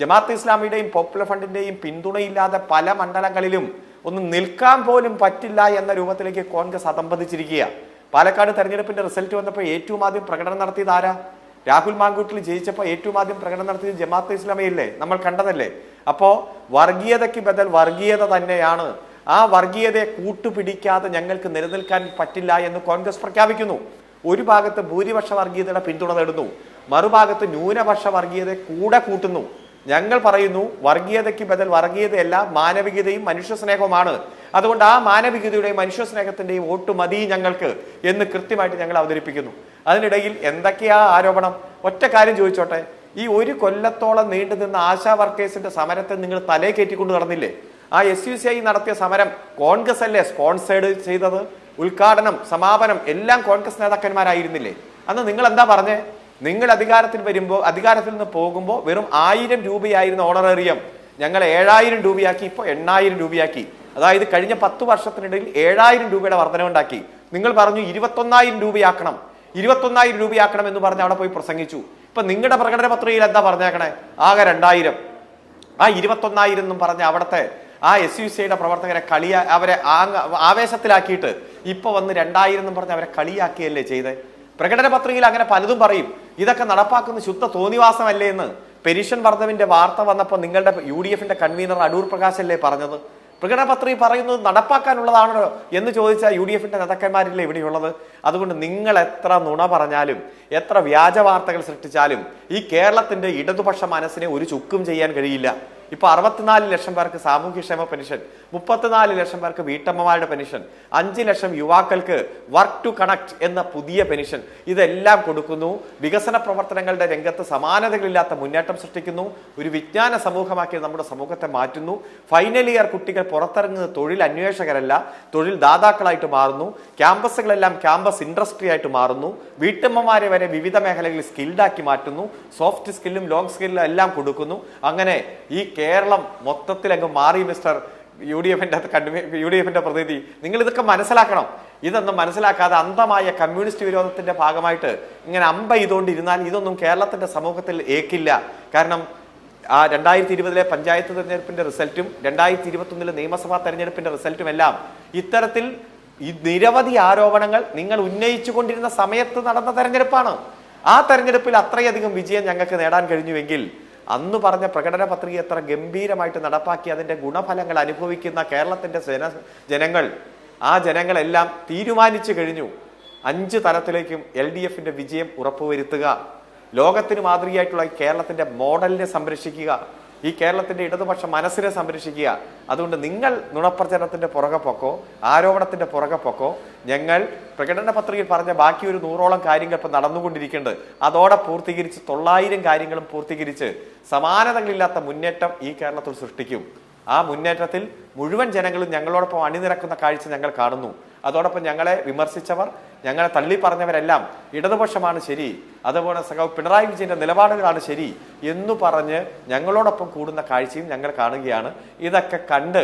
ജമാഅത്ത് ഇസ്ലാമിയുടെയും പോപ്പുലർ ഫ്രണ്ടിന്റെയും പിന്തുണയില്ലാതെ പല മണ്ഡലങ്ങളിലും ഒന്ന് നിൽക്കാൻ പോലും പറ്റില്ല എന്ന രൂപത്തിലേക്ക് കോൺഗ്രസ് അതമ്പതിച്ചിരിക്കുക. പാലക്കാട് തെരഞ്ഞെടുപ്പിന്റെ റിസൾട്ട് വന്നപ്പോൾ ഏറ്റവും ആദ്യം പ്രകടനം നടത്തിയത് ആരാ? രാഹുൽ മാങ്കൂട്ടിൽ ജയിച്ചപ്പോൾ ഏറ്റവും ആദ്യം പ്രകടനം നടത്തിയത് ജമാഅത്ത് ഇസ്ലാമിയല്ലേ? നമ്മൾ കണ്ടതല്ലേ? അപ്പോ വർഗീയതയ്ക്ക് ബദൽ വർഗീയത തന്നെയാണ്. ആ വർഗീയതയെ കൂട്ടുപിടിക്കാതെ ഞങ്ങൾക്ക് നിലനിൽക്കാൻ പറ്റില്ല എന്ന് കോൺഗ്രസ് പ്രഖ്യാപിക്കുന്നു. ഒരു ഭാഗത്ത് ഭൂരിപക്ഷ വർഗീയതയുടെ പിന്തുണ നേടുന്നു, മറുഭാഗത്ത് ന്യൂനപക്ഷ വർഗീയതയെ കൂടെ കൂട്ടുന്നു. ഞങ്ങൾ പറയുന്നു വർഗീയതയ്ക്ക് ബദൽ വർഗീയതയല്ല, മാനവികതയും മനുഷ്യസ്നേഹവുമാണ്. അതുകൊണ്ട് ആ മാനവികതയുടെയും മനുഷ്യസ്നേഹത്തിന്റെയും വോട്ട് മതി ഞങ്ങൾക്ക് എന്ന് കൃത്യമായിട്ട് ഞങ്ങൾ അവതരിപ്പിക്കുന്നു. അതിനിടയിൽ എന്തൊക്കെയാ ആരോപണം? ഒറ്റ കാര്യം ചോദിച്ചോട്ടെ, ഈ 1 കൊല്ലത്തോളം നീണ്ടു നിന്ന ആശാ വർക്കേഴ്സിന്റെ സമരത്തെ നിങ്ങൾ തലേ കയറ്റിക്കൊണ്ട് നടന്നില്ലേ? ആ SUCI നടത്തിയ സമരം കോൺഗ്രസ് അല്ലേ സ്പോൺസേഡ് ചെയ്തത്? ഉദ്ഘാടനം, സമാപനം എല്ലാം കോൺഗ്രസ് നേതാക്കന്മാരായിരുന്നില്ലേ? അന്ന് നിങ്ങൾ എന്താ പറഞ്ഞേ? നിങ്ങൾ അധികാരത്തിൽ നിന്ന് പോകുമ്പോൾ വെറും 1000 രൂപയായിരുന്ന ഓണറേറിയം ഞങ്ങൾ 7000 രൂപയാക്കി, ഇപ്പോൾ 8000 രൂപയാക്കി. അതായത് കഴിഞ്ഞ 10 വർഷത്തിനിടയിൽ 7000 രൂപയുടെ വർധനവുണ്ടാക്കി. നിങ്ങൾ പറഞ്ഞു 21,000 രൂപയാക്കണം, 21,000 രൂപയാക്കണം എന്ന് പറഞ്ഞ് അവിടെ പോയി പ്രസംഗിച്ചു. ഇപ്പൊ നിങ്ങളുടെ പ്രകടന പത്രികയിൽ എന്താ പറഞ്ഞേക്കണേ? ആകെ 2000. ആ 21,000 എന്നും പറഞ്ഞ് അവിടുത്തെ ആ SUCIയുടെ പ്രവർത്തകരെ അവരെ ആവേശത്തിലാക്കിയിട്ട് ഇപ്പൊ വന്ന് 2000 എന്നും പറഞ്ഞ് അവരെ കളിയാക്കിയല്ലേ ചെയ്തേ? പ്രകടന പത്രികയിൽ അങ്ങനെ പലതും പറയും. ഇതൊക്കെ നടപ്പാക്കുന്ന ശുദ്ധ തോന്നിവാസമല്ലേ എന്ന്. പെൻഷൻ വർധവിന്റെ വാർത്ത വന്നപ്പോൾ നിങ്ങളുടെ UDFന്റെ കൺവീനർ അടൂർ പ്രകാശ് അല്ലേ പറഞ്ഞത്? പ്രകടന പത്രിക പറയുന്നത് നടപ്പാക്കാനുള്ളതാണോ എന്ന് ചോദിച്ചാൽ UDFന്റെ നേതാക്കന്മാരില്ലേ ഇവിടെയുള്ളത്? അതുകൊണ്ട് നിങ്ങൾ എത്ര നുണ പറഞ്ഞാലും എത്ര വ്യാജ വാർത്തകൾ സൃഷ്ടിച്ചാലും ഈ കേരളത്തിന്റെ ഇടതുപക്ഷ മനസ്സിനെ ഒരു ചുക്കും ചെയ്യാൻ കഴിയില്ല. ഇപ്പൊ 64 ലക്ഷം പേർക്ക് സാമൂഹ്യക്ഷേമ പെൻഷൻ, 34 ലക്ഷം പേർക്ക് വീട്ടമ്മമാരുടെ പെൻഷൻ, 5 ലക്ഷം യുവാക്കൾക്ക് വർക്ക് ടു കണക്ട് എന്ന പുതിയ പെൻഷൻ, ഇതെല്ലാം കൊടുക്കുന്നു. വികസന പ്രവർത്തനങ്ങളുടെ രംഗത്ത് സമാനതകളില്ലാത്ത മുന്നേറ്റം സൃഷ്ടിക്കുന്നു. ഒരു വിജ്ഞാന സമൂഹമാക്കി നമ്മുടെ സമൂഹത്തെ മാറ്റുന്നു. ഫൈനൽ ഇയർ കുട്ടികൾ പുറത്തിറങ്ങുന്നത് തൊഴിൽ അന്വേഷകരല്ല, തൊഴിൽ ദാതാക്കളായിട്ട് മാറുന്നു. ക്യാമ്പസുകളെല്ലാം ക്യാമ്പസ് ഇൻഡസ്ട്രി ആയിട്ട് മാറുന്നു. വീട്ടമ്മമാരെ വരെ വിവിധ മേഖലകളിൽ സ്കിൽഡാക്കി മാറ്റുന്നു. സോഫ്റ്റ് സ്കില്ലും ലോങ് സ്കില്ലും എല്ലാം കൊടുക്കുന്നു. അങ്ങനെ ഈ കേരളം മൊത്തത്തിൽ അങ്ങ് മാറി. മിസ്റ്റർ UDFന്റെ പ്രതിനിധി, നിങ്ങൾ ഇതൊക്കെ മനസ്സിലാക്കണം. ഇതൊന്നും മനസ്സിലാക്കാതെ അന്ധമായ കമ്മ്യൂണിസ്റ്റ് വിരോധത്തിന്റെ ഭാഗമായിട്ട് ഇങ്ങനെ ചെയ്തുകൊണ്ടിരുന്നാൽ ഇതൊന്നും കേരളത്തിന്റെ സമൂഹത്തിൽ ഏക്കില്ല. കാരണം ആ 2020 പഞ്ചായത്ത് തെരഞ്ഞെടുപ്പിന്റെ റിസൾട്ടും 2021 നിയമസഭാ തെരഞ്ഞെടുപ്പിന്റെ റിസൾട്ടും എല്ലാം ഇത്തരത്തിൽ നിരവധി ആരോപണങ്ങൾ നിങ്ങൾ ഉന്നയിച്ചു കൊണ്ടിരുന്ന സമയത്ത് നടന്ന തെരഞ്ഞെടുപ്പാണ്. ആ തെരഞ്ഞെടുപ്പിൽ അത്രയധികം വിജയം ഞങ്ങൾക്ക് നേടാൻ കഴിഞ്ഞുവെങ്കിൽ അന്ന് പറഞ്ഞ പ്രകടന പത്രിക എത്ര ഗംഭീരമായിട്ട് നടപ്പാക്കി അതിന്റെ ഗുണഫലങ്ങൾ അനുഭവിക്കുന്ന കേരളത്തിന്റെ ജനങ്ങൾ, ആ ജനങ്ങളെല്ലാം തീരുമാനിച്ചു കഴിഞ്ഞു. 5 തലത്തിലേക്കും LDFന്റെ വിജയം ഉറപ്പുവരുത്തുക, ലോകത്തിന് മാതൃകയായിട്ടുള്ള ഈ കേരളത്തിന്റെ മോഡലിനെ സംരക്ഷിക്കുക, ഈ കേരളത്തിന്റെ ഇടതുപക്ഷ മനസ്സിനെ സംരക്ഷിക്കുക. അതുകൊണ്ട് നിങ്ങൾ നുണപ്രചരണത്തിന്റെ പുറകെ പൊക്കോ, ആരോപണത്തിന്റെ പുറകെ പൊക്കോ. ഞങ്ങൾ പ്രകടന പത്രികയിൽ പറഞ്ഞ ബാക്കി ഒരു 100ഓളം കാര്യങ്ങൾ ഇപ്പം നടന്നുകൊണ്ടിരിക്കുന്നുണ്ട്. അതോടെ പൂർത്തീകരിച്ച് 900 കാര്യങ്ങളും പൂർത്തീകരിച്ച് സമാനതകളില്ലാത്ത മുന്നേറ്റം ഈ കേരളത്തിൽ സൃഷ്ടിക്കും. ആ മുന്നേറ്റത്തിൽ മുഴുവൻ ജനങ്ങളും ഞങ്ങളോടൊപ്പം അണിനിരക്കുന്ന കാഴ്ച ഞങ്ങൾ കാണുന്നു. അതോടൊപ്പം ഞങ്ങളെ വിമർശിച്ചവർ, ഞങ്ങളെ തള്ളി പറഞ്ഞവരെല്ലാം ഇടതുപക്ഷമാണ് ശരി, അതുപോലെ സഖാവ് പിണറായി വിജയന്റെ നിലപാടുകളാണ് ശരി എന്ന് പറഞ്ഞ് ഞങ്ങളോടൊപ്പം കൂടുന്ന കാഴ്ചയും ഞങ്ങൾ കാണുകയാണ്. ഇതൊക്കെ കണ്ട്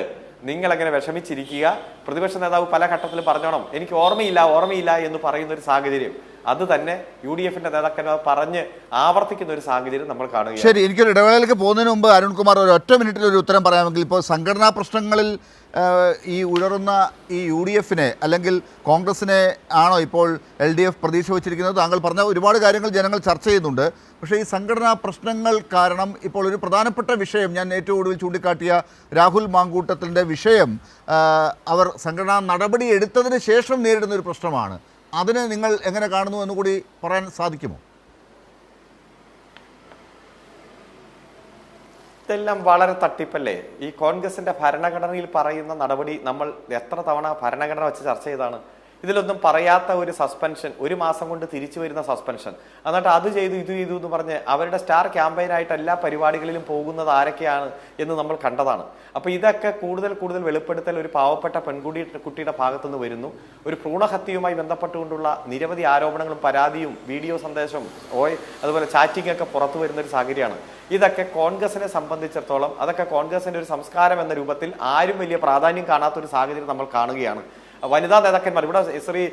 നിങ്ങളെങ്ങനെ വിഷമിച്ചിരിക്കുക? പ്രതിപക്ഷ നേതാവ് പല ഘട്ടത്തിലും പറഞ്ഞോണം എനിക്ക് ഓർമ്മയില്ല എന്ന് പറയുന്ന ഒരു സാഹചര്യം, അത് തന്നെ UDFന്റെ നേതാക്കന്മാർ പറഞ്ഞ് ആവർത്തിക്കുന്ന ഒരു സാഹചര്യം നമ്മൾ കാണുക. ശരി, എനിക്കൊരു ഇടവേളയിലേക്ക് പോകുന്നതിന് മുമ്പ് അരുൺകുമാർ ഒരു ഒറ്റ മിനിറ്റിൽ ഒരു ഉത്തരം പറയാമെങ്കിൽ, ഇപ്പോൾ സംഘടനാ പ്രശ്നങ്ങളിൽ ഈ ഉയർന്ന ഈ UDFനെ അല്ലെങ്കിൽ കോൺഗ്രസിനെ ആണോ ഇപ്പോൾ LDF പ്രതീക്ഷ വച്ചിരിക്കുന്നത്? താങ്കൾ പറഞ്ഞ ഒരുപാട് കാര്യങ്ങൾ ജനങ്ങൾ ചർച്ച ചെയ്യുന്നുണ്ട്. പക്ഷേ ഈ സംഘടനാ പ്രശ്നങ്ങൾ കാരണം ഇപ്പോൾ ഒരു പ്രധാനപ്പെട്ട വിഷയം ഞാൻ ഏറ്റവും ഒടുവിൽ ചൂണ്ടിക്കാട്ടിയ രാഹുൽ മാങ്കൂട്ടത്തിൻ്റെ വിഷയം അവർ സംഘടനാ നടപടി എടുത്തതിന് ശേഷം നേരിടുന്ന ഒരു പ്രശ്നമാണ്. അതിനെ നിങ്ങൾ എങ്ങനെ കാണുന്നു എന്നുകൂടി പറയാൻ സാധിക്കുമോ? ഇതെല്ലാം വളരെ തട്ടിപ്പല്ലേ. ഈ കോൺഗ്രസിന്റെ ഭരണഘടനയിൽ പറയുന്ന നടപടി നമ്മൾ എത്ര തവണ ഭരണഘടന വെച്ച് ചർച്ച ചെയ്താണ്. ഇതിലൊന്നും പറയാത്ത ഒരു സസ്പെൻഷൻ, 1 മാസം കൊണ്ട് തിരിച്ചു വരുന്ന സസ്പെൻഷൻ, എന്നിട്ട് അത് ചെയ്തു ഇത് ചെയ്തു എന്ന് പറഞ്ഞ് അവരുടെ സ്റ്റാർ ക്യാമ്പയിനായിട്ട് എല്ലാ പരിപാടികളിലും പോകുന്നത് ആരൊക്കെയാണ് എന്ന് നമ്മൾ കണ്ടതാണ്. അപ്പോൾ ഇതൊക്കെ കൂടുതൽ വെളിപ്പെടുത്തൽ ഒരു പാവപ്പെട്ട കുട്ടിയുടെ ഭാഗത്തുനിന്ന് വരുന്നു. ഒരു ഭ്രൂണഹത്യയുമായി ബന്ധപ്പെട്ടുകൊണ്ടുള്ള നിരവധി ആരോപണങ്ങളും പരാതിയും വീഡിയോ സന്ദേശവും അതുപോലെ ചാറ്റിംഗ് ഒക്കെ പുറത്തു വരുന്ന ഒരു സാഹചര്യമാണ്. ഇതൊക്കെ കോൺഗ്രസിനെ സംബന്ധിച്ചിടത്തോളം അതൊക്കെ കോൺഗ്രസിന്റെ ഒരു സംസ്കാരം എന്ന രൂപത്തിൽ ആരും വലിയ പ്രാധാന്യം കാണാത്ത ഒരു സാഹചര്യം നമ്മൾ കാണുകയാണ്. വനിതാ നേതാക്കന്മാർ, ഇവിടെ ശ്രീ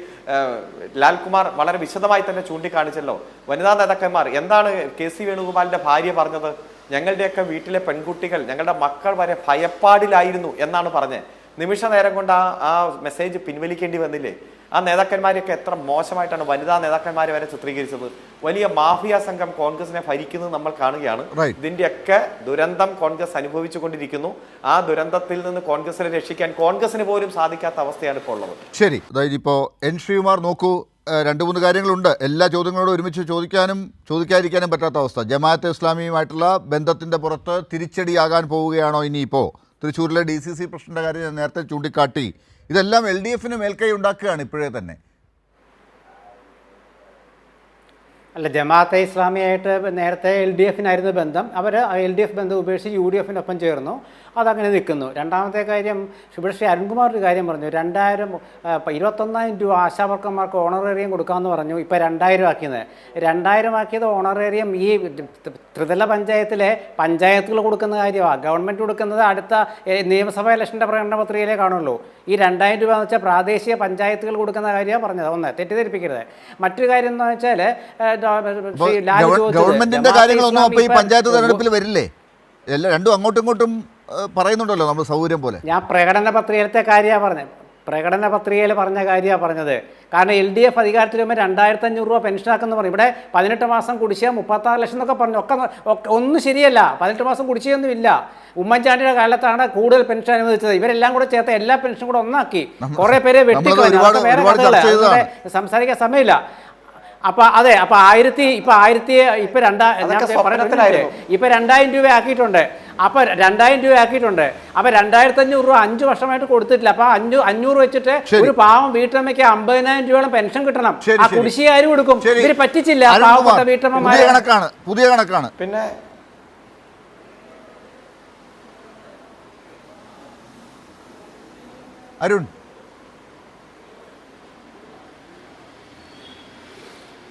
ലാൽകുമാർ വളരെ വിശദമായി തന്നെ ചൂണ്ടിക്കാണിച്ചല്ലോ. വനിതാ നേതാക്കന്മാർ എന്താണ് KC വേണുഗോപാലിന്റെ ഭാര്യ പറഞ്ഞത്? ഞങ്ങളുടെയൊക്കെ വീട്ടിലെ പെൺകുട്ടികൾ, ഞങ്ങളുടെ മക്കൾ വരെ ഭയപ്പാടിലായിരുന്നു എന്നാണ് പറഞ്ഞത്. നിമിഷ നേരം കൊണ്ട് ആ മെസ്സേജ് പിൻവലിക്കേണ്ടി വന്നില്ലേ? ആ നേതാക്കന്മാരെയൊക്കെ എത്ര മോശമായിട്ടാണ് വനിതാ നേതാക്കന്മാരെ വരെ ചിത്രീകരിച്ചത്. വലിയ മാഫിയ സംഘം കോൺഗ്രസിനെ ഭരിക്കുന്നത് നമ്മൾ കാണുകയാണ്. ഇതിന്റെയൊക്കെ ദുരന്തം കോൺഗ്രസ് അനുഭവിച്ചു കൊണ്ടിരിക്കുന്നു. ആ ദുരന്തത്തിൽ നിന്ന് കോൺഗ്രസിനെ രക്ഷിക്കാൻ കോൺഗ്രസിന് പോലും സാധിക്കാത്ത അവസ്ഥയാണ് ഇപ്പോൾ ഉള്ളത്. ശരി, അതായത് ഇപ്പോൾ N. ശ്രീകുമാർ നോക്കൂ, 2-3 കാര്യങ്ങളുണ്ട്. എല്ലാ ചോദ്യങ്ങളോടും ഒരുമിച്ച് ചോദിക്കാനും ചോദിക്കാതിരിക്കാനും പറ്റാത്ത അവസ്ഥ. ജമാഅത്തെ ഇസ്ലാമിയുമായിട്ടുള്ള ബന്ധത്തിൻ്റെ പുറത്ത് തിരിച്ചടിയാകാൻ പോവുകയാണോ ഇനിയിപ്പോൾ? തൃശ്ശൂരിലെ DCC പ്രസിഡന്റ് കാര്യം ഞാൻ നേരത്തെ ചൂണ്ടിക്കാട്ടി. ഇതെല്ലാം LDFന് മേൽക്കൈ ഉണ്ടാക്കുകയാണ് ഇപ്പോഴേ തന്നെ. അല്ല, ജമാഅത്തെ ഇസ്ലാമിയായിട്ട് നേരത്തെ LDF-നായിരുന്നു ബന്ധം. അവർ LDF ബന്ധം ഉപേക്ഷിച്ച് UDF-നൊപ്പം ചേർന്നു. അതങ്ങനെ നിൽക്കുന്നു. രണ്ടാമത്തെ കാര്യം, ശ്രീ അരുൺകുമാർ ഒരു കാര്യം പറഞ്ഞു. 21,000 രൂപ ആശാവർക്കർമാർക്ക് ഓണറേറിയം കൊടുക്കാമെന്ന് പറഞ്ഞു. ഇപ്പോൾ 2,000 ആക്കിയത്. 2,000 ആക്കിയത് ഓണറേറിയം ഈ ത്രിതല പഞ്ചായത്തിലെ പഞ്ചായത്തുകൾ കൊടുക്കുന്ന കാര്യമാണ്. ഗവൺമെൻറ് കൊടുക്കുന്നത് അടുത്ത നിയമസഭാ ഇലക്ഷൻ്റെ പ്രകടന പത്രികയിലേ കാണുള്ളൂ. ഈ 2,000 രൂപ എന്ന് വെച്ചാൽ പ്രാദേശിക പഞ്ചായത്തുകൾ കൊടുക്കുന്ന കാര്യമാണ് പറഞ്ഞത്. ഒന്ന് തെറ്റിദ്ധരിപ്പിക്കരുത്. മറ്റൊരു കാര്യം എന്ന് വെച്ചാൽ ഗവൺമെന്റിന്റെ കാര്യങ്ങളൊന്നും അപ്പോൾ ഈ പഞ്ചായത്ത് തെരഞ്ഞെടുപ്പിൽ വരില്ലേ? എല്ലാം രണ്ടും അങ്ങോട്ടും ഇങ്ങോട്ടും പറയുന്നുണ്ടല്ലോ നമ്മൾ സൗകര്യം പോലെ. ഞാൻ പ്രകടന പത്രികയിലത്തെ കാര്യമാണ് പറഞ്ഞത്. പ്രകടന പത്രികയിൽ പറഞ്ഞ കാര്യമാണ് പറഞ്ഞത്. കാരണം LDF അധികാരത്തിൽ വരുമ്പോൾ 2,500 രൂപ പെൻഷനാക്കെന്ന് പറഞ്ഞു. ഇവിടെ 18 മാസം കുടിശ്ശിക 36 ലക്ഷം എന്നൊക്കെ പറഞ്ഞു. ഒക്കെ ഒന്നും ശരിയല്ല. 18 മാസം കുടിശ്ശികയൊന്നും ഇല്ല. ഉമ്മൻചാണ്ടിയുടെ കാലത്താണ് കൂടുതൽ പെൻഷൻ അനുവദിച്ചത്. ഇവരെല്ലാം കൂടെ ചേർത്ത് എല്ലാ പെൻഷനും കൂടെ ഒന്നാക്കി. കുറേ പേരെ വെട്ടിക്കളഞ്ഞു. വേറെ കഥകള് സംസാരിക്കാൻ സമയമില്ല. അപ്പോൾ അതെ, അപ്പോൾ 2,000 രൂപ ആക്കിയിട്ടുണ്ട്. അപ്പോൾ 2,000 രൂപ ആക്കിയിട്ടുണ്ട്. അപ്പോൾ 2,500 രൂപ 5 വർഷമായിട്ട് കൊടുത്തിട്ടില്ല. അപ്പോൾ 500 വെച്ചിട്ട് ഒരു പാവം വീട്ടമ്മയ്ക്ക് 50,000 രൂപയോളം പെൻഷൻ കിട്ടണം. ആ കുടിശ്ശിക ആരും കൊടുക്കും? ഇവര് പറ്റിച്ചില്ല. പാവപ്പെട്ട വീട്ടമ്മമാരെ പുതിയ കണക്കാണ്. പിന്നെ അരുൺ,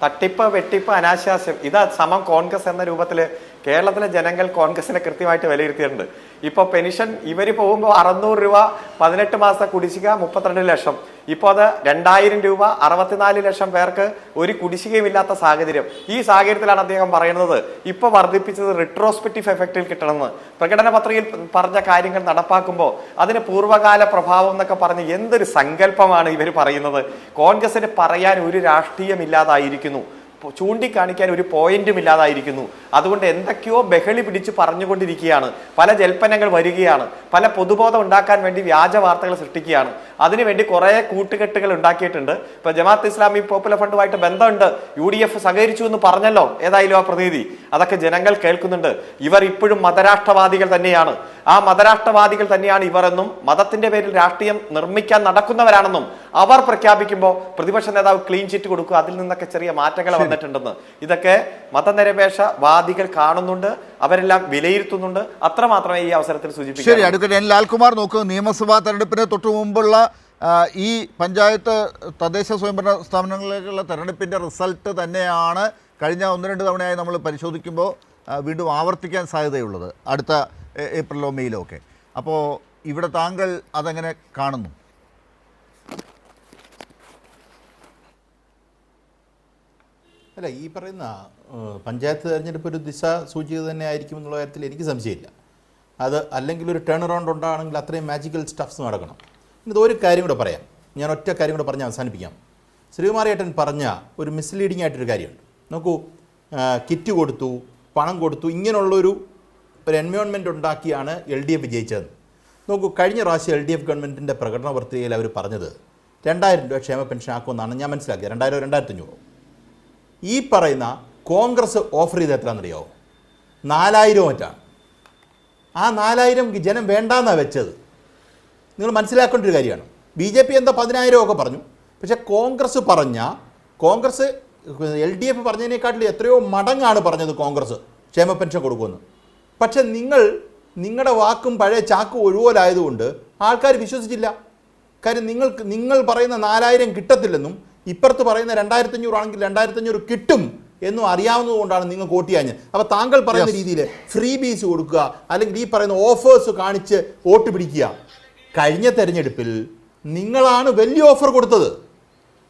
തട്ടിപ്പ്, വെട്ടിപ്പ്, അനാശാസ്യം ഇതാ സമം കോൺഗ്രസ് എന്ന രൂപത്തിൽ കേരളത്തിലെ ജനങ്ങൾ കോൺഗ്രസിനെ കൃത്യമായിട്ട് വിലയിരുത്തിയിട്ടുണ്ട്. ഇപ്പോൾ പെൻഷൻ ഇവർ പോകുമ്പോൾ 600 രൂപ 18 മാസം കുടിശ്ശിക 32 ലക്ഷം. ഇപ്പോൾ അത് 2,000 രൂപ 64 ലക്ഷം പേർക്ക് ഒരു കുടിശ്ശികയും ഇല്ലാത്ത സാഹചര്യം. ഈ സാഹചര്യത്തിലാണ് അദ്ദേഹം പറയുന്നത് ഇപ്പോൾ വർദ്ധിപ്പിച്ചത് റിട്രോസ്പെക്റ്റീവ് എഫക്റ്റിൽ കിട്ടണമെന്ന്. പ്രകടന പത്രികയിൽ പറഞ്ഞ കാര്യങ്ങൾ നടപ്പാക്കുമ്പോൾ അതിന് പൂർവ്വകാല പ്രഭാവം എന്നൊക്കെ പറഞ്ഞ് എന്തൊരു സങ്കല്പമാണ് ഇവർ പറയുന്നത്. കോൺഗ്രസിന് പറയാൻ ഒരു രാഷ്ട്രീയമില്ലാതായിരിക്കുന്നു, ചൂണ്ടിക്കാണിക്കാൻ ഒരു പോയിന്റും ഇല്ലാതായിരിക്കുന്നു. അതുകൊണ്ട് എന്തൊക്കെയോ ബഹളി പിടിച്ച് പറഞ്ഞുകൊണ്ടിരിക്കുകയാണ്. പല ജൽപ്പനങ്ങൾ വരികയാണ്. പല പൊതുബോധം ഉണ്ടാക്കാൻ വേണ്ടി വ്യാജ വാർത്തകൾ സൃഷ്ടിക്കുകയാണ്. അതിനുവേണ്ടി കുറേ കൂട്ടുകെട്ടുകൾ ഉണ്ടാക്കിയിട്ടുണ്ട്. ഇപ്പൊ ജമാഅത്ത് ഇസ്ലാമി പോപ്പുലർ ഫണ്ടുമായിട്ട് ബന്ധമുണ്ട്, UDF സഹകരിച്ചു എന്ന് പറഞ്ഞല്ലോ ഏതായാലും ആ പ്രതിനിധി. അതൊക്കെ ജനങ്ങൾ കേൾക്കുന്നുണ്ട്. ഇവർ ഇപ്പോഴും മതരാഷ്ട്രവാദികൾ തന്നെയാണ്. ആ മതരാഷ്ട്രവാദികൾ തന്നെയാണ് ഇവർ എന്നും മതത്തിന്റെ പേരിൽ രാഷ്ട്രീയം നിർമ്മിക്കാൻ നടക്കുന്നവരാണെന്നും അവർ പ്രഖ്യാപിക്കുമ്പോൾ പ്രതിപക്ഷ നേതാവ് ക്ലീൻ ചിറ്റ് കൊടുക്കുക. അതിൽ നിന്നൊക്കെ ചെറിയ മാറ്റങ്ങൾ വന്നിട്ടുണ്ടെന്ന് ഇതൊക്കെ മതനിരപേക്ഷ വാദികൾ കാണുന്നുണ്ട്, അവരെല്ലാം വിലയിരുത്തുന്നുണ്ട്. അത്രമാത്രമേ ഈ അവസരത്തിൽ സൂചിപ്പിക്കൂ. ശരി, അഡ്വക്കേറ്റ് N. ലാൽകുമാർ, നോക്കൂ, നിയമസഭാ തെരഞ്ഞെടുപ്പിന് തൊട്ടു മുമ്പുള്ള ഈ പഞ്ചായത്ത് തദ്ദേശ സ്വയംഭരണ സ്ഥാപനങ്ങളിലേക്കുള്ള തെരഞ്ഞെടുപ്പിൻ്റെ റിസൾട്ട് തന്നെയാണ് കഴിഞ്ഞ 1-2 തവണയായി നമ്മൾ പരിശോധിക്കുമ്പോൾ വീണ്ടും ആവർത്തിക്കാൻ സാധ്യതയുള്ളത് അടുത്ത ഏപ്രിലോ മെയിലോ ഒക്കെ. അപ്പോൾ ഇവിടെ താങ്കൾ അതെങ്ങനെ കാണുന്നു? അല്ല, ഈ പറയുന്ന പഞ്ചായത്ത് തെരഞ്ഞെടുപ്പ് ഒരു ദിശ സൂചിക തന്നെ ആയിരിക്കും എന്നുള്ള കാര്യത്തിൽ എനിക്ക് സംശയമില്ല. അത് അല്ലെങ്കിൽ ഒരു ടേൺ അറൗണ്ട് ഉണ്ടാണെങ്കിൽ അത്രയും മാജിക്കൽ സ്റ്റഫ്സ് നടക്കണം. ഇത് ഒരു കാര്യം കൂടെ പറയാം, ഞാൻ ഒറ്റ കാര്യം കൂടെ പറഞ്ഞ് അവസാനിപ്പിക്കാം. ശ്രീകുമാരേട്ടൻ പറഞ്ഞ ഒരു മിസ്ലീഡിംഗ് ആയിട്ടൊരു കാര്യമുണ്ട്. നോക്കൂ, കിറ്റ് കൊടുത്തു, പണം കൊടുത്തു, ഇങ്ങനെയുള്ളൊരു എൻവയോൺമെൻറ്റ് ഉണ്ടാക്കിയാണ് LDF വിജയിച്ചത്. നോക്കൂ, കഴിഞ്ഞ പ്രാവശ്യം LDF ഗവൺമെൻറ്റിൻ്റെ പ്രകടന പത്രികയിൽ അവർ പറഞ്ഞത് 2,000 രൂപ ക്ഷേമ പെൻഷൻ ആക്കുമെന്നാണ് ഞാൻ മനസ്സിലാക്കിയത്. 2,000 2,500. ഈ പറയുന്ന കോൺഗ്രസ് ഓഫർ ചെയ്ത് എത്രയാണെന്നറിയാമോ? 4,000 മറ്റാണ്. ആ 4,000 ജനം വേണ്ടാന്നാണ് വെച്ചത്. നിങ്ങൾ മനസ്സിലാക്കേണ്ട ഒരു കാര്യമാണ്. BJP എന്താ 10,000 ഒക്കെ പറഞ്ഞു. പക്ഷേ കോൺഗ്രസ് LDF പറഞ്ഞതിനേക്കാട്ടിൽ എത്രയോ മടങ്ങാണ് പറഞ്ഞത് കോൺഗ്രസ് ക്ഷേമ പെൻഷൻ കൊടുക്കുമെന്ന്. പക്ഷെ നിങ്ങളുടെ വാക്കും പഴയ ചാക്കും ഒഴുവലായതുകൊണ്ട് ആൾക്കാർ വിശ്വസിച്ചില്ല. കാര്യം നിങ്ങൾ പറയുന്ന 4,000 കിട്ടത്തില്ലെന്നും ഇപ്പുറത്ത് പറയുന്ന 2,500 ആണെങ്കിൽ 2,500 കിട്ടും എന്നും അറിയാവുന്നതുകൊണ്ടാണ് നിങ്ങൾ വോട്ട് ചെയ്യാഞ്ഞത്. അപ്പോൾ താങ്കൾ പറയുന്ന രീതിയിൽ ഫ്രീ ബീസ് കൊടുക്കുക, അല്ലെങ്കിൽ ഈ പറയുന്ന ഓഫേഴ്സ് കാണിച്ച് വോട്ട് പിടിക്കുക. കഴിഞ്ഞ തെരഞ്ഞെടുപ്പിൽ നിങ്ങളാണ് വലിയ ഓഫർ കൊടുത്തത്.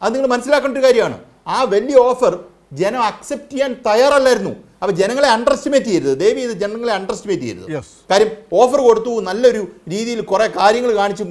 അത് നിങ്ങൾ മനസ്സിലാക്കേണ്ട ഒരു കാര്യമാണ്. ആ വലിയ ഓഫർ ജനം അക്സെപ്റ്റ് ചെയ്യാൻ തയ്യാറല്ലായിരുന്നു. അപ്പോൾ ജനങ്ങളെ അണ്ടർ എസ്റ്റിമേറ്റ് ചെയ്യരുത്, ദയവ് ചെയ്ത് ജനങ്ങളെ അണ്ടർ എസ്റ്റിമേറ്റ് ചെയ്യരുത്. കാര്യം ഓഫർ കൊടുത്തു, നല്ലൊരു രീതിയിൽ കുറേ കാര്യങ്ങൾ കാണിച്ച്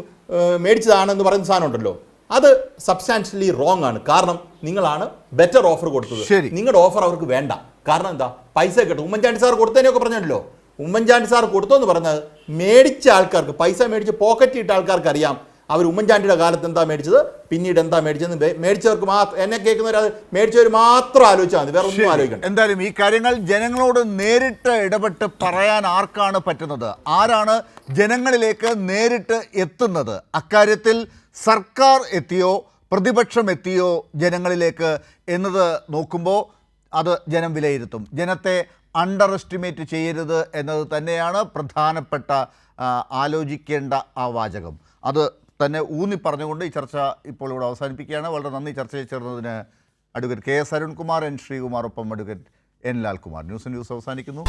മേടിച്ചതാണെന്ന് പറയുന്ന സാധനം ഉണ്ടല്ലോ, അത് സബ്സ്റ്റാൻഷ്യലി റോങ് ആണ്. കാരണം നിങ്ങളാണ് ബെറ്റർ ഓഫർ കൊടുത്തത്. നിങ്ങളുടെ ഓഫർ അവർക്ക് വേണ്ട. കാരണം എന്താ? പൈസ കിട്ടും. ഉമ്മൻചാണ്ടി സാർ കൊടുത്തതിനൊക്കെ പറഞ്ഞല്ലോ. ഉമ്മൻചാണ്ടി സാർ കൊടുത്തോന്ന് പറഞ്ഞത് മേടിച്ച ആൾക്കാർക്ക്, പൈസ മേടിച്ച് പോക്കറ്റ് ഇട്ട ആൾക്കാർക്ക് അറിയാം അവർ ഉമ്മൻചാണ്ടിയുടെ കാലത്ത് എന്താ മേടിച്ചത്, പിന്നീട് എന്താ മേടിച്ചതെന്ന്. മേടിച്ചവർക്ക് എന്നെ കേൾക്കുന്നവർ അത് മേടിച്ചവർ മാത്രം ആലോചിച്ചാൽ മതി, വേറെ ഒന്നും ആലോചിക്കണം. എന്തായാലും ഈ കാര്യങ്ങൾ ജനങ്ങളോട് നേരിട്ട് ഇടപെട്ട് പറയാൻ ആർക്കാണ് പറ്റുന്നത്? ആരാണ് ജനങ്ങളിലേക്ക് നേരിട്ട് എത്തുന്നത്? അക്കാര്യത്തിൽ സർക്കാർ എത്തിയോ പ്രതിപക്ഷം എത്തിയോ ജനങ്ങളിലേക്ക് എന്നത് നോക്കുമ്പോൾ അത് ജനം വിലയിരുത്തും. ജനത്തെ അണ്ടർ എസ്റ്റിമേറ്റ് ചെയ്യരുത് എന്നത് തന്നെയാണ് പ്രധാനപ്പെട്ട ആലോചിക്കേണ്ട ആ വാചകം. അത് തന്നെ ഊന്നി പറഞ്ഞുകൊണ്ട് ഈ ചർച്ച ഇപ്പോൾ ഇവിടെ അവസാനിപ്പിക്കുകയാണ്. വളരെ നന്ദി ചർച്ചയിൽ ചേർന്നതിന് advocate K S Arunkumar, N Srikumar, ഒപ്പം അഡ്വക്കേറ്റ് എൻ ലാൽകുമാർ. ന്യൂസ് അവസാനിക്കുന്നു.